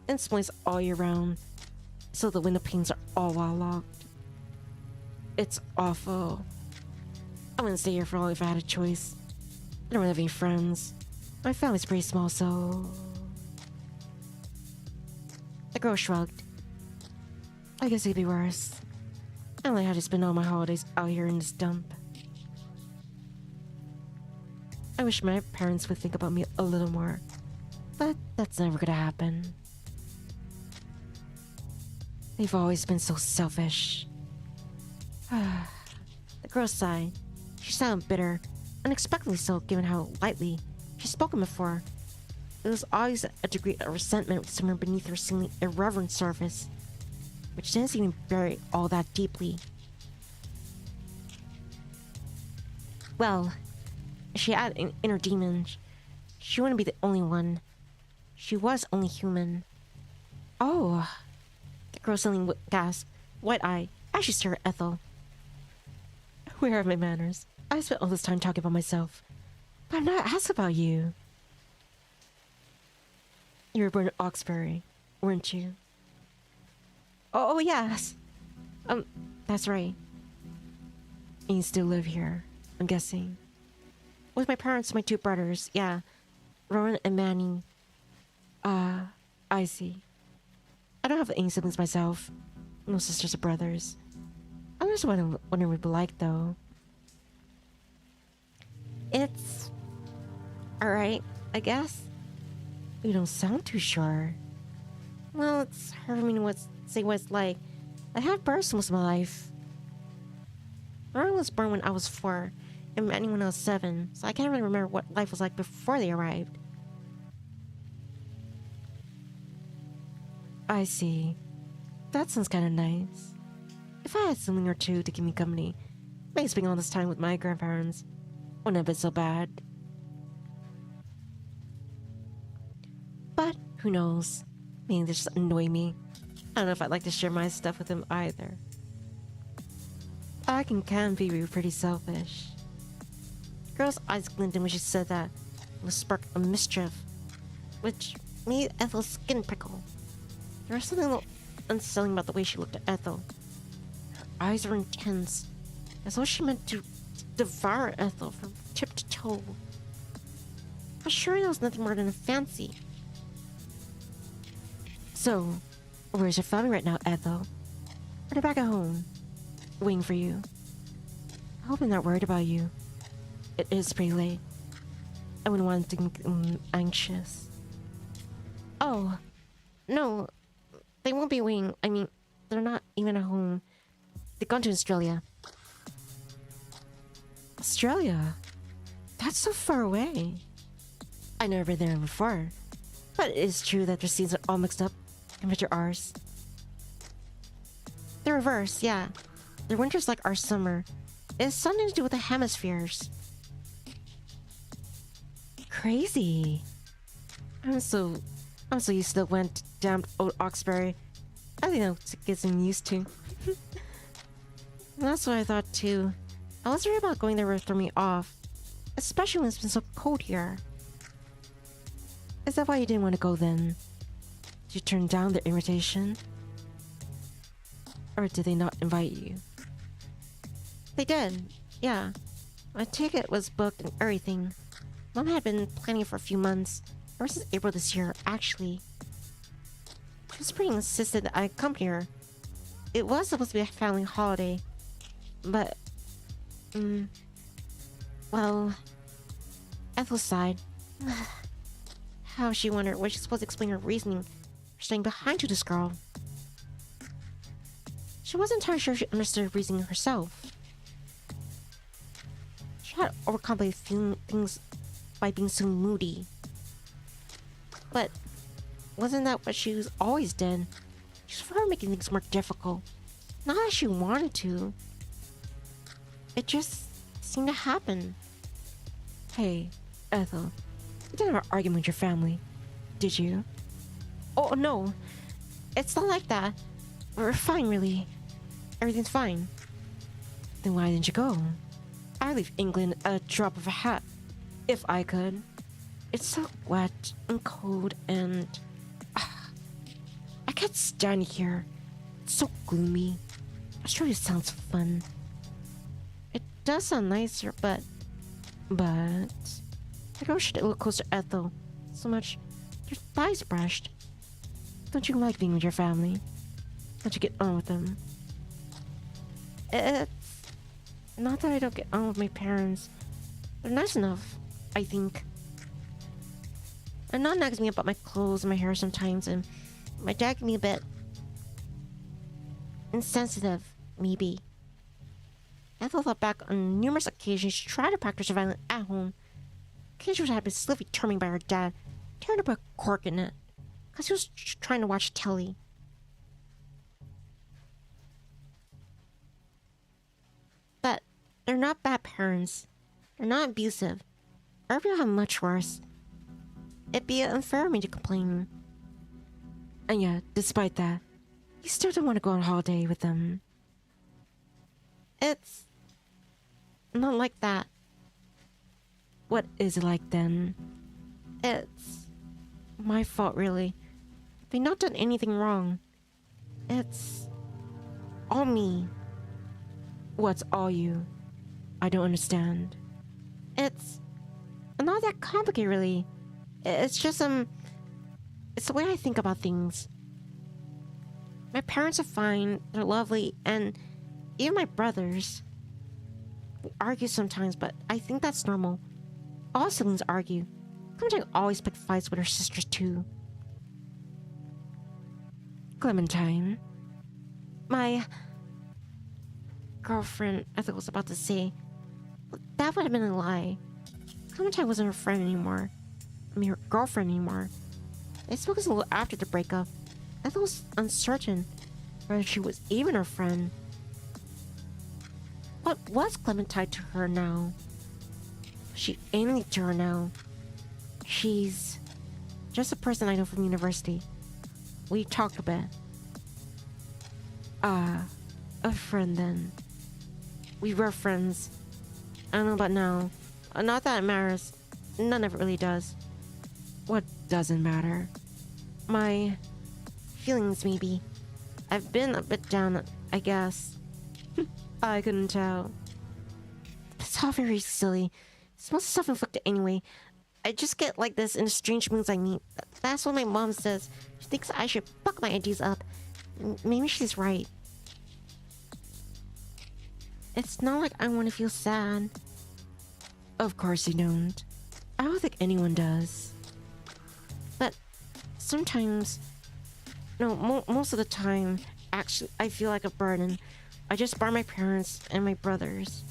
and smells all year round, so the window panes are all wall locked. It's awful. I wouldn't stay here for long if I had a choice. I don't really have any friends. My family's pretty small, so... The girl shrugged. I guess it'd be worse. I don't like how to spend all my holidays out here in this dump. I wish my parents would think about me a little more, but that's never gonna happen. They've always been so selfish. The girl sighed. She sounded bitter, unexpectedly so given how lightly she'd spoken before. There was always a degree of resentment somewhere beneath her seemingly irreverent surface, which didn't seem to bury all that deeply. Well, if she had an inner demon, she wouldn't be the only one. She was only human. Oh, the girl suddenly gasped, wide-eyed, as she stared at Ethel. Where are my manners? I spent all this time talking about myself, but I'm not asked about you. You were born in Oxbury, weren't you? Oh, yes. That's right. And you still live here, I'm guessing. With my parents and my two brothers, yeah. Rowan and Manny. I see. I don't have any siblings myself. No sisters or brothers. I'm just wondering what it would be like, though. It's... alright, I guess. You don't sound too sure. Well, it's hard for me to say what it's like. I had births most of my life. Rowan was born when I was 4, and Manny when I was 7, so I can't really remember what life was like before they arrived. I see. That sounds kind of nice. If I had something or two to keep me company, maybe spending all this time with my grandparents wouldn't have been so bad. But who knows? Maybe they just annoy me. I don't know if I'd like to share my stuff with them either. I can be pretty selfish. The girl's eyes glinted when she said that, with a spark of mischief, which made Ethel's skin prickle. There was something a little unsettling about the way she looked at Ethel. Her eyes were intense, as though she meant to devour Ethel from tip to toe. But surely that was nothing more than a fancy. So, where's your family right now, Ethel? They're back at home, waiting for you. I hope they're not worried about you. It is pretty late. I wouldn't want to make them anxious. Oh, no, they won't be waiting. I mean, they're not even at home. They've gone to Australia. Australia? That's so far away. I've never been there before. But it is true that their seasons are all mixed up compared to ours. The reverse, yeah. Their winter's like our summer. It has something to do with the hemispheres. Crazy. I'm so used to the wet, damp old Oxbury. I think that's getting used to. That's what I thought too. I was worried about going there would throw me off. Especially when it's been so cold here. Is that why you didn't want to go then? Did you turn down their invitation? Or did they not invite you? They did, yeah. My ticket was booked and everything. Mom had been planning for a few months, ever since April this year, actually. She was pretty insistent that I accompany her. It was supposed to be a family holiday, but Mm, well, Ethel sighed. How she wondered what she's supposed to explain her reasoning for staying behind to this girl. She wasn't entirely sure she understood her reasoning herself. She had overcomplicated things by being so moody. But wasn't that what she always did? She was for making things more difficult. Not that she wanted to. It just seemed to happen. Hey, Ethel, you didn't have an argument with your family, did you? Oh, no. It's not like that. We're fine, really. Everything's fine. Then why didn't you go? I'd leave England at a drop of a hat, if I could. It's so wet and cold and... I can't stand here. It's so gloomy. Australia sounds fun. It does sound nicer, but... But... I go should look closer to Ethel. So much. Your thighs brushed. Don't you like being with your family? Don't you get on with them? It's not that I don't get on with my parents. They're nice enough, I think. My mom nags me about my clothes and my hair sometimes, and my dad can be a bit insensitive, maybe. Ethel thought back on numerous occasions she tried to practice her violin at home. Occasions had been slightly determined by her dad, tearing up a cork in it, because he was trying to watch telly. But they're not bad parents. They're not abusive. Or people have much worse. It'd be unfair of me to complain. And yet, despite that, you still don't want to go on holiday with them. It's not like that. What is it like then? It's my fault, really. They've not done anything wrong. It's all me. What's all you? I don't understand. It's not that complicated, really. It's just, it's the way I think about things. My parents are fine, they're lovely, and even my brothers. We argue sometimes, but I think that's normal. All siblings argue. Clementine always picked fights with her sisters, too. Clementine? My girlfriend, I think I was about to say. That would have been a lie. Clementine wasn't her friend anymore. I mean, her girlfriend anymore. They spoke a little after the breakup. Ethel was uncertain whether she was even her friend. What was Clementine to her now? She anything to her now? She's just a person I know from university. We talked a bit. A friend then. We were friends. I don't know about now. Not that it matters. None of it really does. What doesn't matter? My feelings, maybe. I've been a bit down, I guess. I couldn't tell. It's all very silly. It's mostly self-inflicted anyway. I just get like this in the strange moods I meet. That's what my mom says. She thinks I should fuck my ideas up. Maybe she's right. It's not like I want to feel sad. Of course you don't. I don't think anyone does. But sometimes... No, most of the time, actually, I feel like a burden. I just bar my parents and my brothers.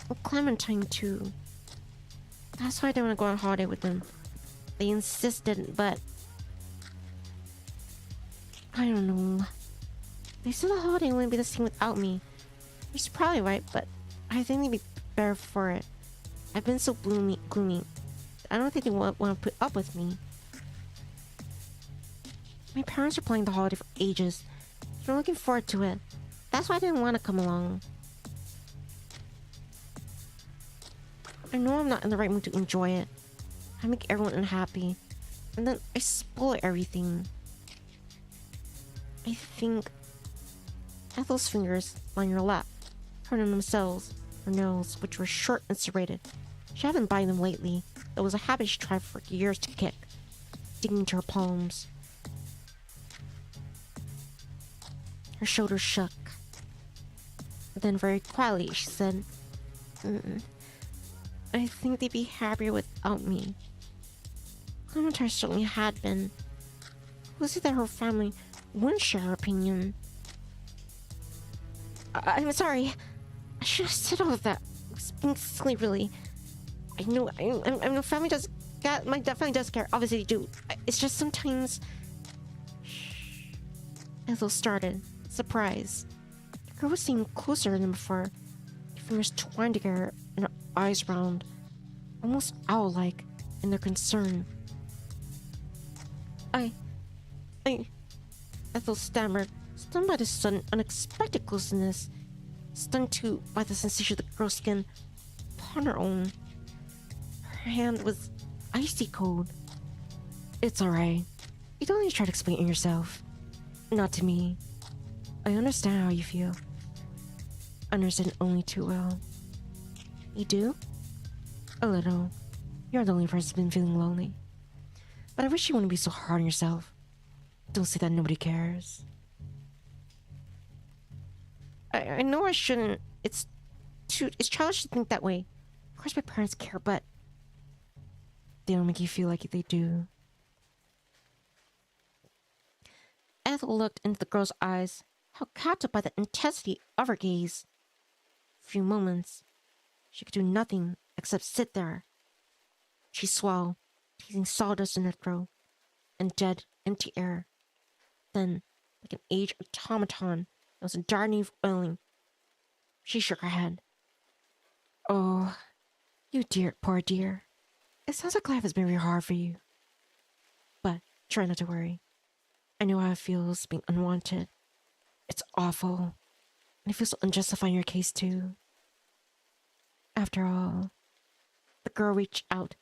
Well, Clementine, too. That's why I didn't want to go on holiday with them. They insisted, but... I don't know. They said the holiday wouldn't be the same without me. Which is probably right, but I think they'd be better for it. I've been so gloomy. I don't think they want to put up with me. My parents are planning the holiday for ages. They're looking forward to it. That's why I didn't want to come along. I know I'm not in the right mood to enjoy it. I make everyone unhappy. And then I spoil everything. I think... Ethel's fingers on your lap turned on themselves, her nails, which were short and serrated. She hadn't been biting them lately. It was a habit she tried for years to kick, digging into her palms. Her shoulders shook. Then very quietly she said, Mm, I think they'd be happier without me. Clementine certainly had been. Was it that her family wouldn't share her opinion? I'm sorry. I should have said all of that. I was being silly, really. I know family does... My family does care. Obviously they do. It's just sometimes... Shh. Ethel started. Surprise. The girl was seeming closer than before. Her fingers twined together and her eyes round. Almost owl-like in their concern. Ethel stammered, stunned by the sudden, unexpected closeness. Stunned too by the sensation of the girl's skin upon her own. Her hand was icy cold. It's alright. You don't need to try to explain it yourself. Not to me. I understand how you feel. I understand only too well. You do? A little. You're the only person who's been feeling lonely. But I wish you wouldn't be so hard on yourself. Don't say that nobody cares. I know I shouldn't. It's childish to think that way. Of course my parents care, but they don't make you feel like they do. Ethel looked into the girl's eyes, held captive by the intensity of her gaze. For a few moments, she could do nothing except sit there. She swallowed, teasing sawdust in her throat, and dead, empty air. Then, like an aged automaton that was in dire need of oiling, she shook her head. Oh, you dear, poor dear. It sounds like life has been very hard for you. But try not to worry. I know how it feels being unwanted. It's awful. And it feels so unjustified in your case, too. After all, the girl reached out.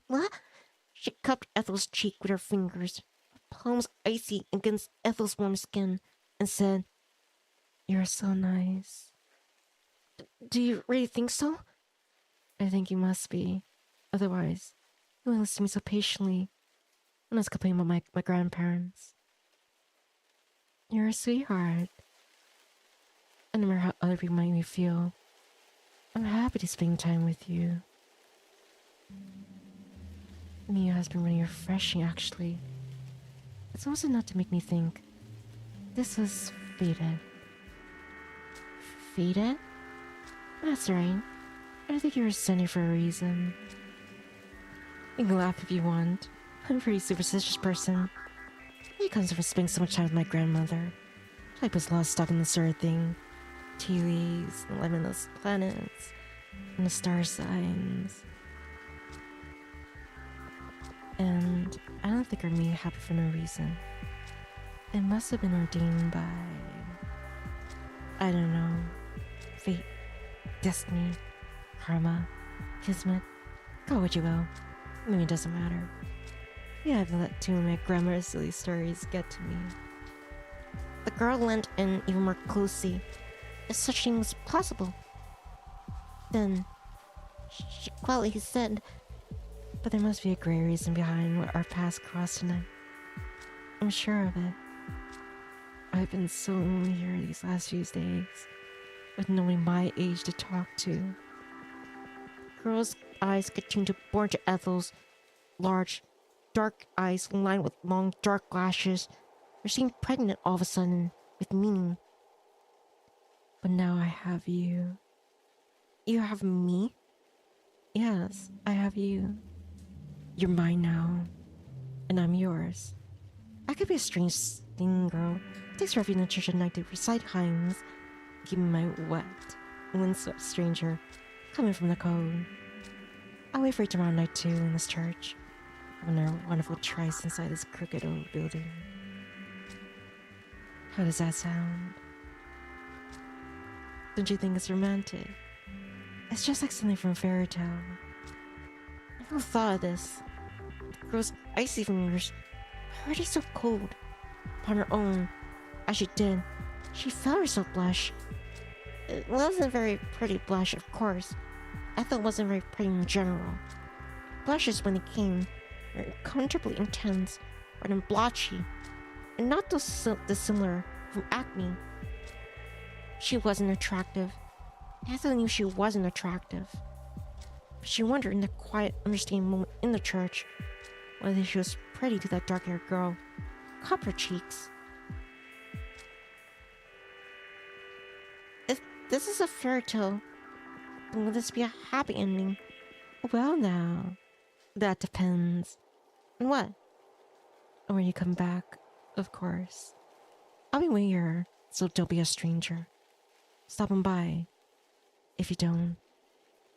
What? She cupped Ethel's cheek with her fingers, her palms icy against Ethel's warm skin, and said, "You're so nice." Do you really think so? I think you must be. Otherwise, you wouldn't listen to me so patiently when I was complaining about my grandparents. You're a sweetheart. And no matter how other people make me feel, I'm happy to spend time with you. Mia has been really refreshing, actually. It's almost enough to make me think this was fated. Fated? That's right. I think you were sent here for a reason. You can laugh if you want. I'm a pretty superstitious person. It comes from spending so much time with my grandmother. She puts a lot of stock in this sort of thing. Tea leaves, the limitless planets, and the star signs. And I don't think her made happy for no reason. It must have been ordained by... I don't know. Fate, destiny, karma, kismet. Call it what you will. Maybe it doesn't matter. Yeah, I've let too many grandma's silly stories get to me. The girl leaned in even more closely, as such thing was possible. Then, she quietly said, "But there must be a great reason behind what our paths crossed tonight. I'm sure of it. I've been so lonely here these last few days, with nobody my age to talk to." The girl's eyes continued to bore into Ethel's large, dark eyes lined with long, dark lashes. They seemed pregnant all of a sudden with meaning. "But now I have you." "You have me?" "Yes, I have you. You're mine now, and I'm yours. I could be a strange thing, girl. It takes refuge in the church at night to recite hymns. Give me my wet, windswept stranger coming from the code. I'll wait for you tomorrow night too in this church, having our wonderful tryst inside this crooked old building. How does that sound? Don't you think it's romantic? It's just like something from a fairy tale." I never thought of this. The girl's icy fingers, already so cold, upon her own. As she did, she felt herself blush. It wasn't a very pretty blush, of course. Ethel wasn't very pretty in general. Blushes, when they came, were uncomfortably intense, rather than blotchy, and not dissimilar from acne. She wasn't attractive, Ethel knew she wasn't attractive, but she wondered in the quiet, understanding moment in the church whether she was pretty to that dark-haired girl. Cupped her cheeks. If this is a fairy tale, then will this be a happy ending? Well now, that depends. And what? When you come back, of course. I'll be waiting here, so don't be a stranger. Stopping by. If you don't,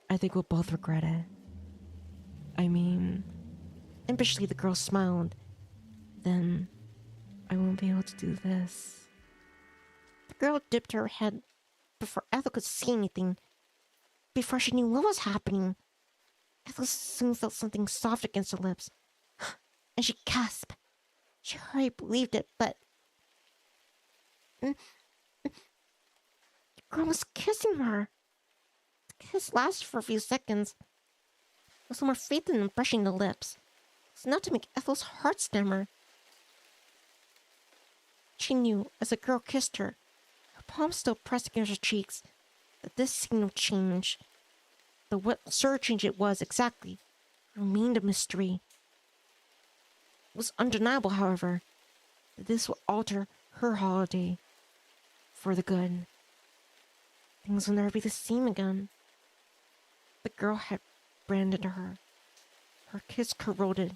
I think we'll both regret it. I mean, Impishly, the girl smiled. then I won't be able to do this. The girl dipped her head before Ethel could see anything. Before she knew what was happening, Ethel soon felt something soft against her lips, and she gasped. She hardly believed it, but the girl was kissing her. The kiss lasted for a few seconds. It was more faith than brushing the lips. It was enough to make Ethel's heart stammer. She knew, as the girl kissed her, her palms still pressed against her cheeks, that this signaled change. Though what sort of change it was exactly remained a mystery. It was undeniable, however, that this would alter her holiday for the good. Things will never be the same again. The girl had branded her. Her kiss corroded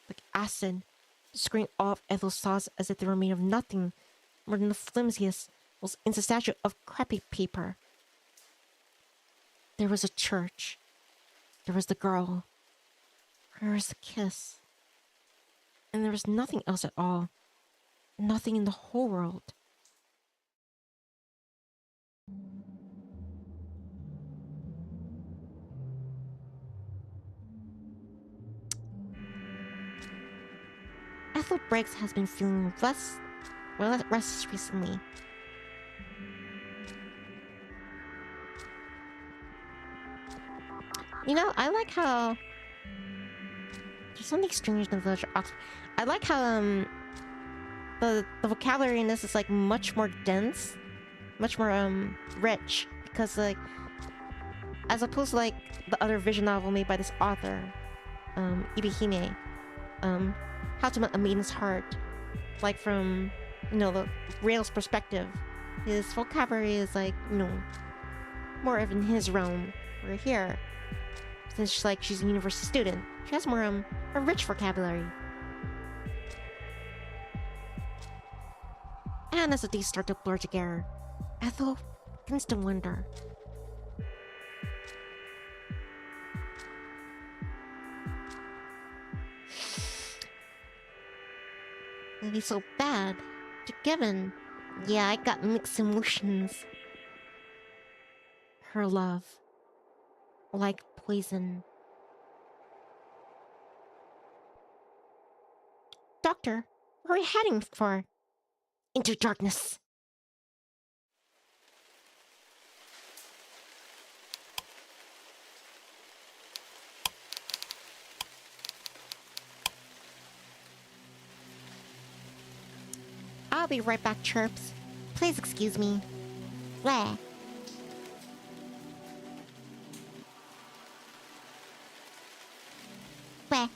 like acid, destroying all of Ethel's thoughts as if they were made of nothing more than the flimsiest, most innocent statue of crappy paper. There was a church. There was the girl. There was the kiss. And there was nothing else at all. Nothing in the whole world. Ethel Briggs has been feeling restless recently. You know, I like how there's something strange in the village of Oxford. I like how the vocabulary in this is like much more dense, much more rich, because like as opposed to like the other visual novel made by this author, Ebi-hime, How to Melt a Maiden's Heart, like from the Rail's perspective, his vocabulary is like more of in his realm. Where here, since she's a university student, she has more a rich vocabulary. And as the days start to blur together, Ethel begins to wonder. It'd be so bad to Given. Yeah, I got mixed emotions. Her love, like poison. Doctor, where are we heading for? Into darkness. I'll be right back, Chirps. Please excuse me. Where? Where?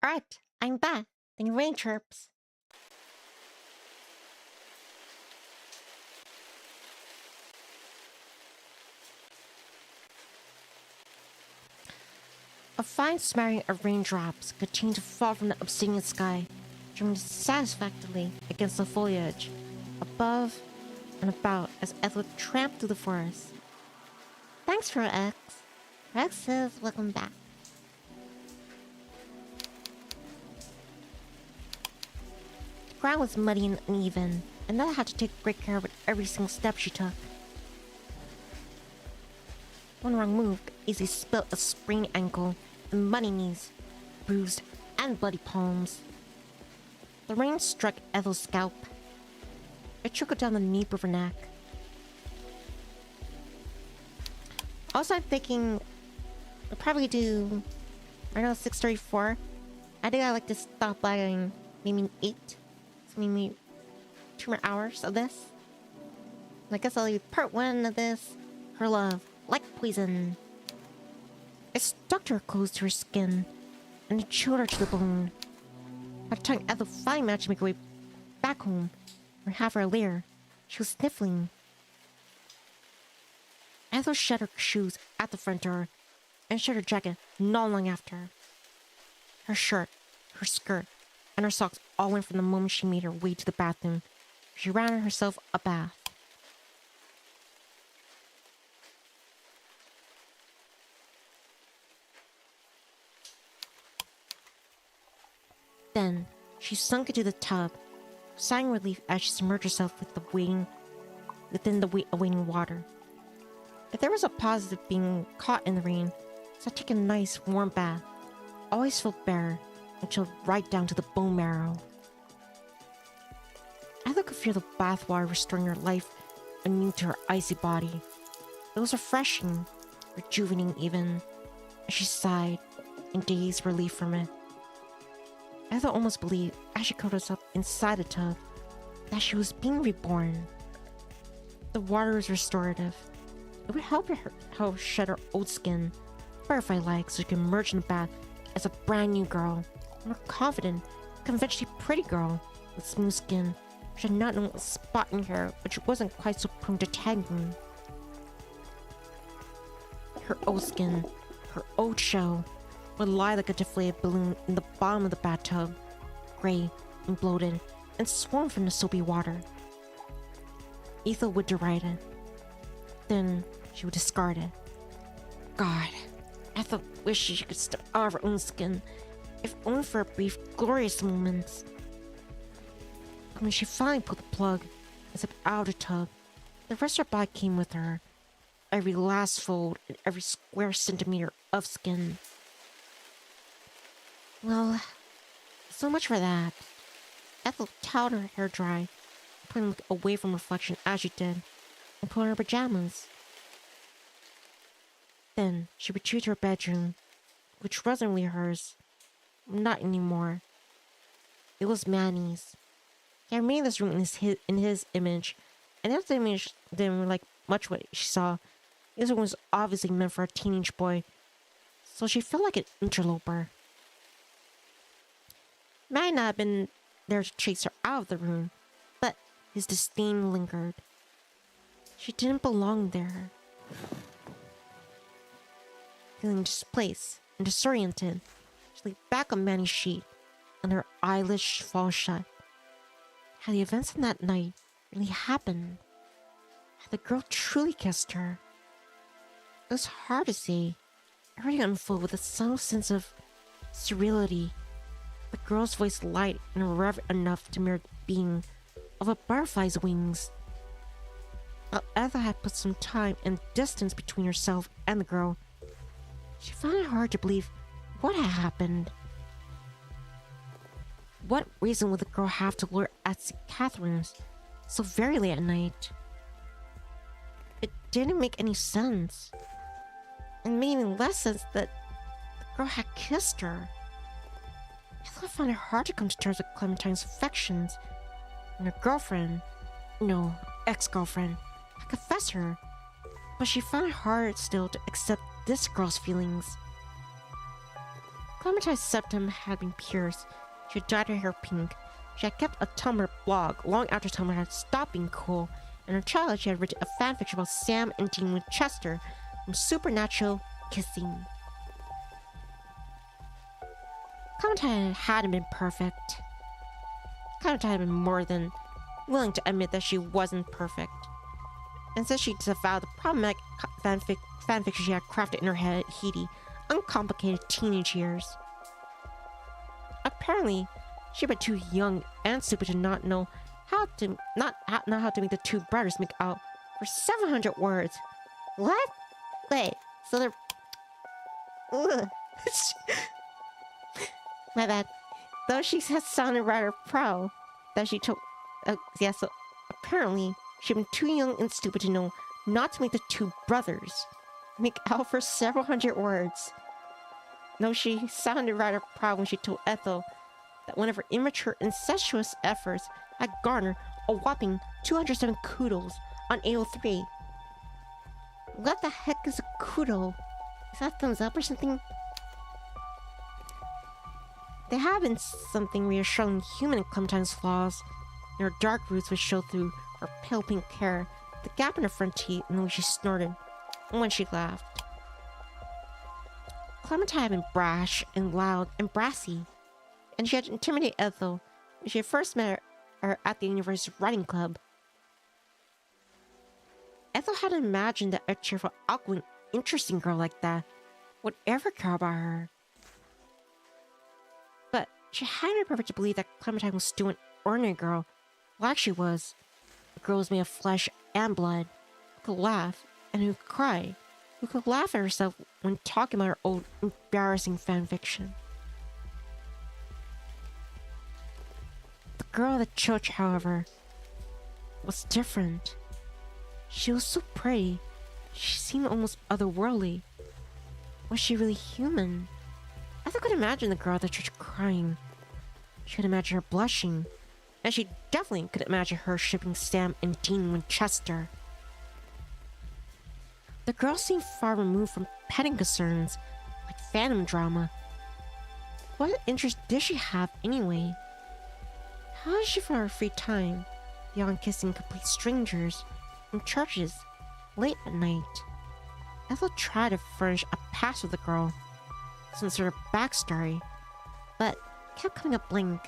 Alright, I'm back. The rain chirps. A fine smattering of raindrops continued to fall from the obsidian sky, drumming satisfactorily against the foliage, above and about as Ethel tramped through the forest. Thanks for X. Rex says welcome back. The ground was muddy and uneven, and Ethel had to take great care of it every single step she took. One wrong move could easily spill a sprained ankle and muddy knees, bruised and bloody palms. The rain struck Ethel's scalp. It trickled down the nape of her neck. Also, I'm thinking I'll probably do, I know, 6:34. I think I like to stop by maybe 8. So maybe 2 more hours of this. And I guess I'll leave part 1 of this. Her love, like poison. It stuck to her close to her skin, and it chilled her to the bone. By the time Ethel finally managed to make her way back home, or half hour later, she was sniffling. Ethel shed her shoes at the front door, and shed her jacket not long after. Her shirt, her skirt, and her socks all went from the moment she made her way to the bathroom. She ran herself a bath. Then, she sunk into the tub, sighing relief as she submerged herself within the awaiting water. If there was a positive being caught in the rain, so I'd take a nice warm bath, always felt better and chilled right down to the bone marrow. Ethel could feel the bath water restoring her life anew to her icy body. It was refreshing, rejuvenating even, as she sighed in dazed relief from it. Ethel almost believed, as she curled herself inside the tub, that she was being reborn. The water was restorative. It would help her shed her old skin, butterfly-like, so she could emerge in the bath as a brand new girl, a more confident, conventionally pretty girl with smooth skin, which had not known a spot in her, which wasn't quite so prone to tangling. Her old skin, her old shell, would lie like a deflated balloon in the bottom of the bathtub, gray and bloated, and swollen from the soapy water. Ethel would deride it. Then she would discard it. God, Ethel wished she could step out of her own skin, if only for a brief, glorious moment. But when she finally pulled the plug and stepped out of the tub, the rest of her body came with her, every last fold and every square centimeter of skin. Well, so much for that. Ethel toweled her hair dry, putting it away from reflection as she did, and put on her pajamas. Then she retreated to her bedroom, which wasn't really hers. Not anymore. It was Manny's. He had made this room in his image, and if the image didn't like much what she saw, this room was obviously meant for a teenage boy, so she felt like an interloper. Might not have been there to chase her out of the room, but his disdain lingered. She didn't belong there. Feeling displaced and disoriented, she lay back on Manny's sheet, and her eyelids fall shut. Had the events of that night really happened? Had the girl truly kissed her? It was hard to say. Everything unfolded with a subtle sense of surreality. The girl's voice light and irreverent enough to mirror the being of a butterfly's wings. While Ethel had put some time and distance between herself and the girl, she found it hard to believe what had happened. What reason would the girl have to lure at St. Catherine's so very late at night? It didn't make any sense. It made even less sense that the girl had kissed her. I found it hard to come to terms with Clementine's affections and her girlfriend, no, ex-girlfriend, I confess her, but she found it hard still to accept this girl's feelings. Clementine's septum had been pierced. She had dyed her hair pink. She had kept a Tumblr blog long after Tumblr had stopped being cool. And in her childhood, she had written a fanfiction about Sam and Dean Winchester from supernatural kissing. Clementine hadn't been perfect. Clementine had been more than willing to admit that she wasn't perfect. And since she disavowed the problematic fanfiction she had crafted in her heady, uncomplicated teenage years. Apparently, she was too young and stupid to not know how to make the two brothers make out for 700 words. What? Wait, so they're... Ugh. My bad. Though she has sounded rather proud that she took... yeah, so apparently she'd been too young and stupid to know not to make the two brothers make out for several hundred words. Though she sounded rather proud when she told Ethel that one of her immature, incestuous efforts had garnered a whopping 207 kudos on AO3. What the heck is a kudo? Is that thumbs up or something? There have been something reassuring human in Clementine's flaws, and her dark roots would show through her pale pink hair, the gap in her front teeth, and the way she snorted, and when she laughed. Clementine had been brash and loud and brassy, and she had intimidated Ethel when she had first met her at the university writing club. Ethel hadn't imagined that a cheerful, outgoing, interesting girl like that would ever care about her. But she had no purpose to believe that Clementine was still an ordinary girl, like she was. A girl was made of flesh and blood, who could laugh and who could cry, who could laugh at herself when talking about her old, embarrassing fanfiction. The girl at the church, however, was different. She was so pretty. She seemed almost otherworldly. Was she really human? Ethel could imagine the girl at the church crying. She could imagine her blushing. And she definitely could imagine her shipping Sam and Dean Winchester. The girl seemed far removed from petting concerns, like fandom drama. What interest did she have anyway? How did she find her free time, beyond kissing complete strangers, in churches, late at night? Ethel tried to furnish a past with the girl, some sort of backstory, but kept coming up blank,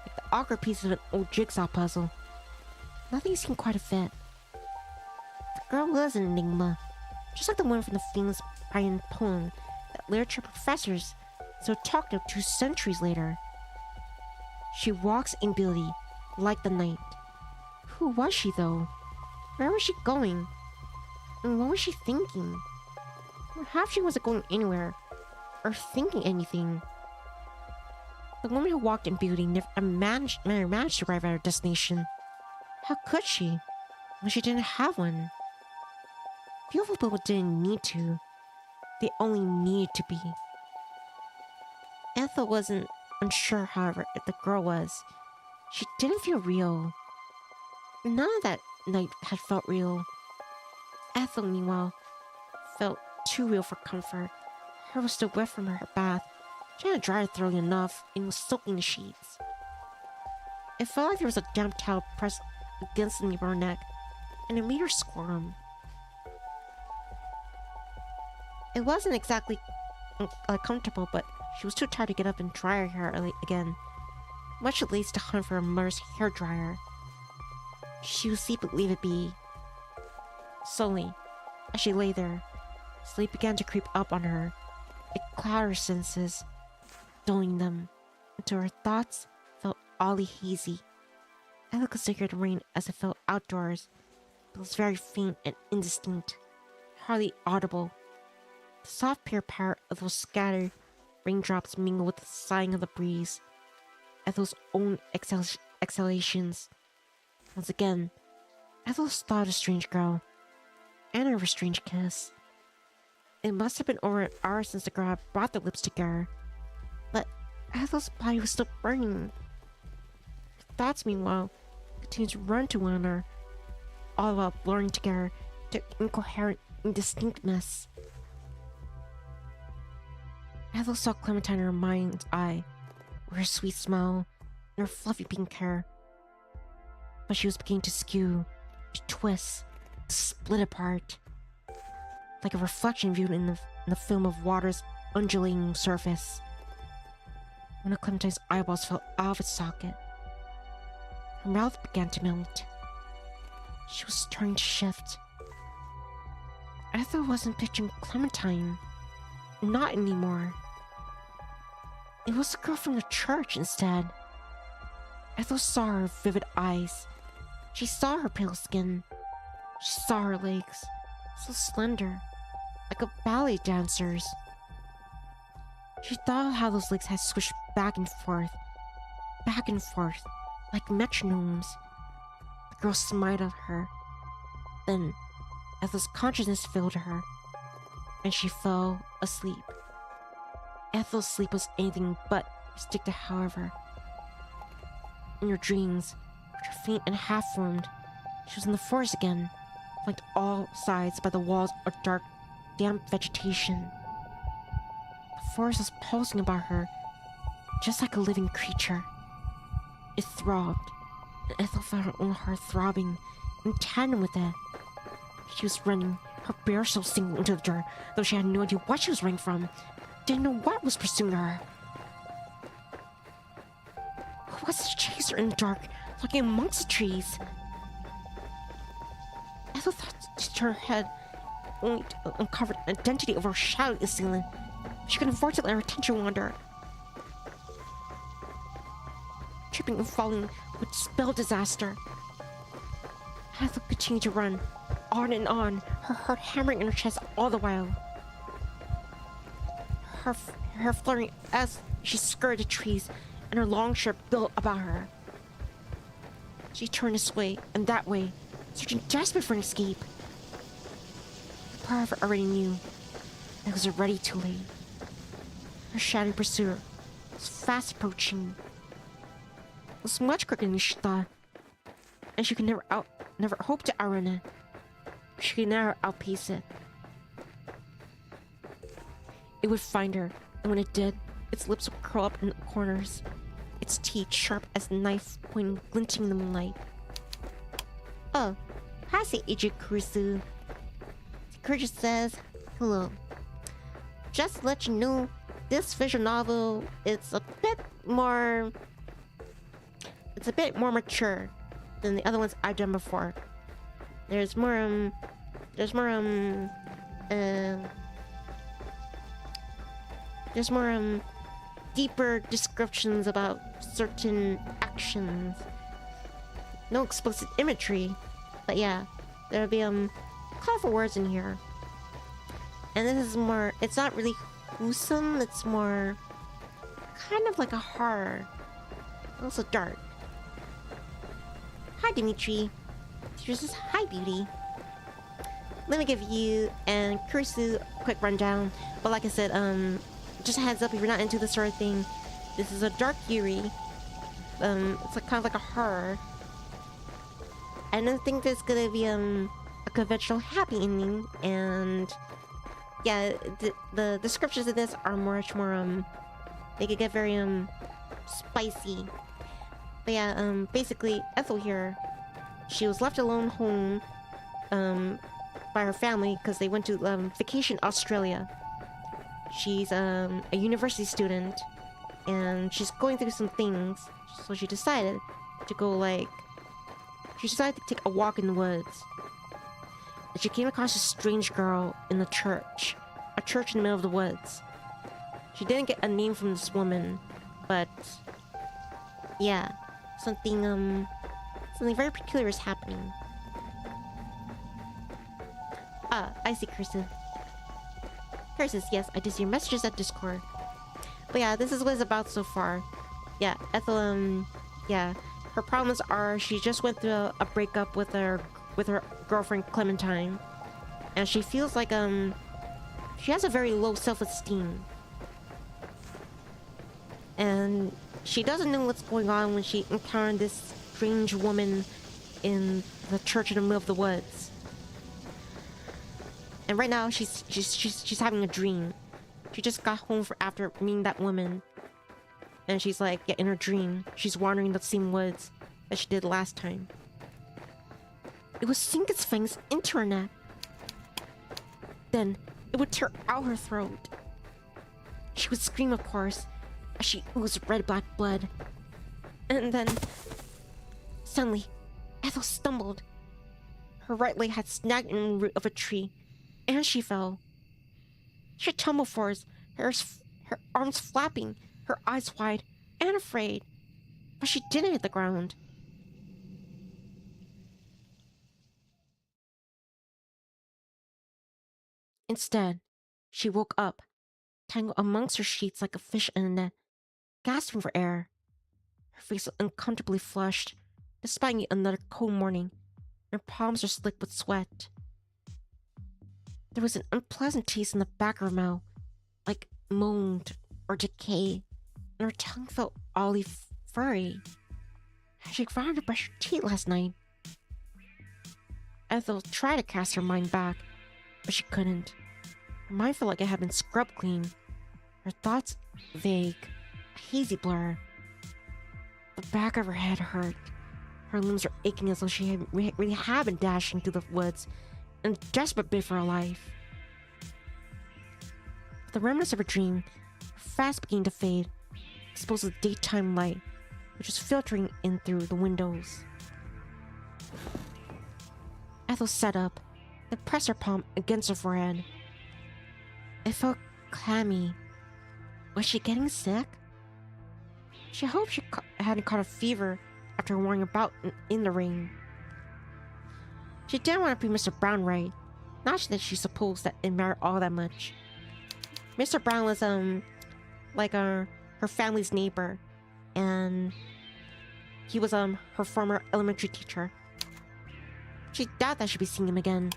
like the awkward pieces of an old jigsaw puzzle. Nothing seemed quite a fit. The girl was an enigma, just like the one from the famous Brian poem that literature professors so talked of 2 centuries later. She walks in beauty, like the night. Who was she, though? Where was she going? And what was she thinking? Perhaps she wasn't going anywhere, or thinking anything. The woman who walked in beauty never managed to arrive at her destination. How could she, when she didn't have one? Beautiful people didn't need to. They only needed to be. Ethel wasn't unsure, however, if the girl was. She didn't feel real. None of that night had felt real. Ethel, meanwhile, felt too real for comfort. Her hair was still wet from her bath. She hadn't dried thoroughly enough and was soaking the sheets. It felt like there was a damp towel pressed against the nape of her neck, and it made her squirm. It wasn't exactly comfortable, but she was too tired to get up and dry her hair again, much at least to hunt for her mother's hairdryer. She would leave it be. Slowly, as she lay there, sleep began to creep up on her. It clouded her senses, dulling them, until her thoughts felt oddly hazy. Ethel could still hear the rain as it fell outdoors, but it was very faint and indistinct, hardly audible. The soft patter of those scattered raindrops mingled with the sighing of the breeze, Ethel's own exhalations. Once again, Ethel thought of a strange girl, and of a strange kiss. It must have been over an hour since the girl had brought their lips together, but Ethel's body was still burning. Her thoughts, meanwhile, continued to run to one another, all while blurring together to incoherent indistinctness. Ethel saw Clementine in her mind's eye, with her sweet smile and her fluffy pink hair. But she was beginning to skew, to twist, to split apart, like a reflection viewed in the film of water's undulating surface. One of Clementine's eyeballs fell out of its socket. Her mouth began to melt. She was starting to shift. Ethel wasn't picturing Clementine. Not anymore. It was the girl from the church instead. Ethel saw her vivid eyes. She saw her pale skin. She saw her legs, so slender, like a ballet dancer's. She thought of how those legs had swished back and forth, like metronomes. The girl smiled at her. Then, Ethel's consciousness filled her, and she fell asleep. Ethel's sleep was anything but restricted, however. In her dreams, which were faint and half-formed, she was in the forest again, flanked all sides by the walls of dark, damp vegetation. The forest was pulsing about her, just like a living creature. It throbbed, and Ethel felt her own heart throbbing in tandem with it. She was running, her bare soul sinking into the dirt, though she had no idea what she was running from, didn't know what was pursuing her. Who was this chaser in the dark, lurking amongst the trees? Ethel thought to turn her head, only to uncover the identity of her shadowy assailant. She couldn't afford to let her attention wander. Tripping and falling would spell disaster. Ethel continued to run, on and on, her heart hammering in her chest all the while. Her hair fluttering as she skirted the trees, and her long shirt built about her. She turned this way and that way, searching desperate for an escape. Part of her already knew that it was already too late. Her shadowy pursuer was fast approaching. It was much quicker than she thought, and she could never hope to outrun it. She could never outpace it. It would find her, and when it did, its lips would curl up in the corners, its teeth sharp as a knife pointing glinting in the moonlight. Oh, hi, Agent Kurusu. Kurja says, hello. Just to let you know, this visual novel it's a bit more mature than the other ones I've done before. There's more deeper descriptions about certain actions. No explicit imagery, but yeah, there'll be colorful words in here. And this is more, it's not really gruesome, it's more kind of like a horror. Also dark. Hi, Dimitri. Teacher says, hi, beauty. Let me give you and Kurisu a quick rundown. But like I said, just a heads up if you're not into this sort of thing. This is a dark Yuri. It's like kind of like a horror. I don't think there's gonna be a conventional happy ending, and yeah, the descriptions of this are much more they could get very spicy. But yeah, basically Ethel here, she was left alone home by her family because they went to vacation Australia. She's a university student, and she's going through some things, so she decided to take a walk in the woods. And she came across a strange girl in the church, a church in the middle of the woods. She didn't get a name from this woman, but yeah, something very peculiar is happening. Ah, I see, Kirsten. Kirsten, yes, I did see your messages at Discord. But yeah, this is what it's about so far. Yeah, Ethel, yeah, her problems are she just went through a breakup with her girlfriend Clementine, and she feels like she has a very low self-esteem, and she doesn't know what's going on when she encountered this strange woman in the church in the middle of the woods. And right now she's having a dream. She just got home after meeting that woman. And she's like, yeah, in her dream, she's wandering the same woods as she did last time. It would sink its fangs into her neck. Then it would tear out her throat. She would scream, of course, as she oozed red-black blood. And then, suddenly, Ethel stumbled. Her right leg had snagged in the root of a tree, and she fell. She tumbled forwards, her arms flapping, her eyes wide and afraid. But she didn't hit the ground. Instead, she woke up, tangled amongst her sheets like a fish in a net, gasping for air. Her face was uncomfortably flushed, despite another cold morning, and her palms were slick with sweat. There was an unpleasant taste in the back of her mouth, like mold or decay, and her tongue felt oddly furry. She forgot to brush her teeth last night. Ethel tried to cast her mind back, but she couldn't. Her mind felt like it had been scrubbed clean. Her thoughts vague, a hazy blur. The back of her head hurt. Her limbs were aching as though she really had been dashing through the woods in a desperate bid for her life. The remnants of her dream were fast beginning to fade, exposed to the daytime light, which was filtering in through the windows. Ethel sat up, then pressed her palm against her forehead. It felt clammy. Was she getting sick? She hoped she hadn't caught a fever after wandering about in the rain. She didn't want to be Mr. Brown right, not that she supposed that it mattered all that much. Mr. Brown was her family's neighbor, and he was her former elementary teacher. She doubted that she'd be seeing him again.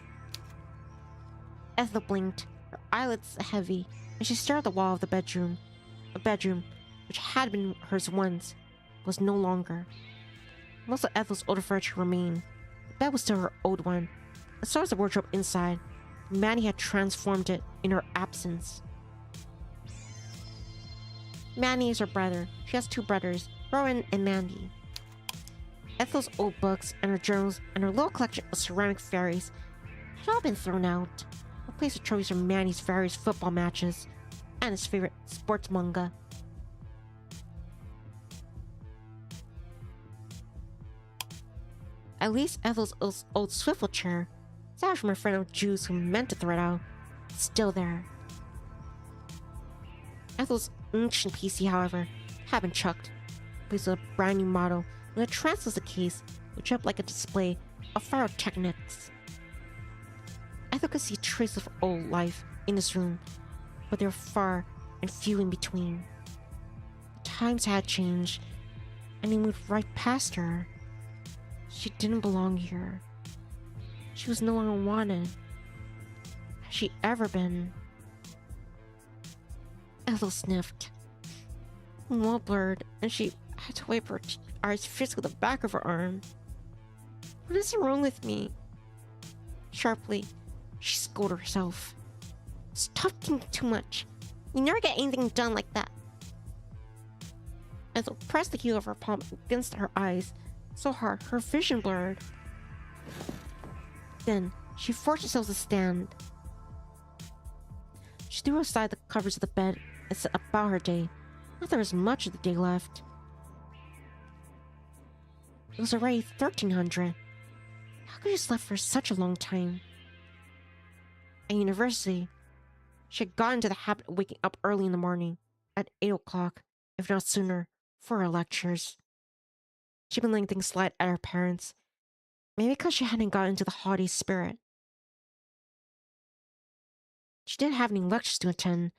Ethel blinked, her eyelids heavy, and she stared at the wall of the bedroom. A bedroom, which had been hers once, was no longer. Most of Ethel's older furniture remained. The bed was still her old one, and so was the wardrobe inside. Manny had transformed it in her absence. Manny is her brother. She has two brothers, Rowan and Mandy. Ethel's old books and her journals and her little collection of ceramic fairies had all been thrown out, replaced with trophies from Manny's various football matches and his favorite sports manga. At least Ethel's old swivel chair, savage from her friend of Jews who meant to throw it out, is still there. Ethel's ancient PC, however, had been chucked, replaced with a brand new model with a translucent case which looked like a display of pyrotechnics. Ethel could see traces of old life in this room, but they were far and few in between. The times had changed, and they moved right past her. She didn't belong here. She was no longer wanted. Had she ever been? Ethel sniffed. Her wall blurred, and she had to wipe her eyes fiercely with the back of her arm. What is wrong with me? Sharply, she scolded herself. Stop thinking too much. You never get anything done like that. Ethel pressed the heel of her palm against her eyes so hard her vision blurred. Then she forced herself to stand. She threw aside the covers of the bed and set about her day. Not there was much of the day left. It was already 1300. How could she sleep for such a long time? At university, she had gotten into the habit of waking up early in the morning, at 8 o'clock, if not sooner, for her lectures. She'd been letting things slide at her parents, maybe because she hadn't gotten into the haughty spirit. She didn't have any lectures to attend,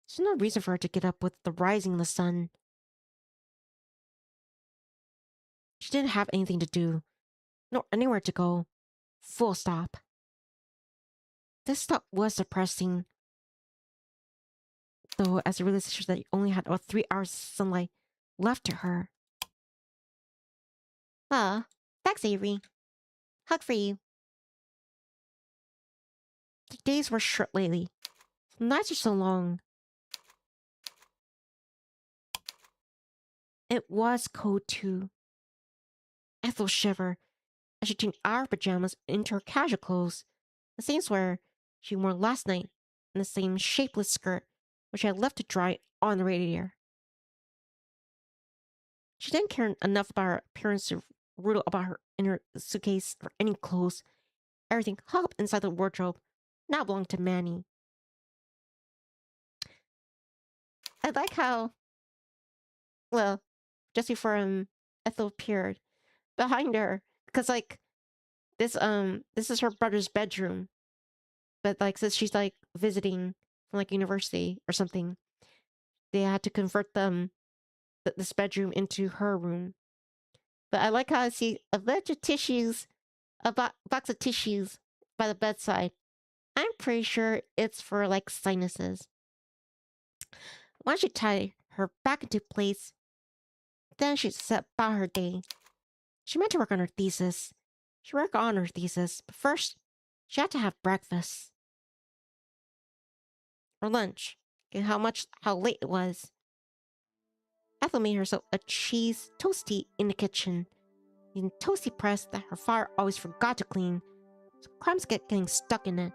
so no reason for her to get up with the rising of the sun. She didn't have anything to do, nor anywhere to go. Full stop. This thought was depressing, though, as a realization that she only had about 3 hours of sunlight left to her. Thanks, Yuri. Hug for you. The days were short lately. The nights are so long. It was cold too. Ethel shivered as she changed our pajamas into her casual clothes, the same sweater she wore last night, and the same shapeless skirt which I had left to dry on the radiator. She didn't care enough about her appearance to riddle about her inner suitcase or any clothes. Everything hung up inside the wardrobe now belonged to Manny. I like how, well, just before Ethel appeared behind her, because like this is her brother's bedroom, but like since she's like visiting from like university or something, they had to convert this bedroom into her room. But I like how I see a bunch of tissues, box of tissues by the bedside. I'm pretty sure it's for like sinuses. Once she tied her back into place, then she set about her day. She meant to work on her thesis. She worked on her thesis, but first, she had to have breakfast. Or lunch, and how late it was. Ethel made herself a cheese toasty in the kitchen, using toasty press that her father always forgot to clean, so crumbs kept getting stuck in it.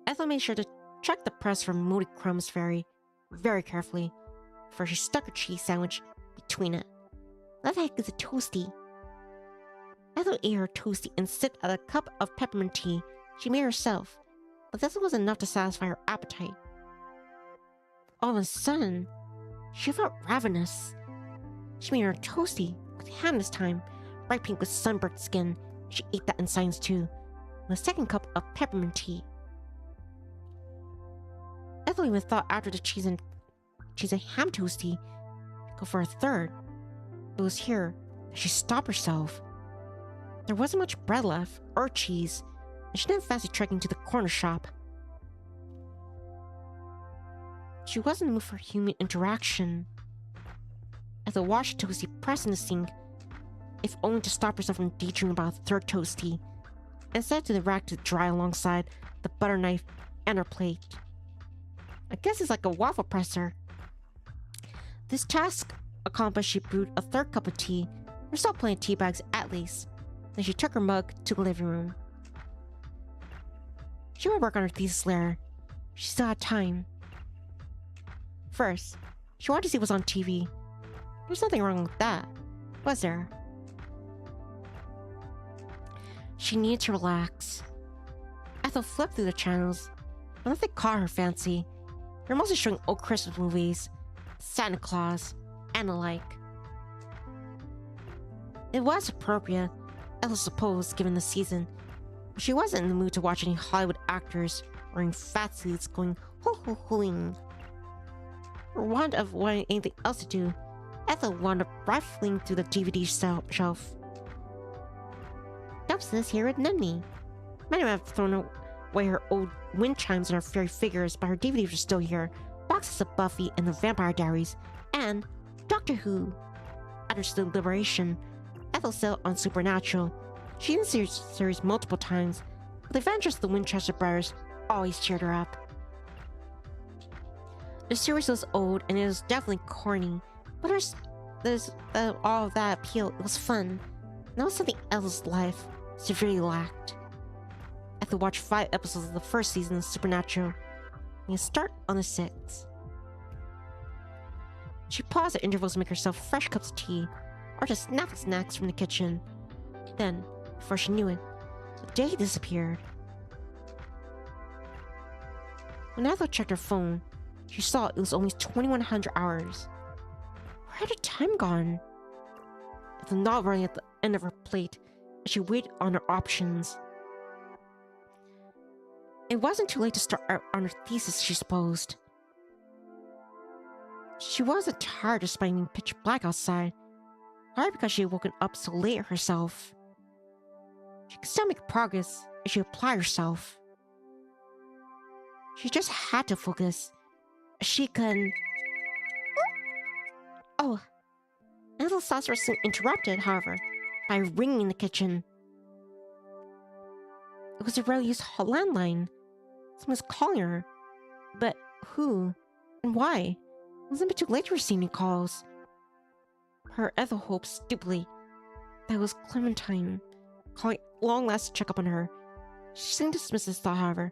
Ethel made sure to check the press for moldy crumbs very, very carefully before she stuck her cheese sandwich between it. What the heck is a toasty? Ethel ate her toasty and sipped at a cup of peppermint tea she made herself, but this was enough to satisfy her appetite. All of a sudden, she felt ravenous. She made her toasty with ham this time, bright pink with sunburnt skin. She ate that in silence too, with a second cup of peppermint tea. Ethel even thought after the cheese and ham toasty, go for a third. It was here that she stopped herself. There wasn't much bread left, or cheese, and she didn't fancy trekking to the corner shop. She wasn't in the mood for human interaction. Ethel watched the toasty press in the sink, if only to stop herself from daydreaming about a third toasty, and set it to the rack to dry alongside the butter knife and her plate. I guess it's like a waffle presser. This task accomplished, she brewed a third cup of tea. There's still plenty of tea bags at least. Then she took her mug to the living room. She would work on her thesis later. She still had time. First, she wanted to see what was on TV. There's nothing wrong with that, was there? She needed to relax. Ethel flipped through the channels, but nothing caught her fancy. They're mostly showing old Christmas movies, Santa Claus, and the like. It was appropriate, Ethel supposed, given the season, but she wasn't in the mood to watch any Hollywood actors wearing fat suits going ho-ho-hoing. For want of wanting anything else to do, Ethel wound up rifling through the DVD shelf. Dubs here at Nivni. Might have thrown away her old wind chimes and her fairy figures, but her DVDs were still here. Boxes of Buffy and the Vampire Diaries, and Doctor Who. After the liberation, Ethel settled on Supernatural. She'd seen the series multiple times, but the adventures of the Winchester brothers always cheered her up. The series was old and it was definitely corny, but there's all of that appeal. It was fun. And that was something Ethel's life severely lacked. Ethel watched 5 episodes of the first season of Supernatural, and you start on the 6th. She paused at intervals to make herself fresh cups of tea, or just snacks from the kitchen. Then, before she knew it, the day disappeared. When Ethel checked her phone, she saw it was only 2100 hours. Where had the time gone? Ethel gnawed running at the end of her plate as she waited on her options. It wasn't too late to start out on her thesis, she supposed. She wasn't tired despite being pitch black outside, partly because she had woken up so late herself. She could still make progress if she applied herself. She just had to focus. She could... Oh! Ethel's thoughts were soon interrupted, however, by ringing in the kitchen. It was a rarely used landline. Someone was calling her. But who? And why? It wasn't too late to receive any calls. Her Ethel hoped stupidly that it was Clementine calling long last to check up on her. She seemed to dismiss this thought, however,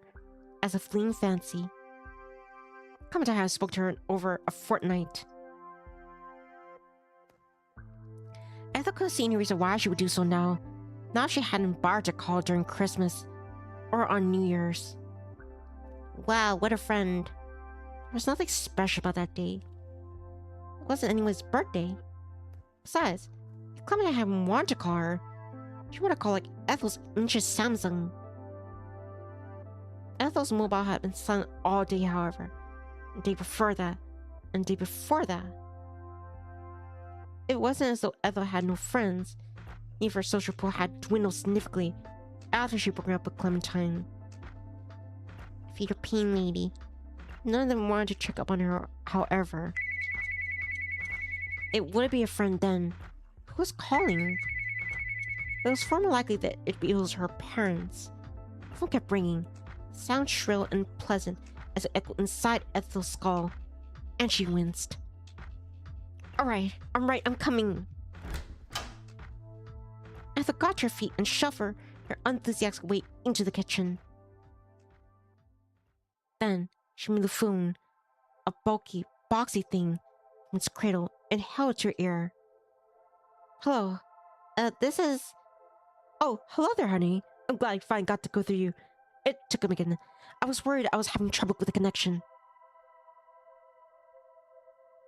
as a fleeting fancy. Clementine had spoke to her in over a fortnight. Ethel couldn't see any reason why she would do so now. Now she hadn't bothered to call during Christmas or on New Year's. Wow, what a friend. There was nothing special about that day. It wasn't anyone's birthday. Besides, if Clementine hadn't wanted to call her, she would have called like Ethel's ancient Samsung. Ethel's mobile had been silent all day, however. The day before that, and the day before that. It wasn't as though Ethel had no friends. Even her social pool had dwindled significantly after she broke up with Clementine. Feed her pain, lady. None of them wanted to check up on her, however. It wouldn't be a friend then. Who was calling? It was far more likely that it was her parents. The phone kept ringing, sound shrill and pleasant as it echoed inside Ethel's skull, and she winced. Alright, I'm coming. Ethel got to her feet and shuffled her enthusiastic way into the kitchen. Then she moved the phone, a bulky, boxy thing, from its cradle and held it to her ear. Hello, this is... Oh, hello there, honey. I'm glad I finally got to go through you. It took a minute. I was worried I was having trouble with the connection.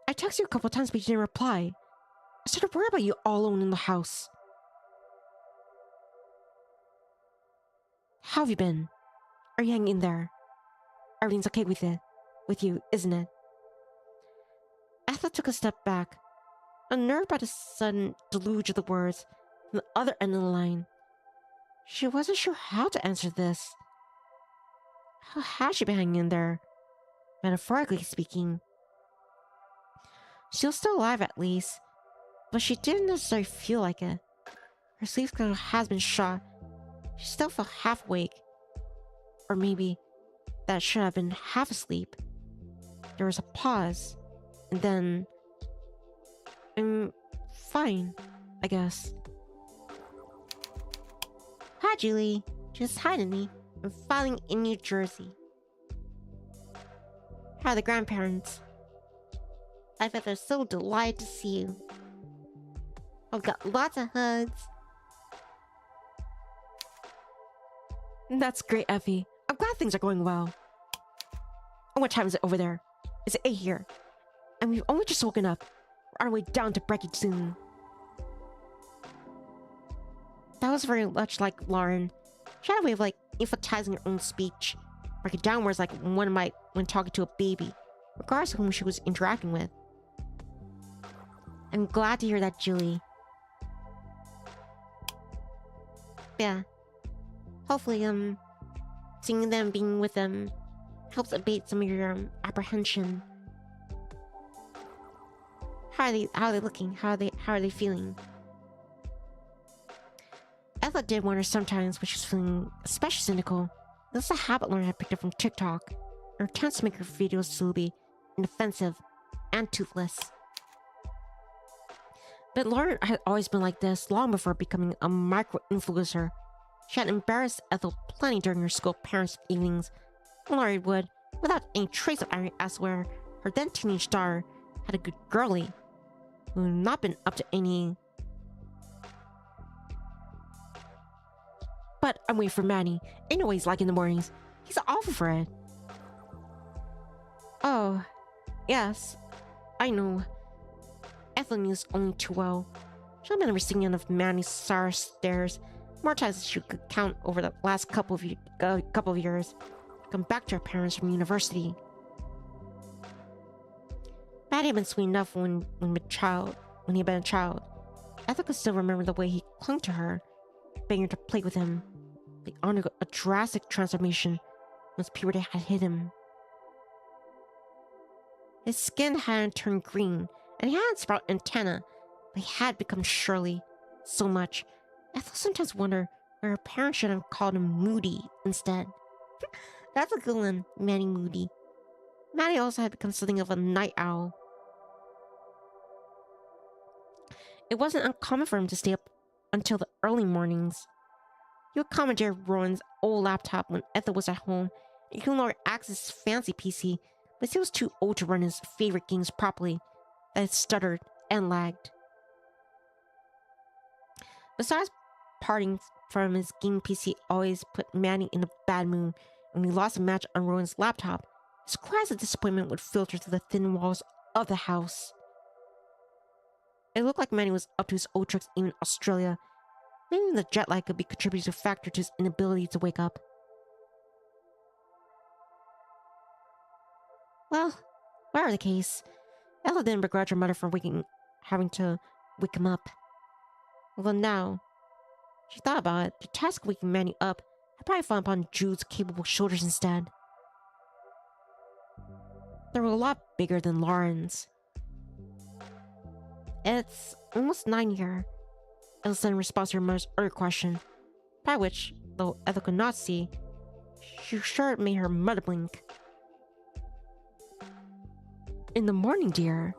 I texted you a couple times, but you didn't reply. I started worrying about you all alone in the house. How have you been? Are you hanging in there? Everything's okay with you, isn't it? Ethel took a step back, unnerved by the sudden deluge of the words from the other end of the line. She wasn't sure how to answer this. How had she been hanging in there? Metaphorically speaking. She was still alive at least, but she didn't necessarily feel like it. Her sleep schedule has been shot. She still felt half awake. Or maybe that should have been half asleep. There was a pause, and then... I'm fine, I guess. Hi, Julie. Just hi to me. I'm filing in New Jersey. How are the grandparents? I bet they're so delighted to see you. I've got lots of hugs. That's great, Effie. I'm glad things are going well. And what time is it over there? It's 8 here. And we've only just woken up. We're on our way down to Brecky soon. That was very much like Lauren. She had a way of like emphasizing her own speech. Break it down words like one might when talking to a baby, regardless of whom she was interacting with. I'm glad to hear that, Julie. Yeah. Hopefully, seeing them, being with them, helps abate some of your, apprehension. How are they looking? How are they feeling? Ethel did wonder sometimes when she was feeling especially cynical. This is a habit Lauren had picked up from TikTok. Her attempts to make her videos to be inoffensive and toothless. But Lauren had always been like this long before becoming a micro-influencer. She had embarrassed Ethel plenty during her school parents' evenings. Lauren would, without any trace of irony, ask where her then teenage daughter had a good girlie who had not been up to any... But I'm waiting for Manny. Ain't no way he's like in the mornings. He's awful for it. Oh, yes, I know. Ethel knew this only too well. She had been receiving of Manny's sour stares more times than she could count over the last couple of years. To come back to her parents from university. Manny had been sweet enough when he had been a child. Ethel could still remember the way he clung to her, begging her to play with him. They undergo a drastic transformation once puberty had hit him. His skin hadn't turned green, and he hadn't sprouted antennae, but he had become surly so much. Ethel sometimes wondered where her parents should have called him Moody instead. That's a good one, Manny Moody. Manny also had become something of a night owl, It wasn't uncommon for him to stay up until the early mornings. He would commandeer Rowan's old laptop when Ethel was at home, and he could no longer access his fancy PC, but he was too old to run his favorite games properly, that it stuttered and lagged. Besides, parting from his game PC always put Manny in a bad mood, and when he lost a match on Rowan's laptop, his cries of disappointment would filter through the thin walls of the house. It looked like Manny was up to his old tricks even in Australia. Maybe the jet lag could be contributing to a factor to his inability to wake up. Well, whatever the case, Ethel didn't begrudge her mother for having to wake him up. Although now, she thought about it, the task of waking Manny up had probably fallen upon Jude's capable shoulders instead. They were a lot bigger than Lauren's. It's almost 9 here, Ethel said in response to her mother's earlier question, by which, though Ethel could not see, she was sure it made her mother blink. In the morning, dear.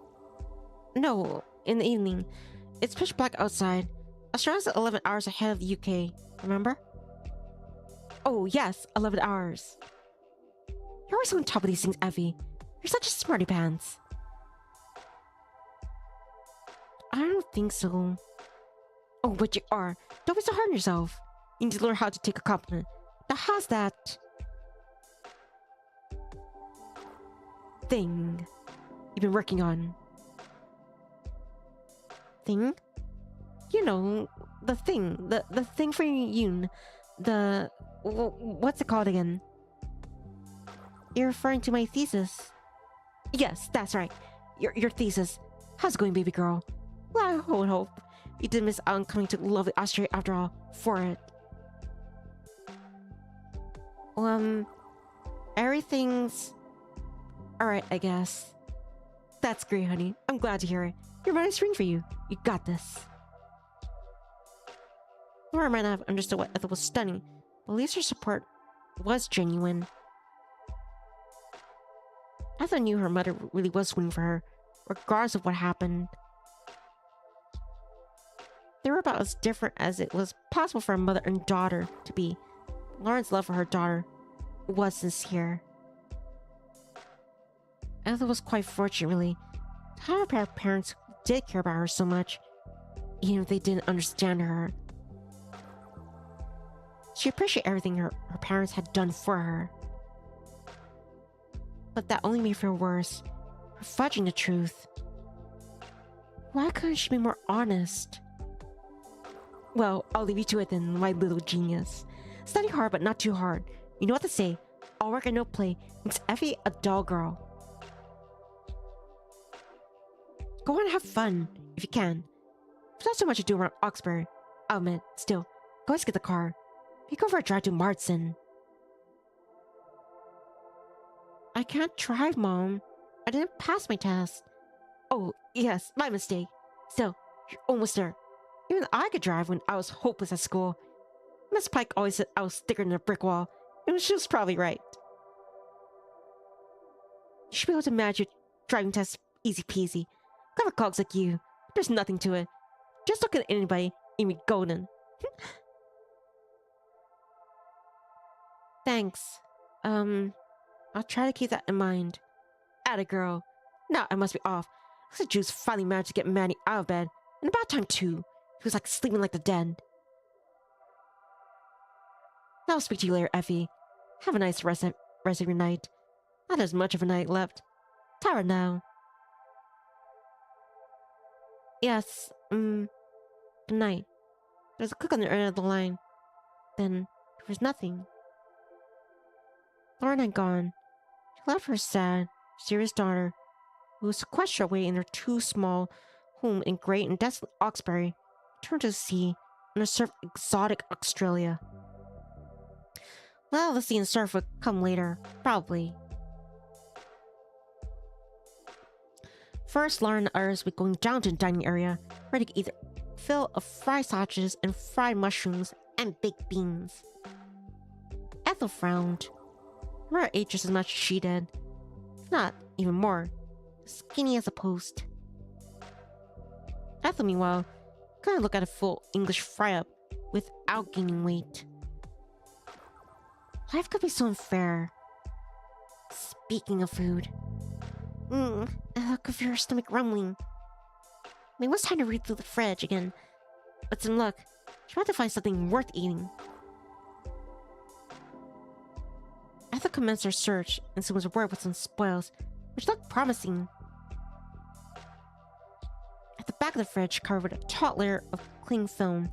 No, in the evening. It's pitch black outside. Australia's 11 hours ahead of the UK, remember? Oh, yes, 11 hours. You're always on top of these things, Evie. You're such a smarty pants. I don't think so. Oh, but you are. Don't be so hard on yourself. You need to learn how to take a compliment. Now, how's that thing you've been working on? Thing? You know, the thing. The thing for Yoon. What's it called again? You're referring to my thesis. Yes, that's right. Your thesis. How's it going, baby girl? Well, I would hope you didn't miss out on coming to lovely Australia after all for it. Everything's alright, I guess. That's great, honey. I'm glad to hear it. Your mind is ring for you. You got this. Laura might not have understood what Ethel was stunning, but at least her support was genuine. Ethel knew her mother really was rooting for her, regardless of what happened. They were about as different as it was possible for a mother and daughter to be. Lauren's love for her daughter was sincere. Ethel was quite fortunate, really, to have her parents who did care about her so much, even if they didn't understand her. She appreciated everything her parents had done for her. But that only made her feel worse, for fudging the truth. Why couldn't she be more honest? Well, I'll leave you to it then, my little genius. Study hard, but not too hard. You know what to say. All work and no play makes Effie a dull girl. Go on and have fun, if you can. There's not so much to do around Oxbury. I'll admit, still, go let's get the car. We go for a drive to Marsden. I can't drive, Mom. I didn't pass my test. Oh, yes, my mistake. Still, you're almost there. Even I could drive when I was hopeless at school. Miss Pike always said I was thicker than a brick wall, and she was probably right. You should be able to manage your driving test easy peasy. Clever cogs like you. There's nothing to it. Just look at anybody and be golden. Thanks. I'll try to keep that in mind. Atta girl. Now I must be off. Looks like Jude's finally managed to get Manny out of bed. And about time too. He was like sleeping like the dead. I'll speak to you later, Effie. Have a nice rest of your night. Not as much of a night left. Tired now. Yes, good night. There's a click on the end of the line. Then there was nothing. Lauren had gone. She left her sad, serious daughter, who was sequestered away in her too small home in great and desolate Oxbury, turned to the sea and to surf exotic Australia. Well, the sea and surf would come later, probably. First, Lauren and others would be going down to the dining area, ready to either fill of fried sausages and fried mushrooms and baked beans. Ethel frowned. Laura ate just as much as she did. If not even more. Skinny as a post. Ethel, meanwhile, couldn't look at a full English fry-up without gaining weight. Life could be so unfair. Speaking of food. I could feel her stomach rumbling. It was time to read through the fridge again. But some luck, she had to find something worth eating. Ethel commenced her search and soon was aware of some spoils, which looked promising. At the back of the fridge, covered with a taut layer of cling film,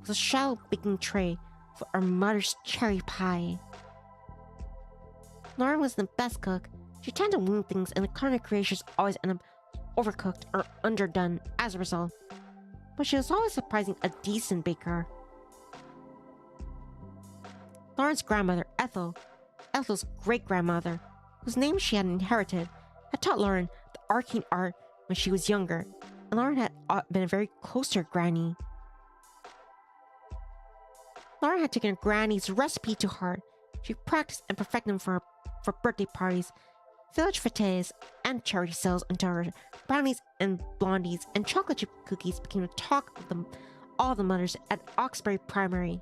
was a shallow baking tray for our mother's cherry pie. Lauren was the best cook. She tended to wing things, and the culinary creations always end up overcooked or underdone as a result. But she was always surprisingly a decent baker. Lauren's grandmother, Ethel, Ethel's great-grandmother, whose name she had inherited, had taught Lauren the arcane art when she was younger, and Lauren had been very close to her granny. Lauren had taken her granny's recipe to heart. She practiced and perfected them for birthday parties, village fêtes, and charity sales until her brownies and blondies and chocolate chip cookies became the talk of all the mothers at Oxbury Primary.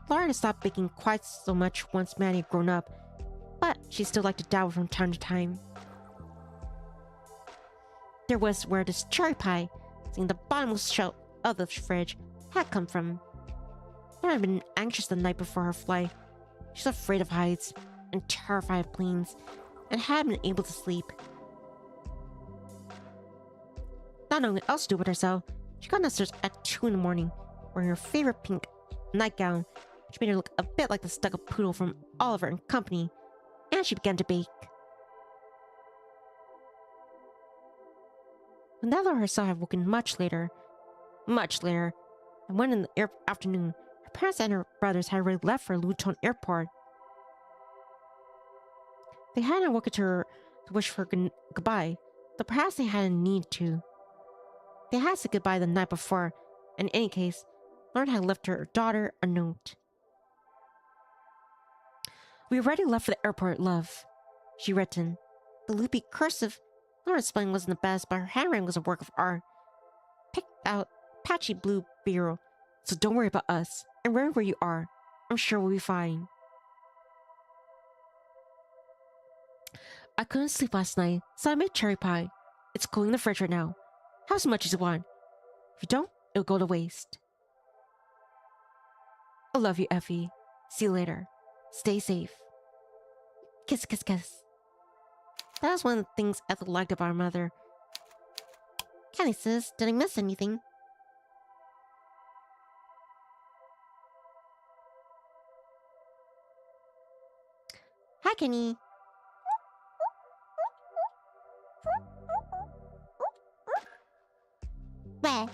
Lauren had stopped baking quite so much once Maddie had grown up, but she still liked to dabble from time to time. There was where this cherry pie, seeing the bottomless shelf of the fridge, had come from. Lauren had been anxious the night before her flight. She was afraid of heights and terrified of planes, and hadn't been able to sleep. Not knowing what else to do with herself, she got downstairs at 2 in the morning, wearing her favorite pink nightgown, which made her look a bit like the stuck-up poodle from Oliver and Company, and she began to bake. When Ethel herself had woken much later, and when in the afternoon, her parents and her brothers had already left for Luton Airport. They hadn't woken her to wish her goodbye, but perhaps they hadn't need to. They had said goodbye the night before, and in any case, Lauren had left her daughter a note. "We already left for the airport, love," she written. The loopy cursive, Lauren's spelling wasn't the best, but her handwriting was a work of art. Picked out patchy blue bureau, so don't worry about us, and wherever you are, I'm sure we'll be fine. "I couldn't sleep last night, so I made cherry pie. It's cooling in the fridge right now. Have as much as you want. If you don't, it'll go to waste. I love you, Effie. See you later. Stay safe. Kiss, kiss, kiss." That was one of the things Ethel liked about her mother. "Kenny sis, did I miss anything?" "Hi, Kenny." Where?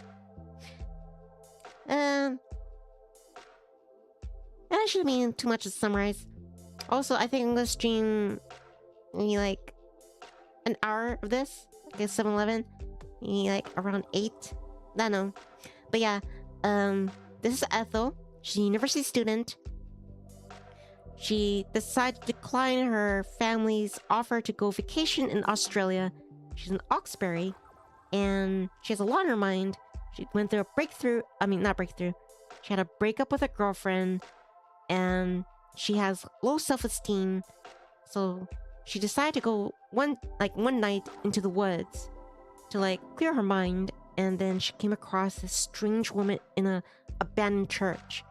That shouldn't mean too much to summarize. Also, I think I'm gonna stream maybe like an hour of this, like at 7-Eleven, maybe like around 8. I don't know. But yeah, this is Ethel. She's a university student. She decided to decline her family's offer to go vacation in Australia. She's in Oxbury, and she has a lot on her mind. She went through not breakthrough. She had a breakup with a girlfriend, and she has low self-esteem. So she decided to go one night into the woods to clear her mind, and then she came across this strange woman in a abandoned church.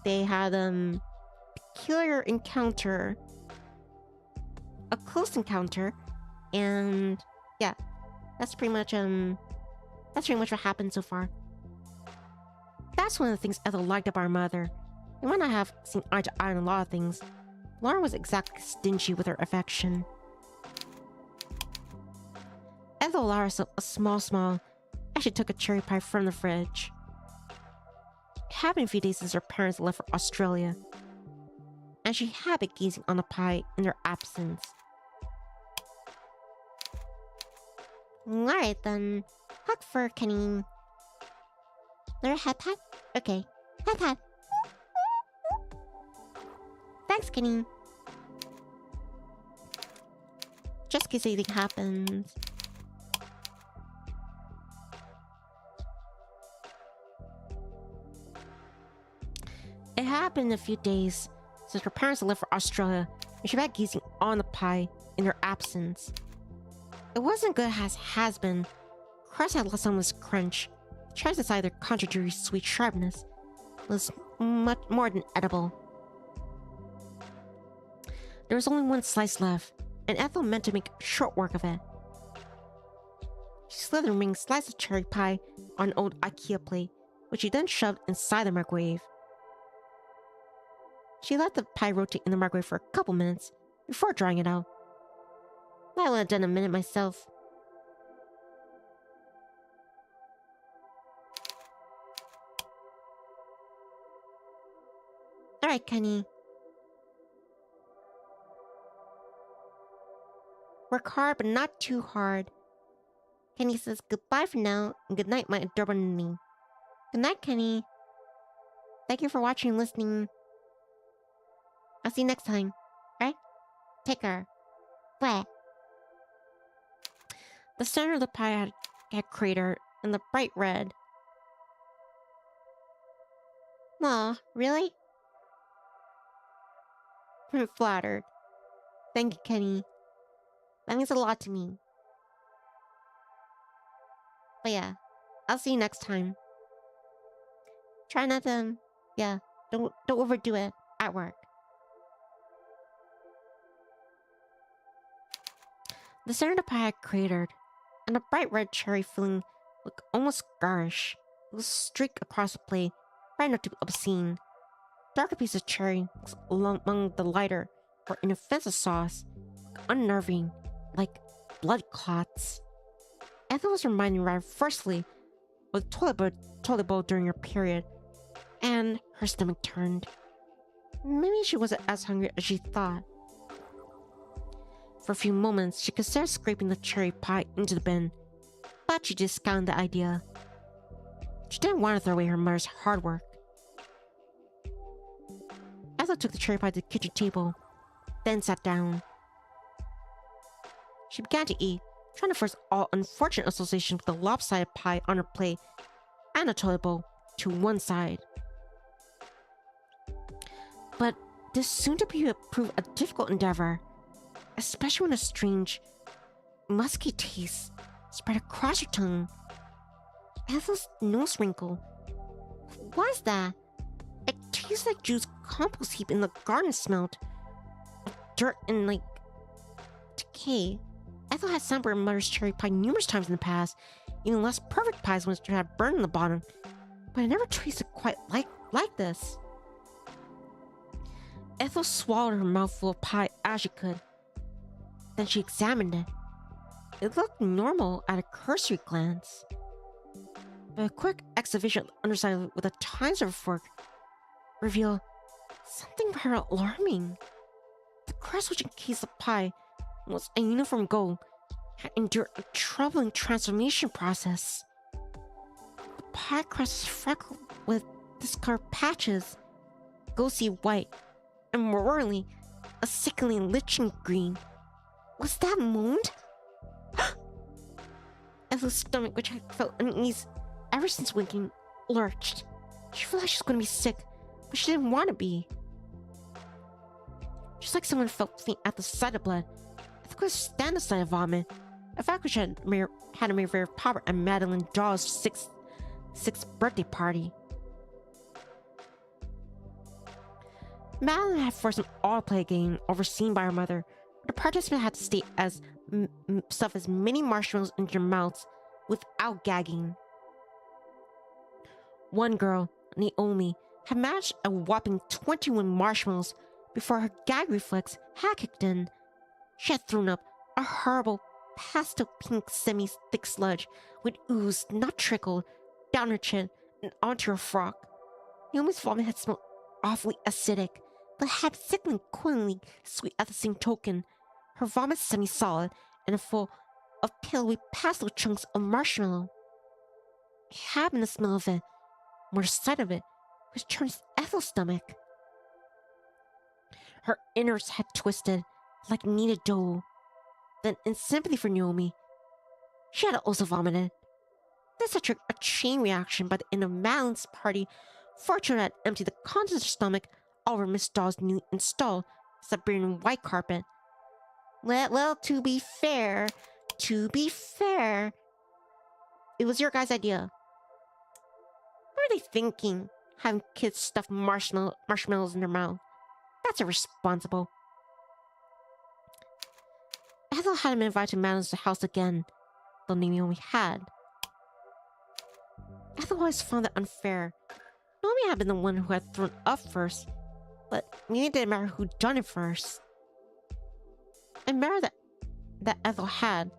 They had peculiar encounter, a close encounter, and yeah, that's pretty much what happened so far. That's one of the things Ethel liked about her mother. They might not have seen eye to eye on a lot of things. Lauren was exactly stingy with her affection. Ethel allowed herself a small smile as she took a cherry pie from the fridge. It had been a few days since her parents left for Australia, and she had been gazing on the pie in their absence. Alright then. Hug for Kenny. Another head pat? Okay. Head pat. Thanks, Kenny. Just in case anything happens. It had been a few days since her parents had left for Australia, and she began gazing on the pie in their absence. It wasn't good as has been. Crust had lost some of its crunch. The cherries aside their contradictory sweet sharpness was much more than edible. There was only one slice left, and Ethel meant to make short work of it. She slid the remaining slice of cherry pie on an old IKEA plate, which she then shoved inside the microwave. She let the pie rotate in the microwave for a couple minutes before drying it out. I would have done a minute myself. Alright, Kenny. Work hard, but not too hard. Kenny says goodbye for now, and good night, my adorable Nivni. Good night, Kenny. Thank you for watching and listening. I'll see you next time. Alright? Take care. Bye. The center of the pie had cratered, and the bright red. Aw, really? I'm flattered. Thank you, Kenny. That means a lot to me. But yeah, I'll see you next time. Try not to, don't overdo it at work. The center of the pie had cratered, and a bright red cherry filling looked almost garish. It was streaked across the plate, bright enough to be obscene. Darker piece of cherry among the lighter or inoffensive sauce, unnerving, like blood clots. Ethel was reminded rather forcefully of the toilet bowl during her period, and her stomach turned. Maybe she wasn't as hungry as she thought. For a few moments, she considered scraping the cherry pie into the bin, but she discounted the idea. She didn't want to throw away her mother's hard work. Ethel took the cherry pie to the kitchen table, then sat down. She began to eat, trying to force all unfortunate association with the lopsided pie on her plate and the toilet bowl to one side. But this soon to be prove a difficult endeavor, especially when a strange, musky taste spread across her tongue. Ethel's nose wrinkled. What was that? It tasted like Jude's compost heap in the garden smelled of dirt and, like, decay. Ethel had sampled her mother's cherry pie numerous times in the past, even less perfect pies when it had burned in the bottom, but I never tasted quite like this. Ethel swallowed her mouthful of pie as she could. Then she examined it. It looked normal at a cursory glance. But a quick excavation of the underside with the tines of a fork revealed something rather alarming. The crust which encased the pie was a uniform gold, had endured a troubling transformation process. The pie crust was freckled with discolored patches, ghostly white, and more worryingly, a sickly lichen green. Was that mold? Ethel's stomach, which had felt uneasy ever since waking, lurched. She felt like she was going to be sick, but she didn't want to be. Just like someone felt faint at the sight of blood, Ethel couldn't stand the sight of vomit. A fact which had made very popular at Madeline Dawes' sixth birthday party. Madeline had forced them all to play a game overseen by her mother. The participants had to stay as stuff as many marshmallows in their mouths without gagging. One girl, Naomi, had managed a whopping 21 marshmallows before her gag reflex had kicked in. She had thrown up a horrible pastel pink semi-thick sludge which oozed, not trickled, down her chin and onto her frock. Naomi's vomit had smelled awfully acidic, but had sickening coolingly sweet at the same token. Her vomit semi-solid and full of pale pastel chunks of marshmallow. It had been the smell of it, more the sight of it, which turned Ethel's stomach. Her innards had twisted like kneaded dough. Then, in sympathy for Naomi, she had also vomited. This had triggered a chain reaction by the end of Madeline's party, Fortune had emptied the contents of her stomach all over Miss Doll's new install Siberian white carpet. Well, to be fair, it was your guys' idea. What are they thinking? Having kids stuff marshmallows in their mouth. That's irresponsible. Ethel hadn't been invited to Madeline's house again, though Naomi had. Ethel always found that unfair. Naomi had been the one who had thrown up first, but it didn't matter who done it first. It mattered that Ethel had,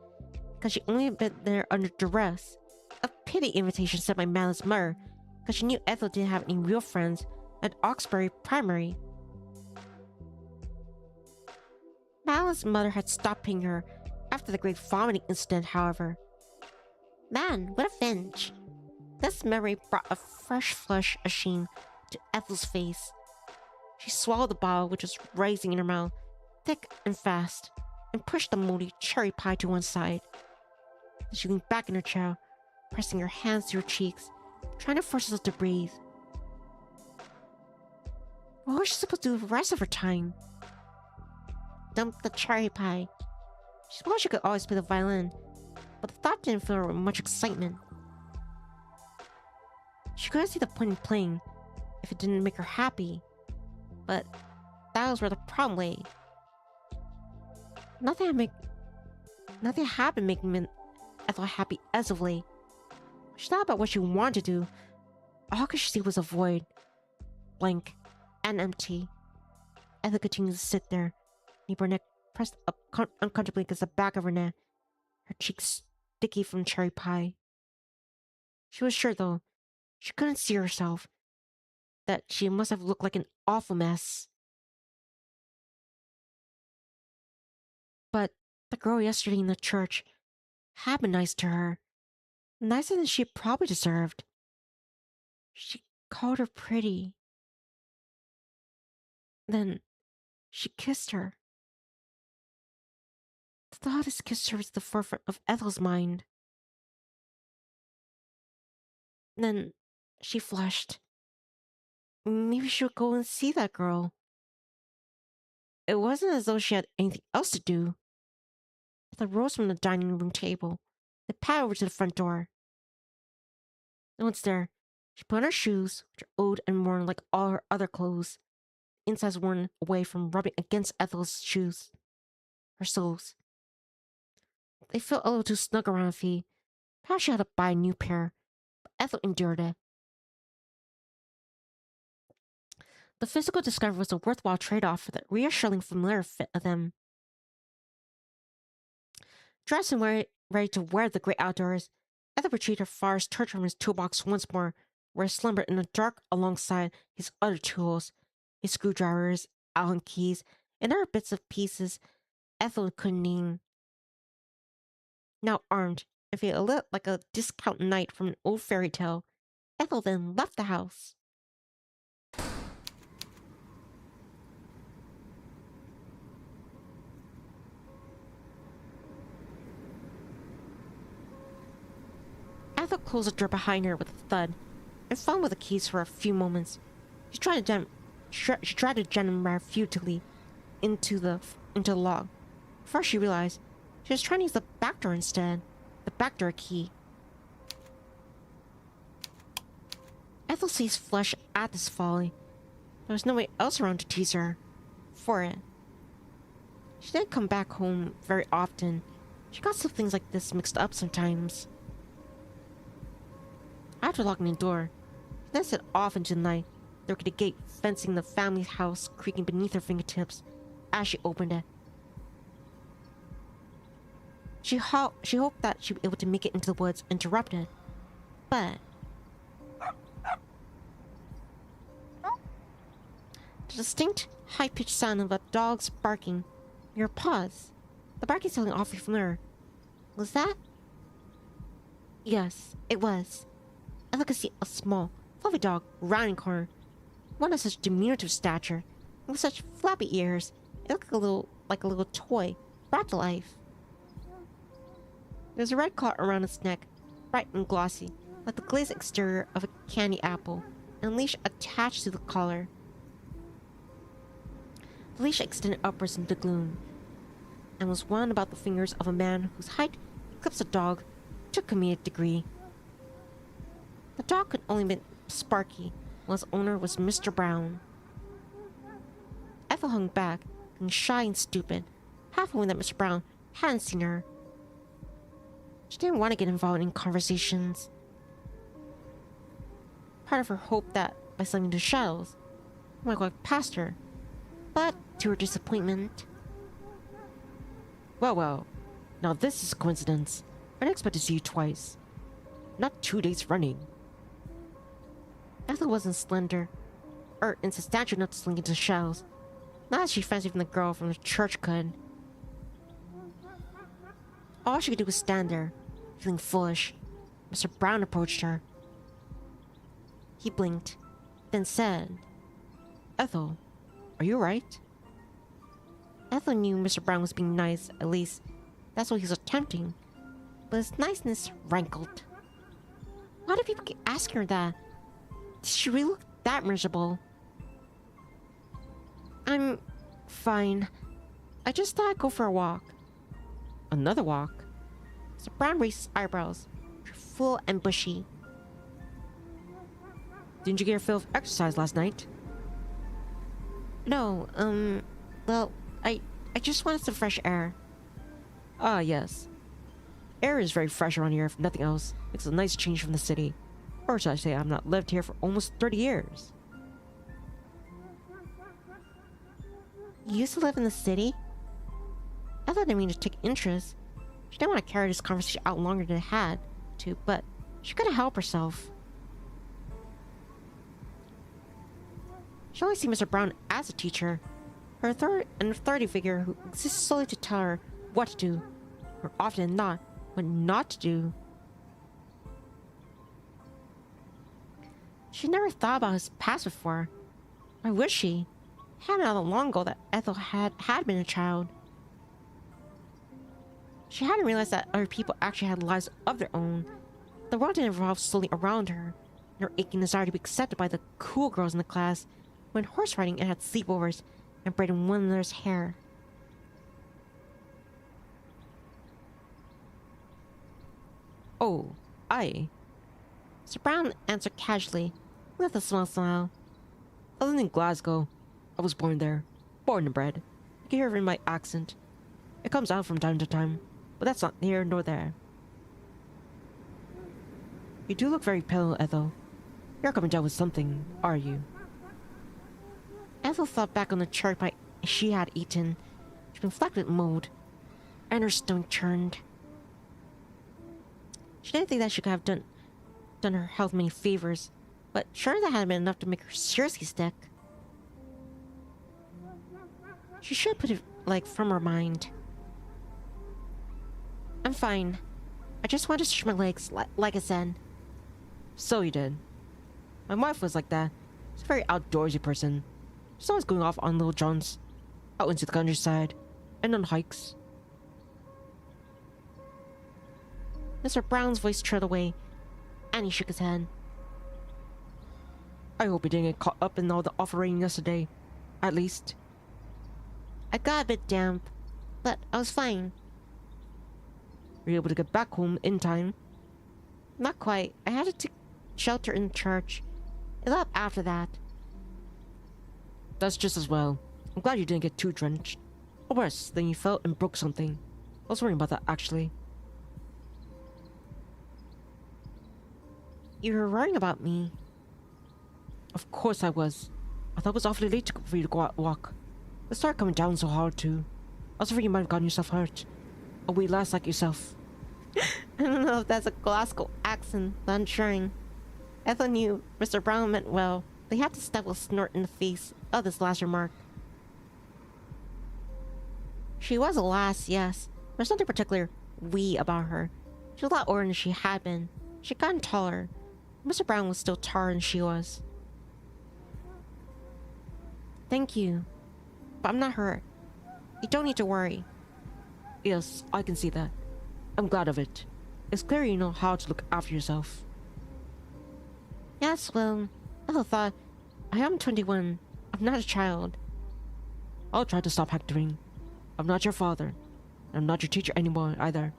because she only been there under duress. A pity invitation sent by Madeline's mother, because she knew Ethel didn't have any real friends at Oxbury Primary. Madeline's mother had stopped paying her after the great vomiting incident, however. Man, what a finch. This memory brought a fresh flush of shame to Ethel's face. She swallowed the bottle, which was rising in her mouth, thick and fast, and pushed the moldy cherry pie to one side. Then she leaned back in her chair, pressing her hands to her cheeks, trying to force herself to breathe. What was she supposed to do with the rest of her time? Dump the cherry pie. She supposed she could always play the violin, but the thought didn't fill her with much excitement. She couldn't see the point in playing if it didn't make her happy, but that was where the problem lay. Nothing had been making Ethel happy as of late. She thought about what she wanted to do. All she could see was a void, blank, and empty. Ethel continued to sit there, her neck pressed up uncomfortably against the back of her neck, her cheeks sticky from cherry pie. She was sure, though, she couldn't see herself, that she must have looked like an awful mess. But the girl yesterday in the church had been nice to her, nicer than she probably deserved. She called her pretty. Then she kissed her. The thought of this kiss was the forefront of Ethel's mind. Then she flushed. Maybe she would go and see that girl. It wasn't as though she had anything else to do. Ethel rose from the dining room table and padded over to the front door. And once there, she put on her shoes, which were old and worn like all her other clothes, insides worn away from rubbing against Ethel's shoes, her soles. They felt a little too snug around her feet. Perhaps she had to buy a new pair, but Ethel endured it. The physical discovery was a worthwhile trade-off for the reassuring familiar fit of them. Dressed and ready to wear the great outdoors, Ethel retrieved her father's torch from his toolbox once more, where it slumbered in the dark alongside his other tools, his screwdrivers, Allen keys, and other bits of pieces Ethel couldn't name. Now armed, and feeling lit like a discount knight from an old fairy tale, Ethel then left the house. Ethel closed the door behind her with a thud, and fumbled with the keys for a few moments. She tried to jam them rather futilely into the lock. First, she realized she was trying to use the back door instead, the back door key. Ethel seized flesh at this folly. There was no one else around to tease her for it. She didn't come back home very often. She got some things like this mixed up sometimes. After locking the door, she then set off into the night, the rickety gate fencing the family's house creaking beneath her fingertips as she opened it. She hoped that she'd be able to make it into the woods uninterrupted, but the distinct, high-pitched sound of a dog's barking made her pause. The barking sounded awfully familiar. Was that? Yes, it was. I could see a small, fluffy dog rounding corner. One of such diminutive stature, and with such flappy ears, it looked like a little toy, brought to life. There was a red collar around its neck, bright and glossy, like the glazed exterior of a candy apple, and a leash attached to the collar. The leash extended upwards into the gloom, and was wound about the fingers of a man whose height eclipsed a dog to a comedic degree. The dog could only be Sparky, while its owner was Mr. Brown. Ethel hung back, looking shy and stupid, half hoping that Mr. Brown hadn't seen her. She didn't want to get involved in conversations. Part of her hoped that, by slipping into shadows, he might walk past her, but to her disappointment. Well, now this is a coincidence. I didn't expect to see you twice. Not 2 days running. Ethel wasn't slender, or insubstantial enough to slink into shadows, not as she fancied from the girl from the church could. All she could do was stand there, feeling foolish. Mr. Brown approached her. He blinked, then said, Ethel, are you right? Ethel knew Mr. Brown was being nice, at least that's what he was attempting, but his niceness rankled. Why do people keep asking her that? Did she really look that miserable? I'm fine. I just thought I'd go for a walk. Another walk? Mr. Brown raised his eyebrows, which were full and bushy. Didn't you get your fill of exercise last night? No, well, I just wanted some fresh air. Ah, yes. Air is very fresh around here, if nothing else. It's a nice change from the city. Or should I say, I've not lived here for almost 30 years. You used to live in the city? Ethel didn't mean to take interest. She didn't want to carry this conversation out longer than it had to, but she couldn't help herself. She only see Mr. Brown as a teacher, her authority figure who exists solely to tell her what to do, or often than not, what not to do. She never thought about his past before. Why would she? Had not long ago that Ethel had been a child. She hadn't realized that other people actually had lives of their own. The world didn't revolve solely around her, and her aching desire to be accepted by the cool girls in the class went horse riding and had sleepovers and braiding one another's hair. Oh, Sir Brown answered casually, with a small smile. I live in Glasgow. I was born there. Born and bred. You can hear it in my accent. It comes out from time to time, but that's not here nor there. You do look very pale, Ethel. You're coming down with something, are you? Ethel thought back on the cherry pie she had eaten, which had been flecked with mold, and her stomach churned. She didn't think that she could have done her health many favors, but sure that hadn't been enough to make her seriously sick. She should put it, from her mind. I'm fine. I just want to stretch my legs, like I said. So you did. My wife was like that. She's a very outdoorsy person. She's always going off on little jaunts, out into the countryside, and on hikes. Mr. Brown's voice trailed away, and he shook his head. I hope you didn't get caught up in all the awful rain yesterday. At least. I got a bit damp, but I was fine. Were you able to get back home in time? Not quite. I had to take shelter in church. It let up after that. That's just as well. I'm glad you didn't get too drenched. Or worse, than you fell and broke something. I was worrying about that, actually. You were worrying about me. Of course I was. I thought it was awfully late for you to go out and walk. It started coming down so hard, too. I was afraid you might have gotten yourself hurt. A wee lass like yourself. I don't know if that's a Glasgow accent, but I'm trying. Ethel knew Mr. Brown meant well, but he had to stab a snort in the face of this last remark. She was a lass, yes. There's nothing particular wee about her. She was a lot older than she had been. She'd gotten taller. Mr. Brown was still taller than she was. Thank you. But I'm not hurt. You don't need to worry. Yes, I can see that. I'm glad of it. It's clear you know how to look after yourself. Yes, well, Ethel thought, I am 21. I'm not a child. I'll try to stop hectoring. I'm not your father. I'm not your teacher anymore either.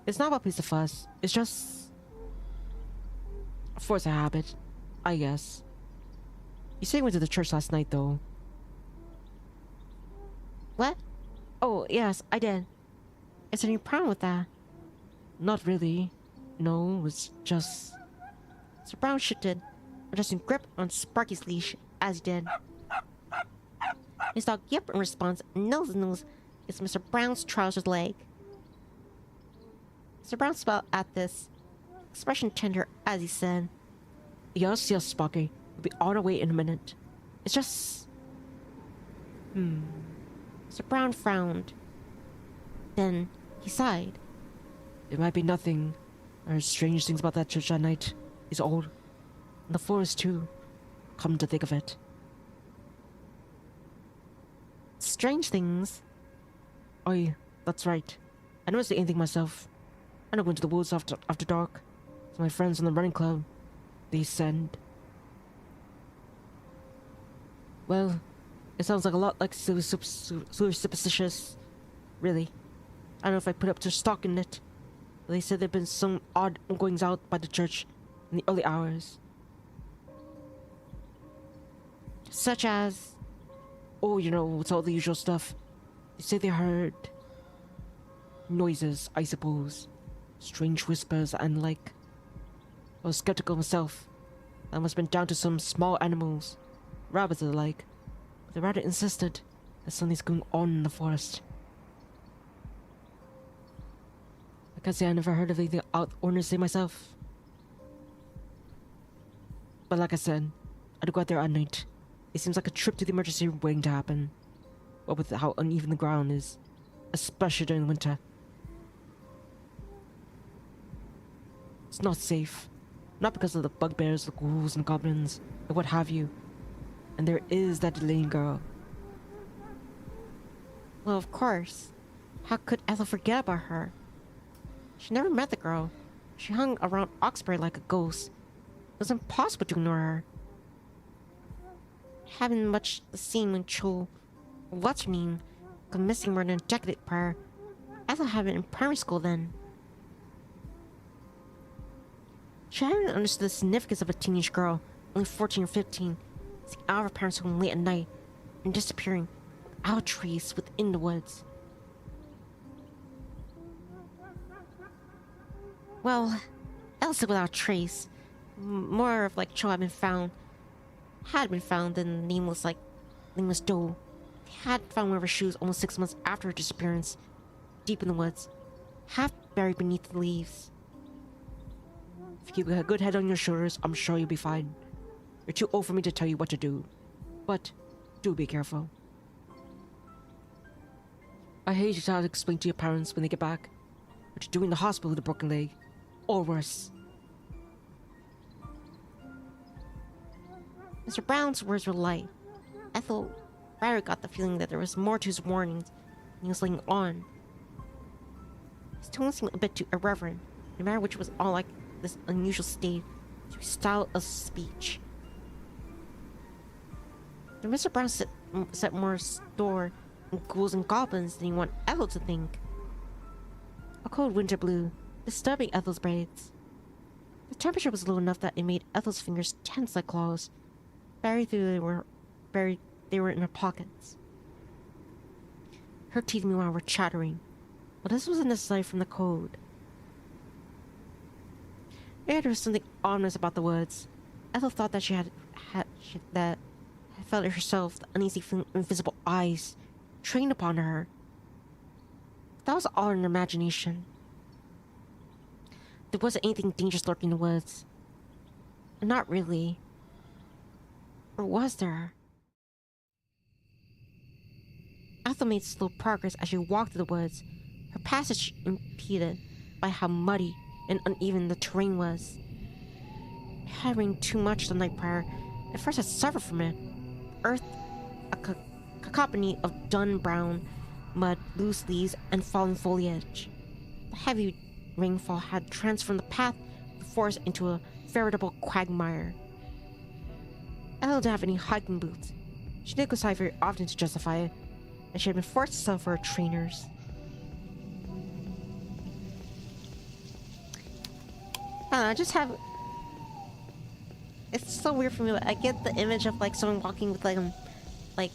It's not about piece of fuss. It's just... force a habit, I guess. You say you went to the church last night, though. What? Oh, yes, I did. Is there any problem with that? Not really. No, it's just... Sir Brown shifted, adjusting grip on Sparky's leash as he did. His dog yipped in response and nose is Mr. Brown's trouser's leg. Mr. Brown smiled at this, expression tender as he said, Yes, Sparky. We'll be on our way in a minute. It's just... Mr. Brown frowned. Then he sighed. It might be nothing. There are strange things about that church that night. It's old. And the forest, too. Come to think of it. Strange things? Oh, yeah, that's right. I never say anything myself. I don't go into the woods after dark. So my friends in the running club, they send. Well, it sounds like a lot like superstitious. Really. I don't know if I put up to stock in it. But they said there have been some odd goings out by the church in the early hours. Such as... Oh, you know, it's all the usual stuff. They say they heard... noises, I suppose. Strange whispers and like... I was skeptical myself. That must have been down to some small animals. Rabbits or the like. But they rather insisted that something's going on in the forest. I can't say I never heard of anything out ordinary myself. But like I said, I'd go out there at night. It seems like a trip to the emergency room waiting to happen. What with how uneven the ground is, especially during winter. It's not safe. Not because of the bugbears, the ghouls and goblins, and what have you. And there is that Elaine girl. Well, of course. How could Ethel forget about her? She never met the girl. She hung around Oxbury like a ghost. It was impossible to ignore her. Having much the same when Cho, what's her name, gone missing more than a decade prior. Ethel had been in primary school then. She hadn't understood the significance of a teenage girl, only 14 or 15, seeing out of her parents' home late at night and disappearing without trace within the woods. Well, Ethel said without trace. More of like Cho had been found than nameless doe. They had found one of her shoes almost 6 months after her disappearance, deep in the woods, half buried beneath the leaves. If you keep a good head on your shoulders, I'm sure you'll be fine. You're too old for me to tell you what to do, but do be careful. I hate to have to explain to your parents when they get back what you're doing in the hospital with a broken leg, or worse. Mr. Brown's words were light. Ethel rather got the feeling that there was more to his warnings, and he was laying on. His tone seemed a bit too irreverent, no matter which was all like this unusual state to his style of speech. But Mr. Brown set more store in ghouls and goblins than he wanted Ethel to think. A cold winter blew, disturbing Ethel's braids. The temperature was low enough that it made Ethel's fingers tense like claws. They were in her pockets. Her teeth, meanwhile, were chattering, but this wasn't necessary from the cold. There was something ominous about the woods. Ethel thought that she felt it herself, the uneasy feeling of invisible eyes trained upon her. That was all in her imagination. There wasn't anything dangerous lurking in the woods. Not really. Or was there? Ethel made slow progress as she walked through the woods, her passage impeded by how muddy and uneven the terrain was. It had rained too much the night prior. At first I suffered from it. Earth, a cacophony of dun brown mud, loose leaves, and fallen foliage. The heavy rainfall had transformed the path of the forest into a veritable quagmire. Ethel didn't have any hiking boots. She didn't go outside very often to justify it, and she had been forced to sell for her trainers. I just have... It's so weird for me, but I get the image of like someone walking with like,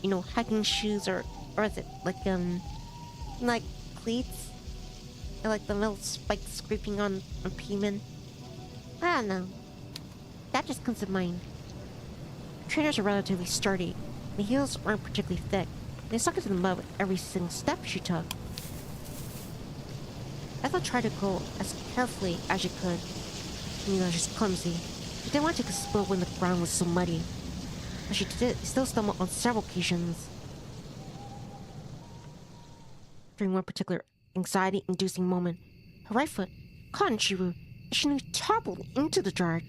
you know, hiking shoes or is it like cleats? Or like the metal spikes scraping on pavement. I don't know. That just comes to mind. Trainers are relatively sturdy. The heels aren't particularly thick. They stuck into the mud with every single step she took. Ethel tried to go as carefully as she could. You know, she's clumsy. She didn't want to take a spill when the ground was so muddy. But she did still stumble on several occasions. During one particular anxiety-inducing moment, her right foot caught in Chibu, and she nearly toppled into the dark.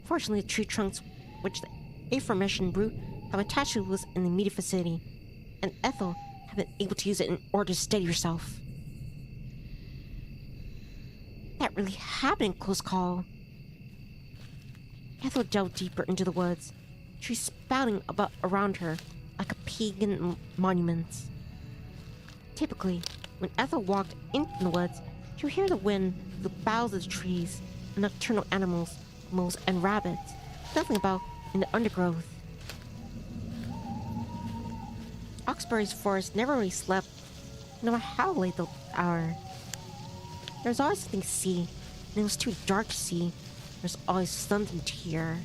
Fortunately, the tree trunks which the aforementioned root have attached to was in the immediate vicinity, and Ethel had been able to use it in order to steady herself. That really happened in close call. Ethel delved deeper into the woods, trees spouting about around her like a pagan monument. Typically, when Ethel walked into the woods, she would hear the wind through the boughs of the trees and nocturnal animals, moles, and rabbits snuffling about in the undergrowth. Oxbury's forest never really slept, no matter how late the hour. There was always something to see, and it was too dark to see. There's always something to hear.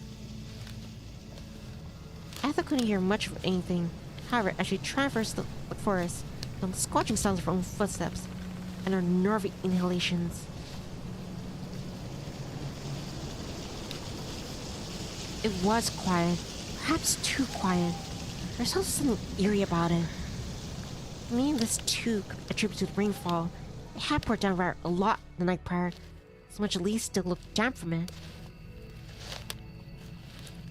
Ethel couldn't hear much of anything. However, as she traversed the forest, the squelching sounds of her own footsteps and her nervy inhalations. It was quiet, perhaps too quiet. There's also something eerie about it. Many of this too could attribute to the rainfall. It had poured down rather a lot the night prior, so much the leaves still looked damp from it.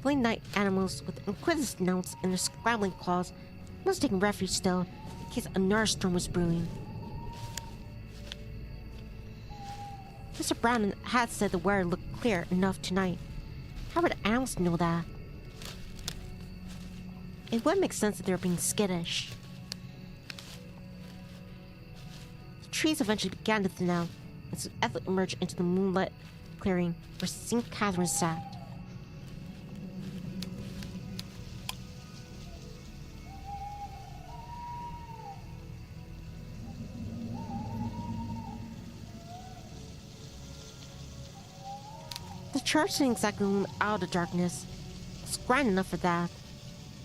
Late night animals with inquisitive notes in their scrambling claws must have taken refuge still in case another storm was brewing. Mr. Brown had said the weather looked clear enough tonight. How would the animals know that? It would make sense that they were being skittish. The trees eventually began to thin out, and soon Ethel emerged into the moonlit clearing where St. Catherine sat. The church didn't exactly loom out of the darkness. It was grand enough for that.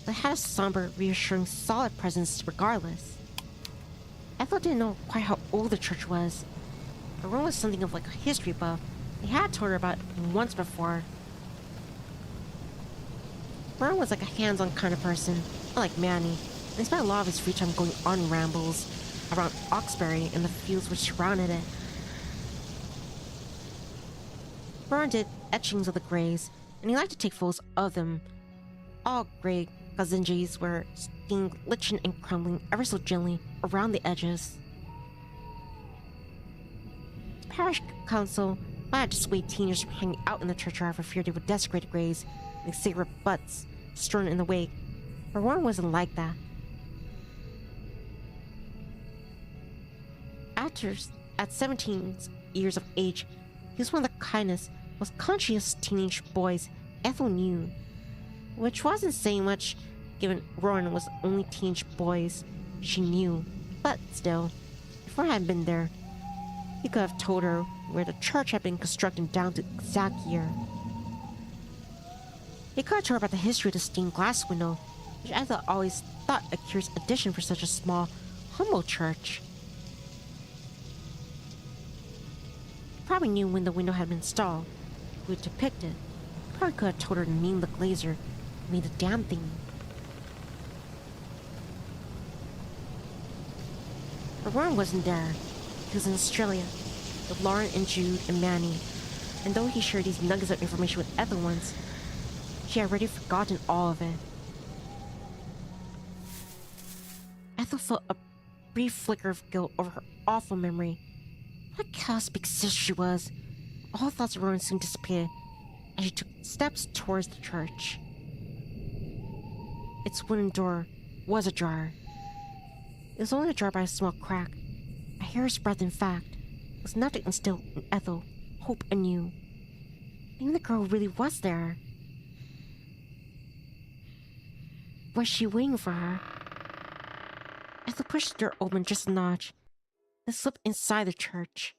But it had a somber, reassuring, solid presence regardless. Ethel didn't know quite how old the church was. Her room was something of like a history buff. They had told her about it once before. Ron was like a hands-on kind of person, unlike Manny, and he spent a lot of his free time going on rambles around Oxbury and the fields which surrounded it. Ron did etchings of the graves, and he liked to take photos of them. All gray gazinjis were steamed, lichen, and crumbling ever so gently around the edges. The parish council might have dissuaded teenagers from hanging out in the churchyard for fear they would desecrate the graves and cigarette butts strewn in the wake, but Ron wasn't like that. At 17 years of age, he was one of the kindest, most conscientious teenage boys Ethel knew, which wasn't saying much given Rowan was the only teenage boys she knew, but still, if Rowan had been there, he could have told her where the church had been constructed down to the exact year. He could have told her about the history of the stained glass window, which Ethel always thought a curious addition for such a small, humble church. He probably knew when the window had been installed, who would depict it. He probably could have told her the name of the glazer who made the damn thing. But Warren wasn't there. He was in Australia, with Lauren and Jude and Manny, and though he shared these nuggets of information with Ethel once, she had already forgotten all of it. Ethel felt a brief flicker of guilt over her awful memory. What a chaos big sister she was. All thoughts of Rowan soon disappeared, and she took steps towards the church. Its wooden door was ajar. It was only ajar by a small crack. A hair's breadth, in fact, was enough to instill in Ethel hope anew. Maybe the girl really was there. Was she waiting for her? Ethel pushed the door open just a notch, then slipped inside the church.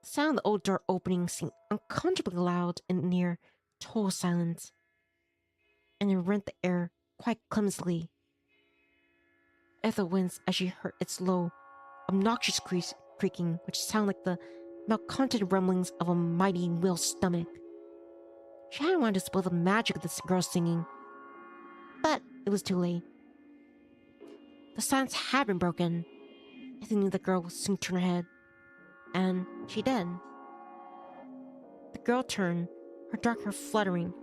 The sound of the old door opening seemed uncomfortably loud in the near total silence, and it rent the air quite clumsily. Ethel winced as she heard its low, obnoxious creaking, which sounded like the malcontent rumblings of a mighty whale's stomach. She hadn't wanted to spoil the magic of this girl singing, but it was too late. The silence had been broken. Ethel knew the girl would soon turn her head, and she did. The girl turned, her dark hair fluttering,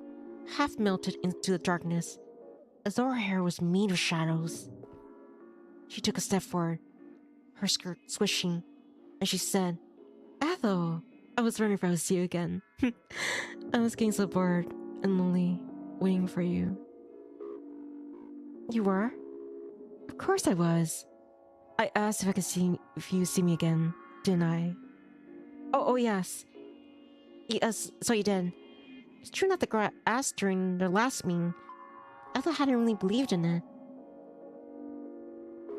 half melted into the darkness, as though her hair was made of shadows. She took a step forward, her skirt swishing, and she said, "Ethel, I was wondering if I would see you again. I was getting so bored and lonely, waiting for you." "You were?" "Of course I was. I asked if I could if you see me again, didn't I?" Oh yes. Yes, so you did. It's true that the girl asked during their last meeting. Ethel hadn't really believed in it.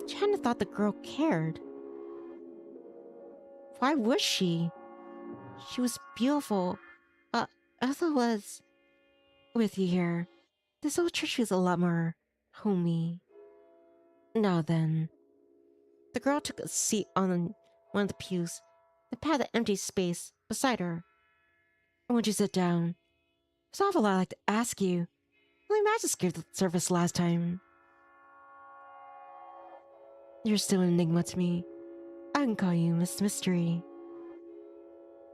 She hadn't thought the girl cared. Why would she? She was beautiful. Ethel was with you here. This old church feels a lot more homey. Now then. The girl took a seat on one of the pews, then patted the empty space beside her. "Won't you sit down? There's an awful lot I'd like to ask you. Only Magic gave the service last time." "You're still an enigma to me. I can call you Miss Mystery."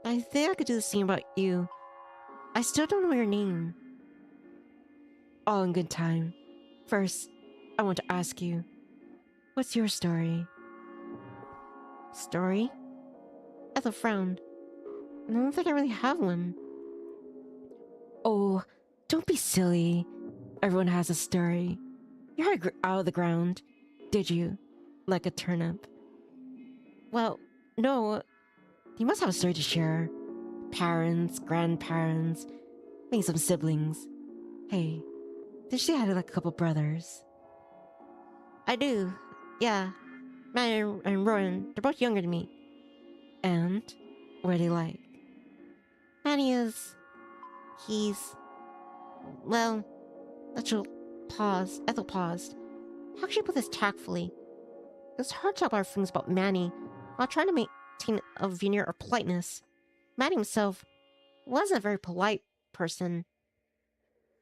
"I think I could do the same about you. I still don't know your name." "All in good time. First, I want to ask you, what's your story?" "Story?" Ethel frowned. "I don't think I really have one." "Oh, don't be silly. Everyone has a story. You had to grow out of the ground, did you? Like a turnip?" "Well, no. You must have a story to share. Parents, grandparents, maybe some siblings. Hey, did she have like a couple brothers?" "I do. Yeah. Matt and Rowan, they're both younger than me." "And? What are they like?" "Manny is... he's... well..." Ethel paused. How could she put this tactfully? It was hard to talk about things about Manny while trying to maintain a veneer of politeness. Manny himself wasn't a very polite person.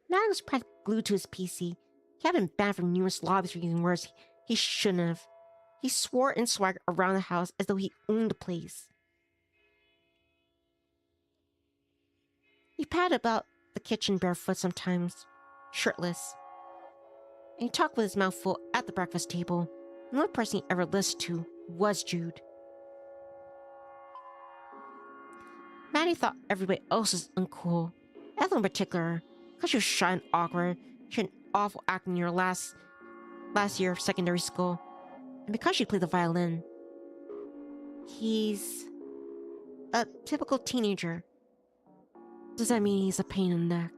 Manny was practically glued to his PC. He had been banned from numerous lobbies for using words he shouldn't have. He swore and swaggered around the house as though he owned the place. He padded about the kitchen barefoot sometimes, shirtless. And he talked with his mouth full at the breakfast table. The only person he ever listened to was Jude. Maddie thought everybody else was uncool. Ethel in particular, because she was shy and awkward. She had an awful acting year last year of secondary school. And because she played the violin. He's a typical teenager. Does that mean he's a pain in the neck?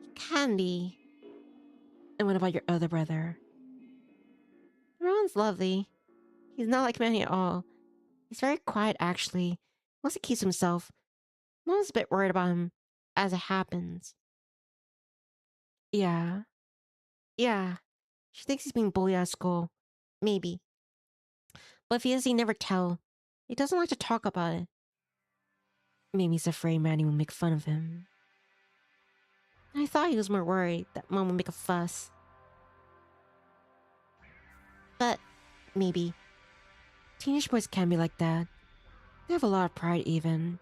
He can be. And what about your other brother? Ron's lovely. He's not like Manny at all. He's very quiet, actually. Mostly keeps to himself. Mom's a bit worried about him, as it happens. Yeah. She thinks he's being bullied at school. Maybe. But if he is, he never tell. He doesn't like to talk about it. Maybe he's afraid Manny will make fun of him. I thought he was more worried that Mom would make a fuss. But maybe. Teenage boys can be like that. They have a lot of pride even.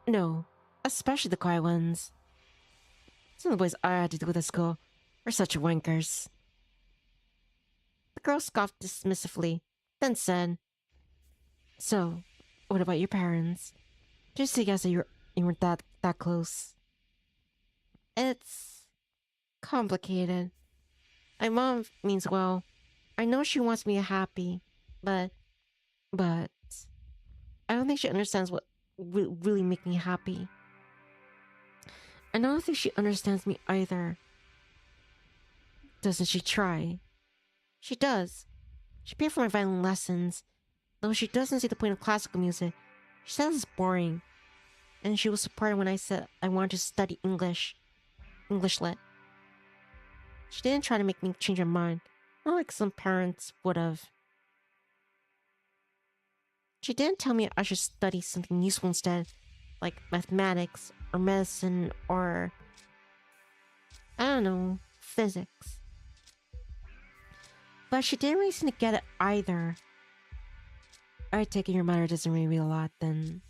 No, especially the quiet ones. Some of the boys I had to do with at school were such wankers. The girl scoffed dismissively, then said, "So, what about your parents? Just to guess that you're you were that close. It's complicated. My mom means well. I know she wants me happy, but But I don't think she understands what really make me happy. I don't think she understands me either. Doesn't she try? She does. She paid for my violin lessons, though she doesn't see the point of classical music. She says it's boring. And she was supportive when I said I wanted to study English lit. She didn't try to make me change my mind, not like some parents would have. She didn't tell me I should study something useful instead, like mathematics or medicine or, I don't know, physics. But she didn't really seem to get it either. I take it your mother doesn't really read a lot then.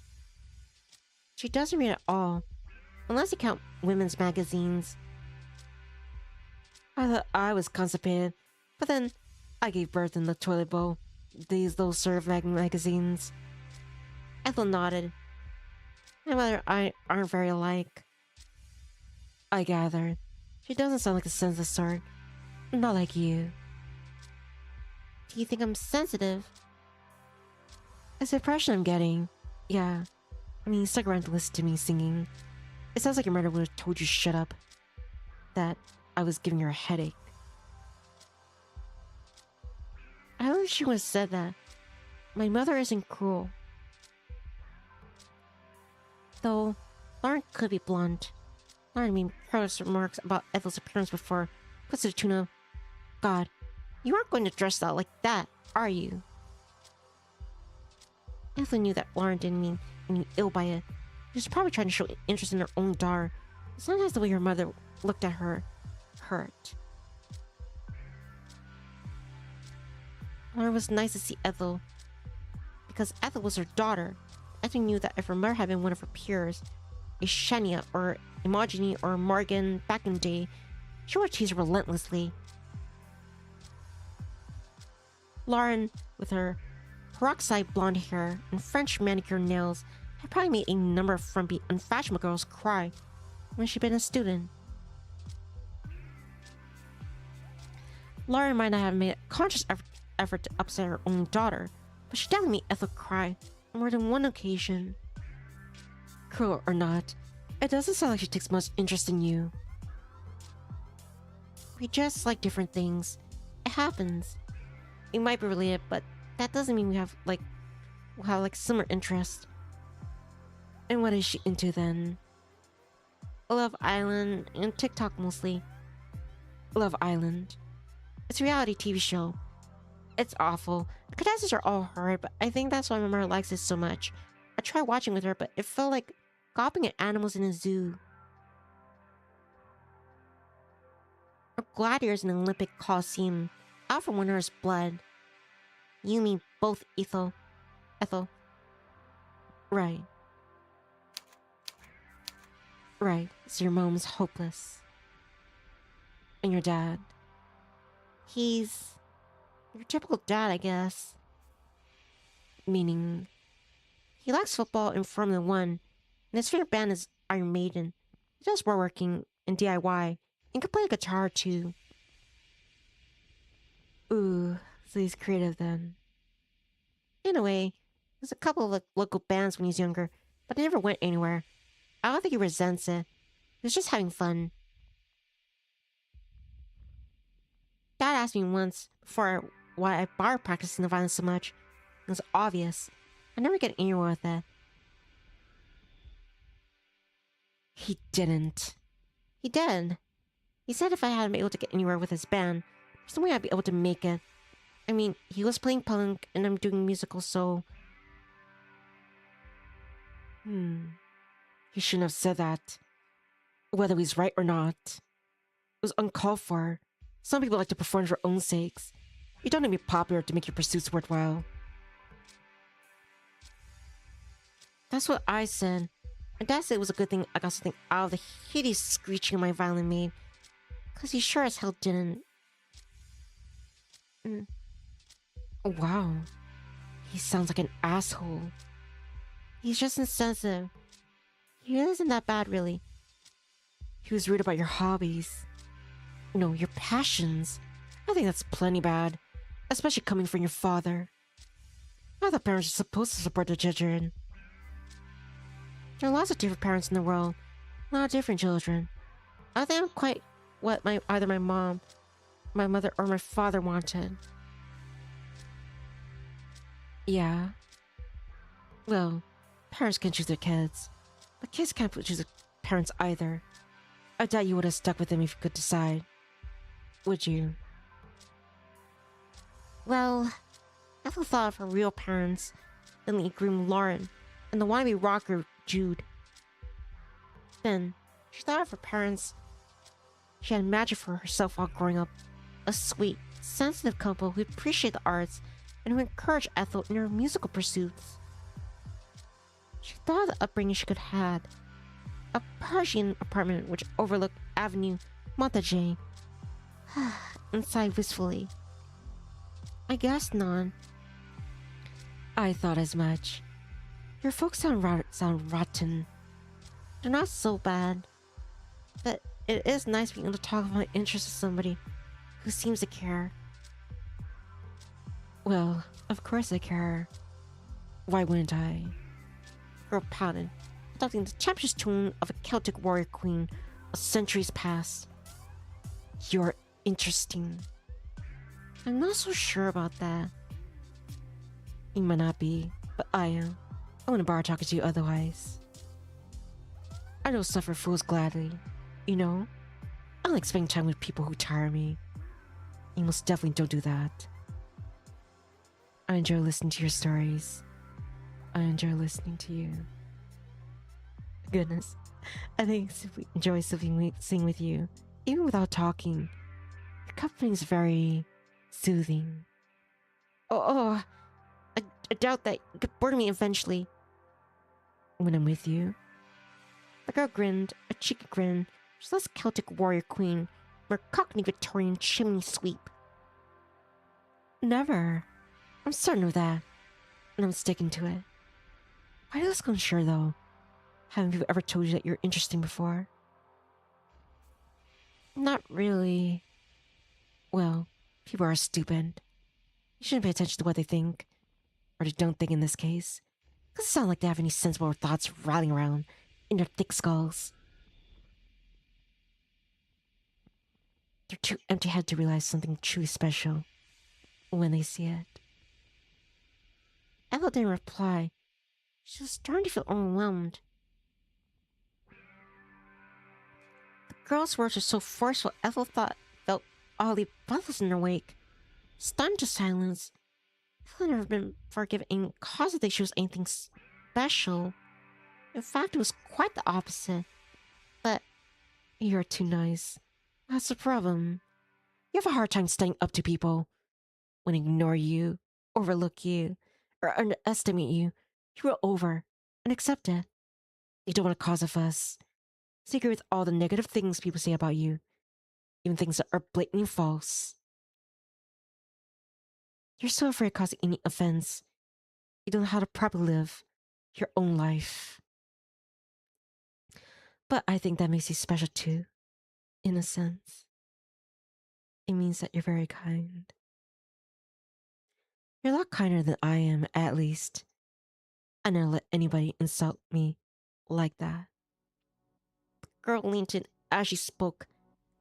She doesn't read at all, unless you count women's magazines. I thought I was constipated, but then I gave birth in the toilet bowl. Those sort of magazines. Ethel nodded. My mother and I aren't very alike. I gathered. She doesn't sound like a sensitive sort. Not like you. Do you think I'm sensitive? It's the impression I'm getting. Yeah. I mean, you stuck around to listen to me singing. It sounds like your mother would have told you shut up. That I was giving her a headache. I wish she would have said that. My mother isn't cruel. Though, Lauren could be blunt. Lauren made careless remarks about Ethel's appearance before, puts to the tune of, God, you aren't going to dress out like that, are you? Ethel knew that Lauren didn't mean any ill by it. She was probably trying to show interest in her own daughter. Sometimes the way her mother looked at her hurt. Lauren was nice to see Ethel. Because Ethel was her daughter, Ethel knew that if her mother had been one of her peers, a Shania or Imogene or Morgan back in the day, she would tease her relentlessly. Lauren, with her peroxide blonde hair and French manicure nails, had probably made a number of frumpy, unfashionable girls cry when she'd been a student. Lauren might not have made a conscious effort to upset her own daughter, but she definitely made Ethel cry on more than one occasion. Cruel or not, it doesn't sound like she takes much interest in you. We just like different things. It happens. We might be related, but that doesn't mean we have similar interests. And what is she into then? Love Island and TikTok mostly. Love Island. It's a reality TV show. It's awful. The contestants are all horrid, but I think that's why my mother likes it so much. I tried watching with her, but it felt like gawping at animals in a zoo. Or gladiators in an Olympic Coliseum, out from one another's blood. You mean both, Ethel. Right. Right, so your mom's hopeless. And your dad? He's your typical dad, I guess. Meaning? He likes football and Formula One, and his favorite band is Iron Maiden. He does woodworking and DIY, and can play the guitar too. Ooh, so he's creative then. In a way, there's a couple of local bands when he's younger, but they never went anywhere. I don't think he resents it. He was just having fun. Dad asked me once before why I bar practicing the violin so much. It was obvious. I never get anywhere with it. He didn't. He did. He said if I hadn't been able to get anywhere with his band, there's no way I'd be able to make it. I mean, he was playing punk and I'm doing musicals, so... He shouldn't have said that. Whether he's right or not. It was uncalled for. Some people like to perform for their own sakes. You don't need to be popular to make your pursuits worthwhile. That's what I said. And Dad said it was a good thing I got something out of the hideous screeching my violin made. Because he sure as hell didn't. Wow. He sounds like an asshole. He's just insensitive. He isn't that bad, really. He was rude about your hobbies. No, your passions. I think that's plenty bad, especially coming from your father. I thought parents are supposed to support their children. There are lots of different parents in the world, a lot of different children. I think I'm quite what either my mom, my mother, or my father wanted. Yeah. Well, parents can choose their kids, but kids can't choose their parents either. I doubt you would have stuck with them if you could decide. Would you? Well, Ethel thought of her real parents, the lead groom Lauren, and the wannabe rocker Jude. Then, she thought of her parents she had imagined for herself while growing up. A sweet, sensitive couple who appreciated the arts and who encouraged Ethel in her musical pursuits. She thought of the upbringing she could have had. A Parisian apartment which overlooked Avenue Montague. And sighed wistfully. I guess not. I thought as much. Your folks sound rotten. They're not so bad. But it is nice being able to talk about my interests with somebody who seems to care. Well, of course I care. Why wouldn't I? The girl pouted, adopting the tempestuous tone of a Celtic warrior queen of centuries past. You're interesting. I'm not so sure about that. You might not be, but I am. I wouldn't bother talking to you otherwise. I don't suffer fools gladly. You know? I like spending time with people who tire me. You most definitely don't do that. I enjoy listening to your stories. I enjoy listening to you. Goodness, I think I simply enjoy singing with you, even without talking. Your company is very soothing. I doubt that you could board me eventually. When I'm with you, The girl grinned, a cheeky grin. She's less Celtic warrior queen, more Cockney Victorian chimney sweep. never. I'm certain of that, and I'm sticking to it. Why else unsure though? Haven't people ever told you that you're interesting before? Not really. Well, people are stupid. You shouldn't pay attention to what they think, or they don't think in this case. Doesn't sound like they have any sensible thoughts rattling around in their thick skulls. They're too empty-headed to realize something truly special when they see it. Ethel didn't reply. She was starting to feel overwhelmed. The girl's words were so forceful, Ethel felt oddly breathless in her wake. Stunned to silence, Ethel had never been forgiven any cause that she was anything special. In fact, it was quite the opposite. But You're too nice. That's the problem. You have a hard time standing up to people. When they ignore you, overlook you, or underestimate you, you roll over and accept it. You don't want to cause a fuss. So you agree with all the negative things people say about you, even things that are blatantly false. You're so afraid of causing any offense. You don't know how to properly live your own life. But I think that makes you special too, in a sense. It means that you're very kind. You're a lot kinder than I am, at least. I never let anybody insult me like that. the girl leaned in as she spoke,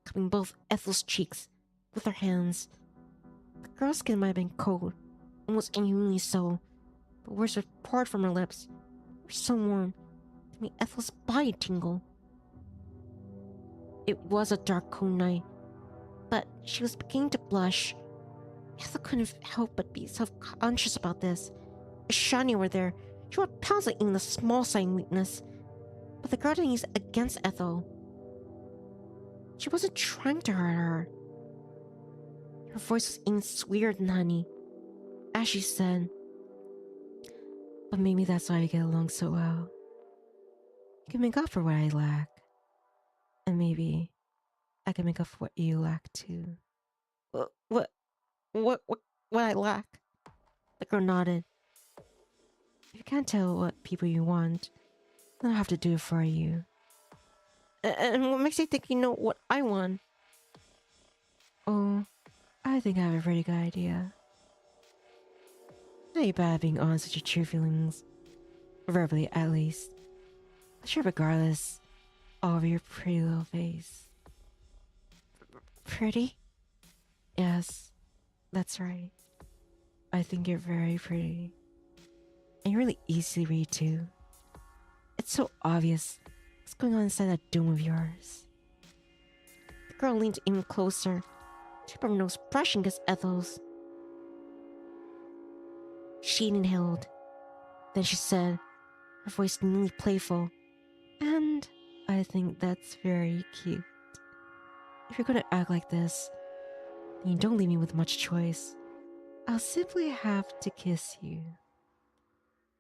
cupping both Ethel's cheeks with her hands. The girl's skin might have been cold, almost inhumanly so, but words that poured from her lips were so warm to make Ethel's body tingle. It was a dark, cold night, but she was beginning to blush. Ethel couldn't help but be self-conscious about this. If Shani were there, she would pounce at even the small sign weakness. But the girl didn't use it against Ethel. She wasn't trying to hurt her. Her voice was even sweeter than honey, as she said, But maybe that's why we get along so well. You can make up for what I lack. And maybe I can make up for what you lack too. What I lack? The girl nodded. If you can't tell what people you want, Then I'll have to do it for you. And what makes you think you know what I want? Oh, I think I have a pretty good idea. Not bad being honest with your true feelings. Verbally, at least. But sure, regardless, all over your pretty little face. Pretty? Yes, that's right. I think you're very pretty. And you're really easy to read too. It's so obvious what's going on inside that dome of yours. The girl leaned even closer, tip of her nose brushing against Ethel's. She inhaled. Then she said, her voice nearly playful, And I think that's very cute. If you're gonna act like this, then you don't leave me with much choice. I'll simply have to kiss you.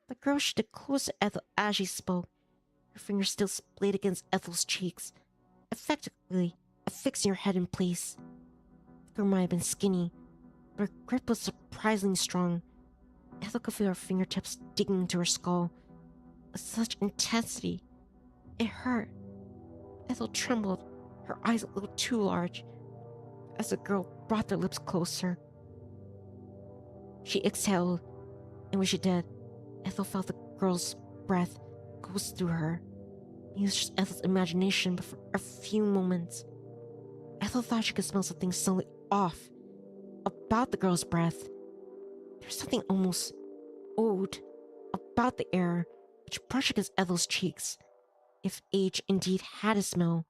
The girl shifted close to Ethel as she spoke, her fingers still splayed against Ethel's cheeks, effectively affixing her head in place. The girl might have been skinny, but her grip was surprisingly strong. Ethel could feel her fingertips digging into her skull with such intensity. It hurt. Ethel trembled, her eyes a little too large, as the girl brought their lips closer. She exhaled, and when she did, Ethel felt the girl's breath goes through her. It was just Ethel's imagination, but for a few moments, Ethel thought she could smell something subtly off about the girl's breath. There was something almost odd about the air which brushed against Ethel's cheeks. If age indeed had a smell,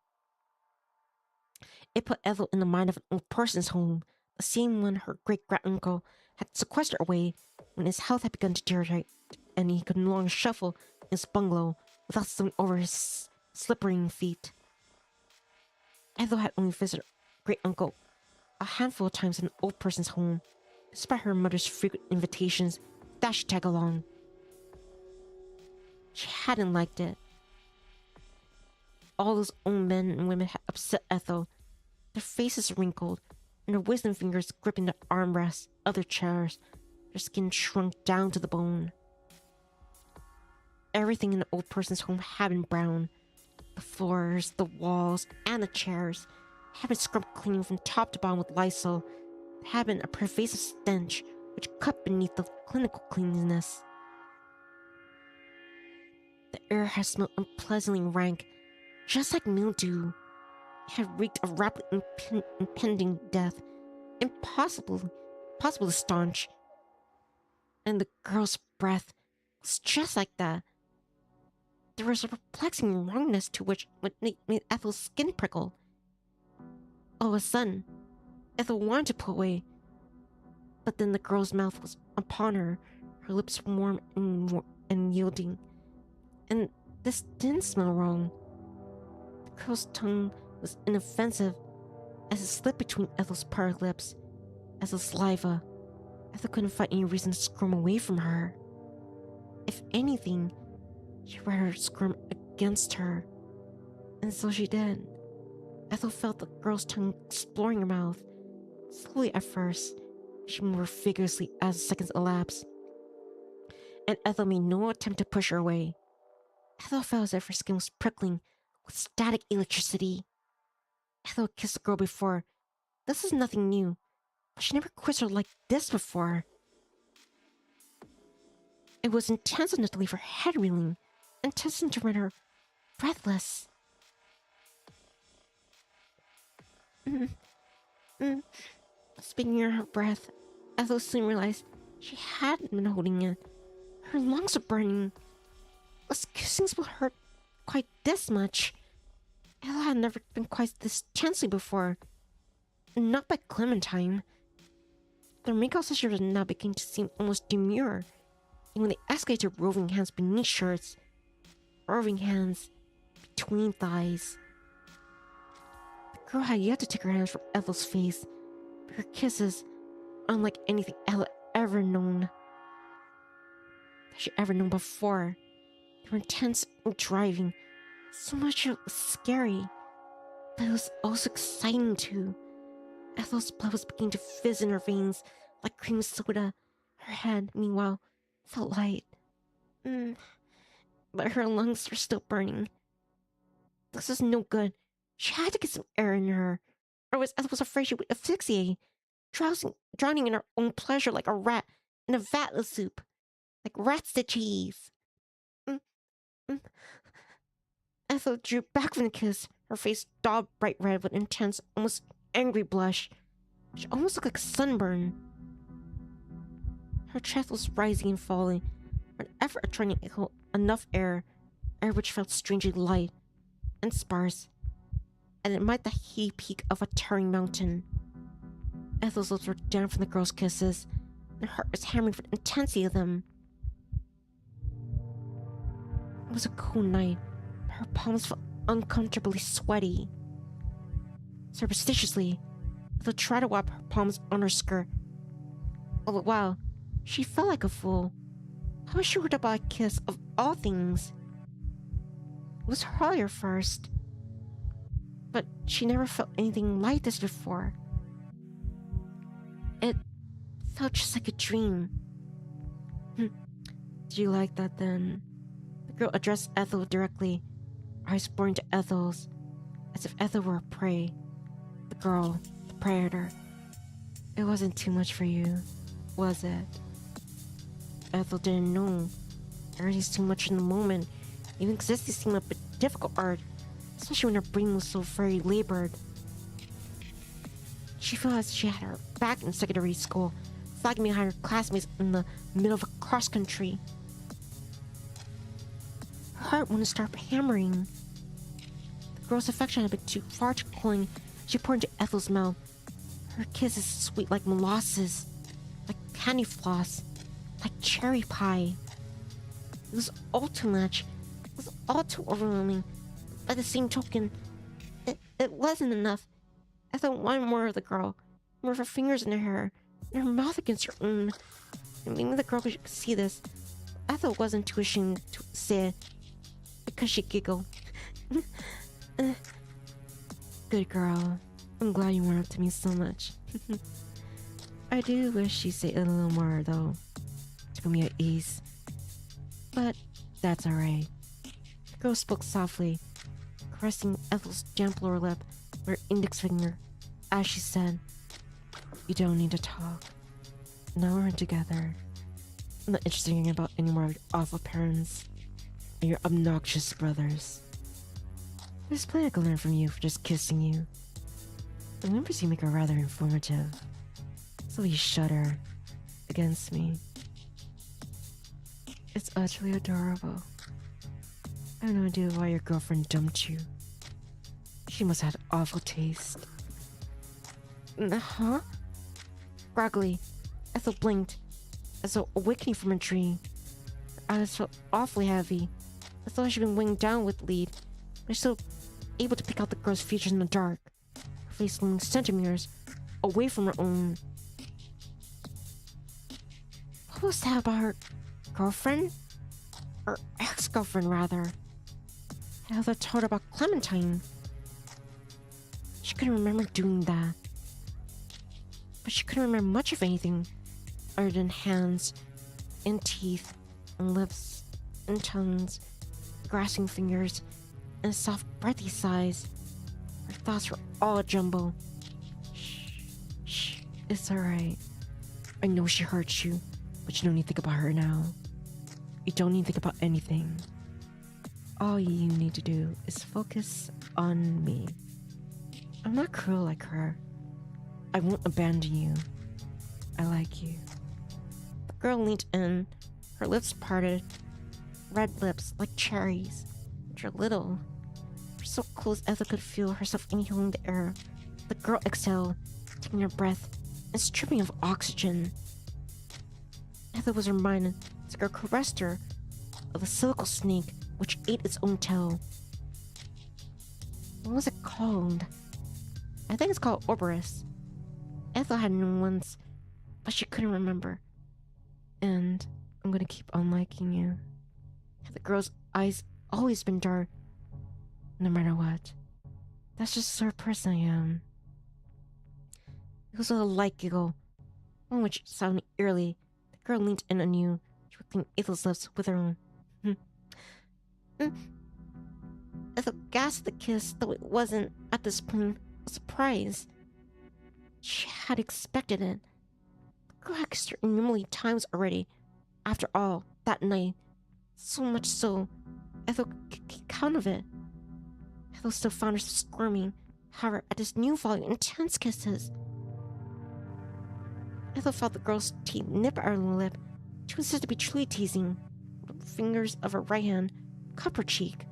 it put Ethel in the mind of an old person's home, the same one her great-granduncle had sequestered away when his health had begun to deteriorate and he could no longer shuffle in his bungalow without stumbling over his slippering feet. Ethel had only visited her great-uncle a handful of times in an old person's home, despite her mother's frequent invitations that she'd tag along. She hadn't liked it. All those old men and women had upset Ethel, their faces wrinkled, and their wisdom fingers gripping the armrests of their chairs, their skin shrunk down to the bone. Everything in the old person's home had been brown. The floors, the walls, and the chairs had been scrubbed clean from top to bottom with Lysol. There had been a pervasive stench which cut beneath the clinical cleanliness. The air had smelled unpleasantly rank, just like mildew. It had reeked of rapidly impending death, impossible to staunch. And the girl's breath was just like that. There was a perplexing wrongness to which made Ethel's skin prickle. All of a sudden, Ethel wanted to pull away, but then the girl's mouth was upon her, her lips warm and yielding. And this didn't smell wrong. The girl's tongue was inoffensive as it slipped between Ethel's parted lips, as the saliva. Ethel couldn't find any reason to squirm away from her. If anything, she rather squirm against her. And so she did. Ethel felt the girl's tongue exploring her mouth. Slowly at first, she moved vigorously as the seconds elapsed. And Ethel made no attempt to push her away. Ethel felt as if her skin was prickling with static electricity. Ethel had kissed the girl before. This is nothing new, but she never kissed her like this before. It was intense enough to leave her head reeling, intense enough to render her breathless. Speaking of her breath, Ethel soon realized she hadn't been holding it. Her lungs were burning. This kissing spell hurt quite this much. Ethel had never been quite this tensely before. Not by Clementine. Their makeout session was now beginning to seem almost demure, and when they escalated to roving hands beneath shirts, roving hands between thighs. The girl had yet to take her hands from Ethel's face, but her kisses, unlike anything Ethel had ever known, that she ever known before, they were intense and driving. So much of it was scary, but it was also exciting too. Ethel's blood was beginning to fizz in her veins like cream soda. Her head, meanwhile, felt light. but her lungs were still burning. This was no good. She had to get some air in her, or I was afraid she would asphyxiate, drowning in her own pleasure like a rat in a vat of soup, like rats to cheese. Mm, mm. Ethel drew back from the kiss, her face daubed bright red with intense, almost angry blush. She almost looked like sunburn. Her chest was rising and falling, with an effort at trying to inhale enough air which felt strangely light and sparse, and it might the heat peak of a towering mountain. Ethel's lips were down from the girl's kisses, and her heart was hammering for the intensity of them. It was a cool night. Her palms felt uncomfortably sweaty. Superstitiously, Ethel tried to wipe her palms on her skirt. All the while, she felt like a fool. How was she worried about a kiss of all things? It was hardly her first, but she never felt anything like this before. It felt just like a dream. Do you like that then? The girl addressed Ethel directly, eyes boring to Ethel's, as if Ethel were a prey. The girl, the predator. It wasn't too much for you, was it? Ethel didn't know. Everything's too much in the moment. Even existing seemed a bit difficult art, especially when her brain was so very labored. She felt as she had her back in secondary school, flagging behind her classmates in the middle of a cross country. Her heart wanted to start hammering. The girl's affection had been too far to cling. She poured into Ethel's mouth. Her kisses sweet like molasses, like candy floss, like cherry pie. It was all too much. It was all too overwhelming. By the same token, it wasn't enough. Ethel wanted more of the girl, more of her fingers in her hair, and her mouth against her own. And maybe the girl could see this. Ethel wasn't too ashamed to say it, because she giggled. Good girl. I'm glad you warmed up to me so much. I do wish you'd say a little more, though, to put me at ease. But that's alright. The girl spoke softly, caressing Ethel's damp lower lip with her index finger, as she said, "You don't need to talk. Now we're together. I'm not interested in hearing about any more of your awful parents and your obnoxious brothers. There's plenty I can learn from you for just kissing you. The whimpers you make are rather informative, so you shudder against me. It's utterly adorable. I have no idea why your girlfriend dumped you. She must have had awful taste." Huh? Groggily, Ethel blinked, as though awakening from a dream. Her eyes felt awfully heavy, as though she'd been weighing down with lead, but still able to pick out the girl's features in the dark, her face leaning centimeters away from her own. What was that about her girlfriend? Or ex-girlfriend, rather. Ethel told her about Clementine. She couldn't remember doing that. But she couldn't remember much of anything other than hands and teeth and lips and tongues, grasping fingers, and soft breathy sighs. Her thoughts were all a jumble. Shh, it's alright. I know she hurt you, but you don't need to think about her now. You don't need to think about anything. All you need to do is focus on me. I'm not cruel like her. I won't abandon you. I like you. The girl leaned in, her lips parted, red lips like cherries, which are little. For so close Ethel could feel herself inhaling the air. The girl exhaled, taking her breath and stripping of oxygen. Ethel was reminded as the girl caressed her of a silical snake which ate its own tail. What was it called? I think it's called Orberus. Ethel had known once, but she couldn't remember. And I'm gonna keep on liking you. The girl's eyes always been dark, no matter what. That's just the sort of person I am. It was a light giggle, one which sounded eerily. The girl leaned in anew, twiddling Ethel's lips with her own. Ethel gasped the kiss, though it wasn't, at this point, a surprise. She had expected it. The girl had kissed her innumerable times already. After all, that night. So much so, Ethel could keep count of it. Ethel still found herself squirming, however, at this new volume of intense kisses. Ethel felt the girl's teeth nip at her lip. She was said to be truly teasing. The fingers of her right hand cupped her cheek.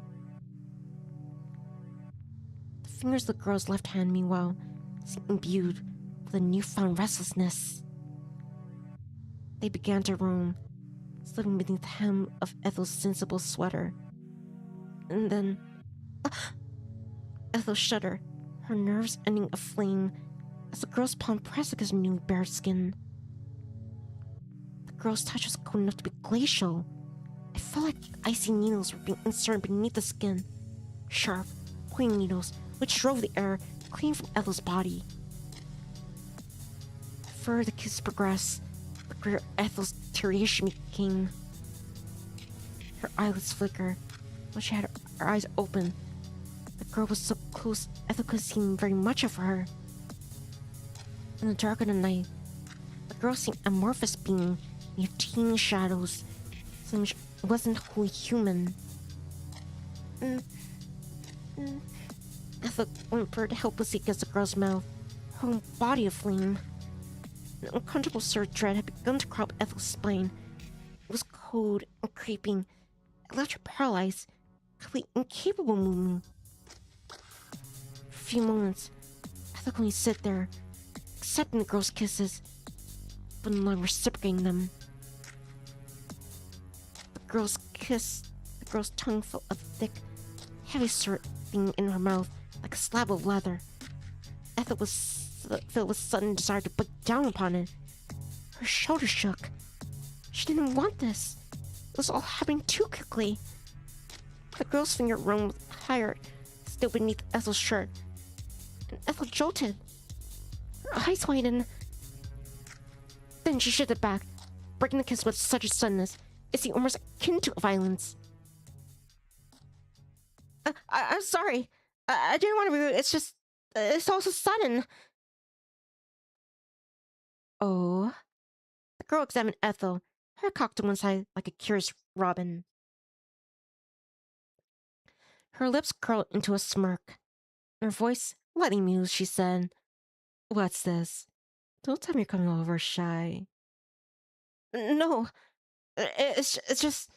The fingers of the girl's left hand, meanwhile, seemed imbued with a newfound restlessness. They began to roam, slipping beneath the hem of Ethel's sensible sweater. And then... Ethel shuddered, her nerves ending aflame as the girl's palm pressed against her new bare skin. The girl's touch was cold enough to be glacial. It felt like icy needles were being inserted beneath the skin. Sharp, pointing needles which drove the air clean from Ethel's body. The further the kiss progressed, the greater Ethel's deterioration became. Her eyelids flickered, while she had her eyes open. The girl was so close, Ethel could see very much of her. In the dark of the night, the girl seemed an amorphous being near teeny shadows, something which wasn't wholly human. Ethel whimpered helplessly against the girl's mouth, her whole body aflame. An uncomfortable surge of dread had begun to crawl up Ethel's spine. It was cold and creeping. It left her paralyzed, completely incapable of moving. For a few moments, Ethel could only sit there, accepting the girl's kisses, but no longer reciprocating them. The girl's kiss, the girl's tongue felt a thick, heavy sort of thing in her mouth, like a slab of leather. Ethel was filled with sudden desire to bite down upon it. Her shoulders shook. She didn't want this. It was all happening too quickly. The girl's finger roamed higher, still beneath Ethel's shirt, and Ethel jolted. Her eyes widened. Then she shifted back, breaking the kiss with such a suddenness it seemed almost akin to violence. I'm sorry. I didn't want to be rude. It's just... it's all so sudden. Oh? The girl examined Ethel, her cocked to one side like a curious robin. Her lips curled into a smirk. Her voice lightly mused, she said, "What's this? Don't tell me you're coming over shy." No, it's just...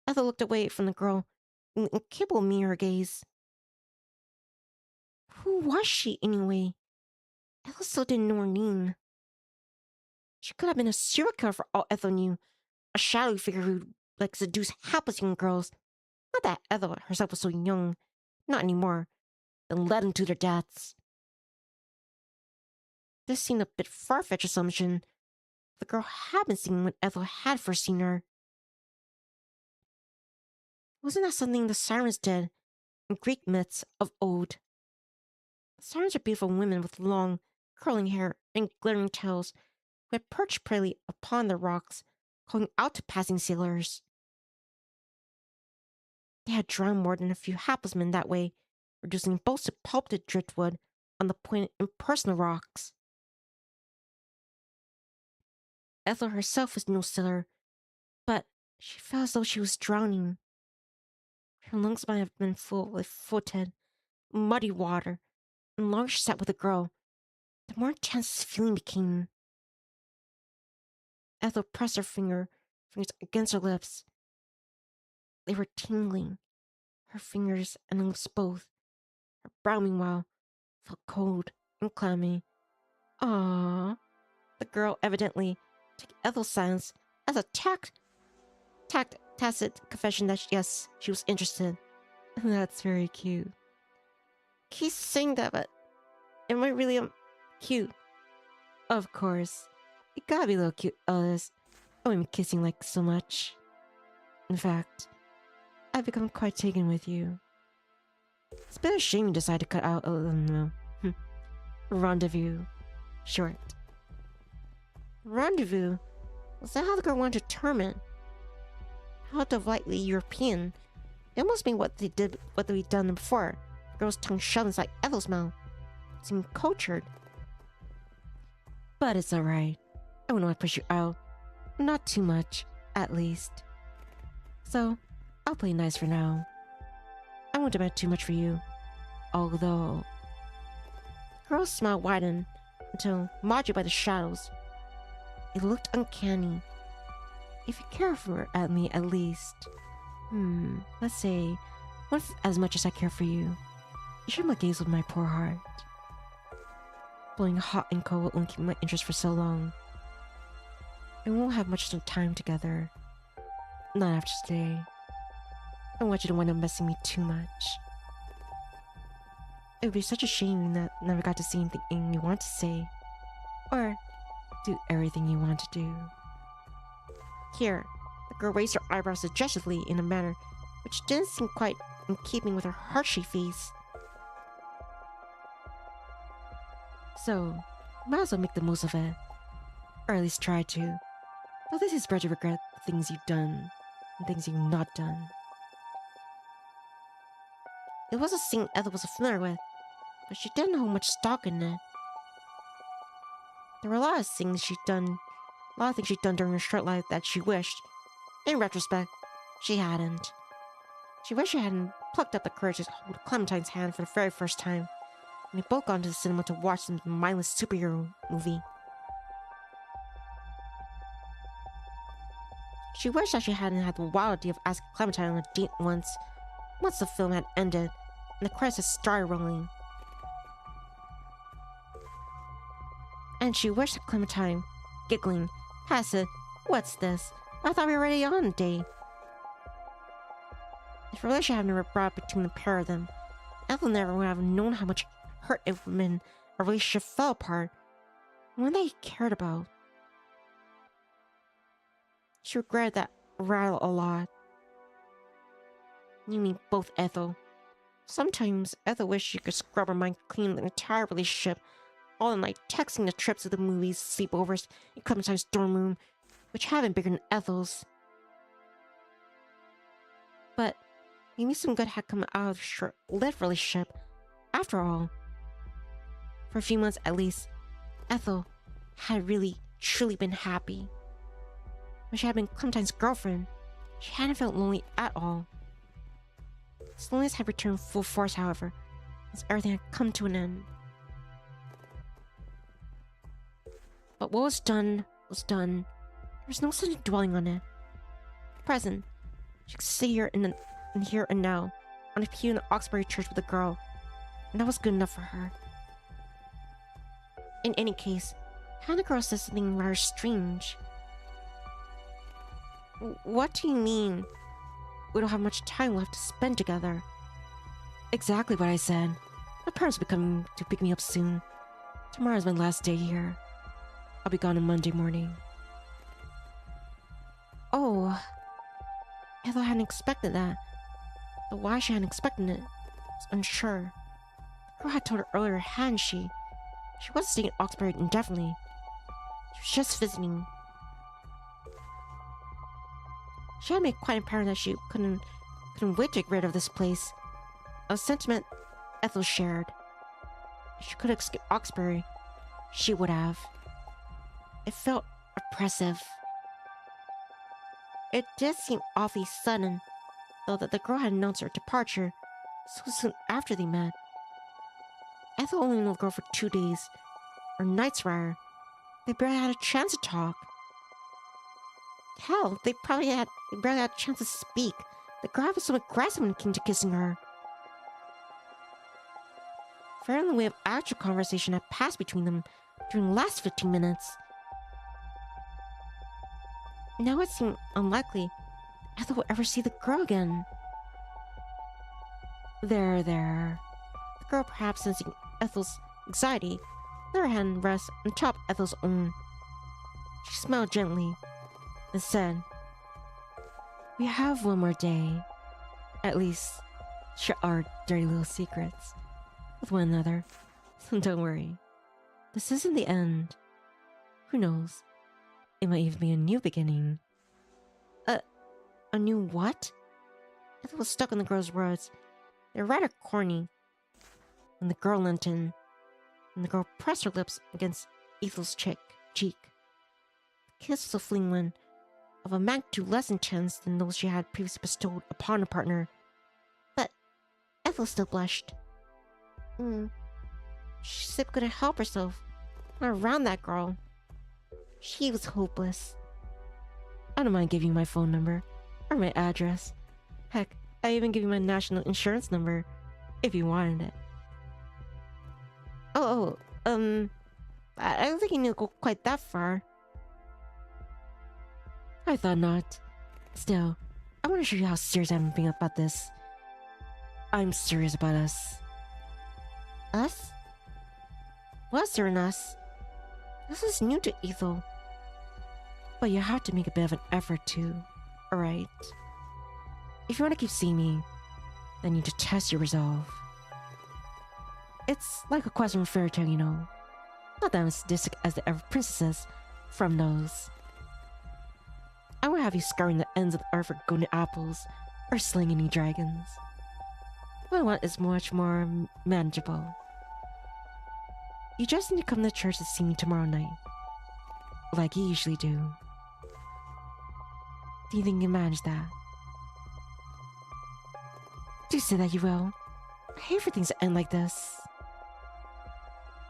Ethel looked away from the girl, incapable of meeting her gaze. Who was she, anyway? Ethel still didn't know her name. She could have been a serial killer for all Ethel knew, a shadowy figure who'd like seduce hapless young girls. Not that Ethel herself was so young, not anymore, then led them to their deaths. This seemed a bit far-fetched assumption. The girl had been singing when Ethel had first seen her. Wasn't that something the sirens did in Greek myths of old? Sirens are beautiful women with long, curling hair and glittering tails who had perched prettily upon the rocks, calling out to passing sailors. They had drowned more than a few hapless men that way, reducing boats to pulped driftwood on the pointed impersonal rocks. Ethel herself was no sailor, but she felt as though she was drowning. Her lungs might have been full with fetid, muddy water, and the longer she sat with the girl, the more intense this feeling became. Ethel pressed her fingers against her lips. They were tingling, her fingers and lips both. Her brow, meanwhile, felt cold and clammy. Ah, the girl evidently took Ethel's silence as a tacit confession that yes, she was interested. That's very cute. He's saying that, but am I really cute? Of course. You gotta be a little cute, Ellis. I wouldn't be kissing like so much. In fact, I've become quite taken with you. It's a bit of a shame you decided to cut out a rendezvous short. Rendezvous? Was that how the girl wanted to term it? How delightfully European. It must be what they'd done before. The girl's tongue shoved inside Ethel's mouth. It seemed cultured. But it's alright. I wouldn't want to push you out. Not too much, at least. So, I'll play nice for now. I won't demand too much for you. Although... The girl's smile widened until modulated by the shadows. It looked uncanny. If you care for me at least... let's say... once as much as I care for you. You share my gaze with my poor heart. Blowing hot and cold will only keep my interest for so long. And we won't have much time together. Not after today. I want you to wind up messing me too much. It would be such a shame that I never got to see anything you want to say. Or do everything you want to do. Here, the girl raised her eyebrows suggestively in a manner which didn't seem quite in keeping with her heart-shaped face. So, might as well make the most of it. Or at least try to. Though this is bred to regret the things you've done and things you've not done. It was a scene Ethel was familiar with, but she didn't hold much stock in it. There were a lot of things she'd done during her short life that she wished, in retrospect, she hadn't. She wished she hadn't plucked up the courage to hold Clementine's hand for the very first time, when they both gone to the cinema to watch some mindless superhero movie. She wished that she hadn't had the wild idea of asking Clementine on a date once the film had ended and the credits had started rolling. And she wished that Clementine, giggling, had said, "What's this? I thought we were already on a date." If a relationship had never brought between the pair of them, Ethel never would have known how much hurt it would have been a relationship fell apart, one that he cared about. She regretted that rattle a lot. You mean both, Ethel. Sometimes Ethel wished she could scrub her mind clean the entire relationship, all the night texting the trips to the movies, sleepovers, in Clementine's dorm room, which had been bigger than Ethel's. But maybe some good had come out of the short-lived relationship, after all. For a few months at least, Ethel had really, truly been happy. When she had been Clementine's girlfriend, she hadn't felt lonely at all. This loneliness had returned full force, however, as everything had come to an end. But what was done was done. There was no sense in dwelling on it. Present, she could sit here in here and now, on a pew in the Oxbury church with a girl, and that was good enough for her. In any case, Hannah girl said something rather strange. "What do you mean? We don't have much time left to spend together." Exactly what I said. My parents will be coming to pick me up soon. Tomorrow is my last day here. I'll be gone on Monday morning. Oh. Ethel hadn't expected that. But why she hadn't expected it was unsure. The girl had told her earlier, hadn't she? She wasn't staying at Oxbury indefinitely. She was just visiting. She had made quite apparent that she couldn't wait to get rid of this place. A sentiment Ethel shared. If she could have escaped Oxbury, she would have. It felt oppressive. It did seem awfully sudden, though, that the girl had announced her departure so soon after they met. Ethel only knew the girl for 2 days, or nights rather. They barely had a chance to talk. Hell, they barely had a chance to speak. The girl was so aggressive when it came to kissing her. Very little way of actual conversation had passed between them during the last 15 minutes. Now it seemed unlikely Ethel would ever see the girl again. There. The girl, perhaps sensing Ethel's anxiety, let her hand rest on top of Ethel's own. She smiled gently and said, "We have one more day. At least, share our dirty little secrets with one another. So don't worry. This isn't the end. Who knows? It might even be a new beginning." A new what? Ethel was stuck on the girl's words. They were rather corny. When the girl leant in, and the girl pressed her lips against Ethel's cheek. The kiss was a fleeting one, of a magnitude less intense than those she had previously bestowed upon her partner. But Ethel still blushed. She simply couldn't help herself. Not around that girl. She was hopeless. I don't mind giving you my phone number. Or my address. Heck, I even give you my national insurance number. If you wanted it. I don't think you need to go quite that far. I thought not. Still, I want to show you how serious I'm being about this. I'm serious about us. Us? What's there in us? This is new to Ethel. But you have to make a bit of an effort too, alright? If you want to keep seeing me, then you need to test your resolve. It's like a quest from a fairy tale, you know. Not that I'm sadistic as the ever princesses from those. I won't have you scouring the ends of the earth for golden apples or slaying any dragons. What I want is much more manageable. You just need to come to church to see me tomorrow night. Like you usually do. Do you think you can manage that? Do say that you will. I hate for things to end like this.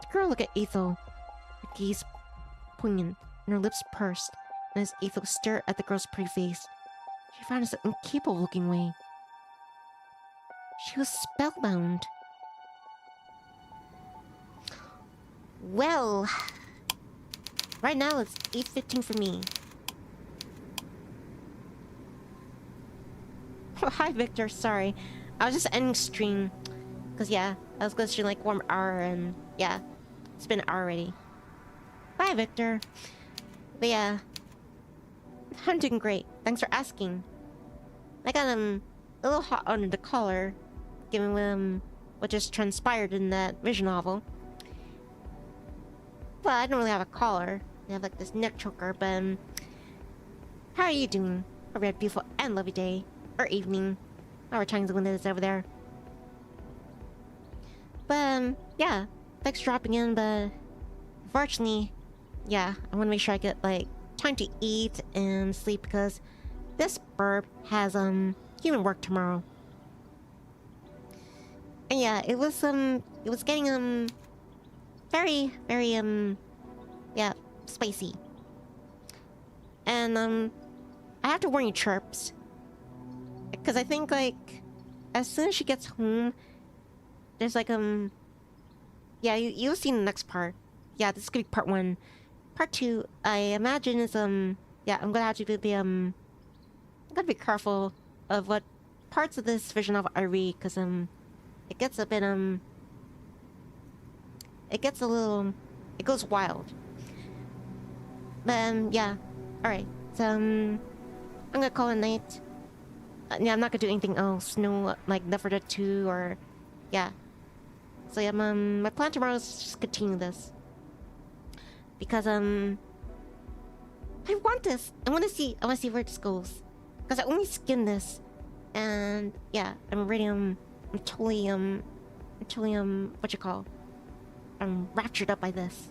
The girl looked at Ethel, her gaze poignant and her lips pursed, and as Ethel stared at the girl's pretty face, she found herself incapable looking away. She was spellbound. Well, right now it's 8:15 for me. Oh, hi Victor, sorry. I was just ending stream. Cause yeah, I was gonna stream like 1 hour and yeah, it's been an hour already. Bye Victor. But yeah, I'm doing great. Thanks for asking. I got a little hot under the collar, given what just transpired in that vision novel. Well, I don't really have a collar. I have like this neck choker, but how are you doing? Hope you had a beautiful and lovely day. Or evening. However time zone it is over there. But yeah. Thanks for dropping in, but unfortunately, yeah, I want to make sure I get like time to eat and sleep because this burb has human work tomorrow. And yeah, it was getting very yeah, spicy. And I have to warn you, Chirps, because I think like as soon as she gets home, there's like yeah, you'll see in the next part. Yeah, this is gonna be part 1. Part 2, I imagine is yeah, I'm gonna have to be I'm gonna be careful of what parts of this vision novel I read, because it gets a bit it gets a little, it goes wild. But yeah, all right. So I'm gonna call it a night. Yeah, I'm not gonna do anything else. No, like Never Dead 2 or yeah. So yeah, my plan tomorrow is just continue this because I want this. I want to see where this goes because I only skimmed this, and yeah, I'm ready. I'm totally what you call. I'm raptured up by this.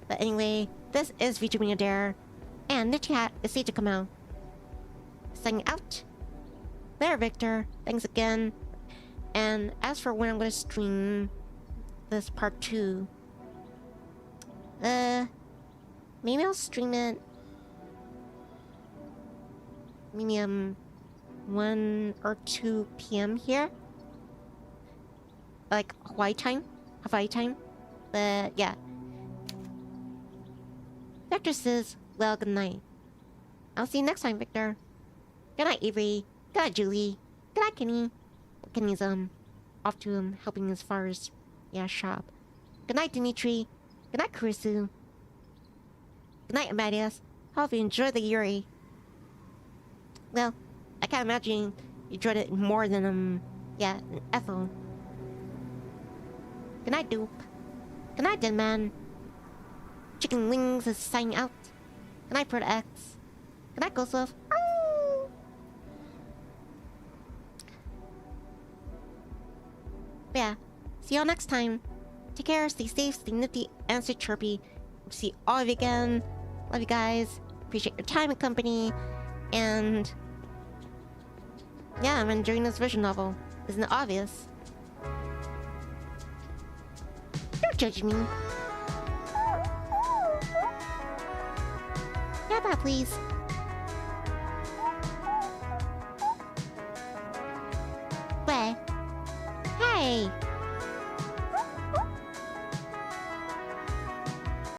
But anyway, this is Vtuber Nivni Adair, and the chat is safe to come out. Signing out. There, Victor. Thanks again. And as for when I'm gonna stream this part 2, maybe I'll stream it. Maybe 1 or 2 p.m. here, like Hawaii time. But yeah. Victor says, well, good night. I'll see you next time, Victor. Good night, Avery. Good night, Julie. Good night, Kenny. Kenny's off to helping as far as yeah, shop. Good night, Dimitri. Good night, Kurisu. Good night, Amadeus. Hope you enjoyed the Yuri. Well, I can't imagine you enjoyed it more than yeah, Ethel. Good night, Dupe. Good night, Dead Man. Chicken Wings is signing out. Good night, Proto X. Good night, Ghost Love. Yeah. See y'all next time. Take care, stay safe, stay nifty, and stay chirpy. See all of you again. Love you guys. Appreciate your time and company. And yeah, I'm enjoying this visual novel. Isn't it obvious? Don't judge me. Yeah, bye, please. Where? Hey!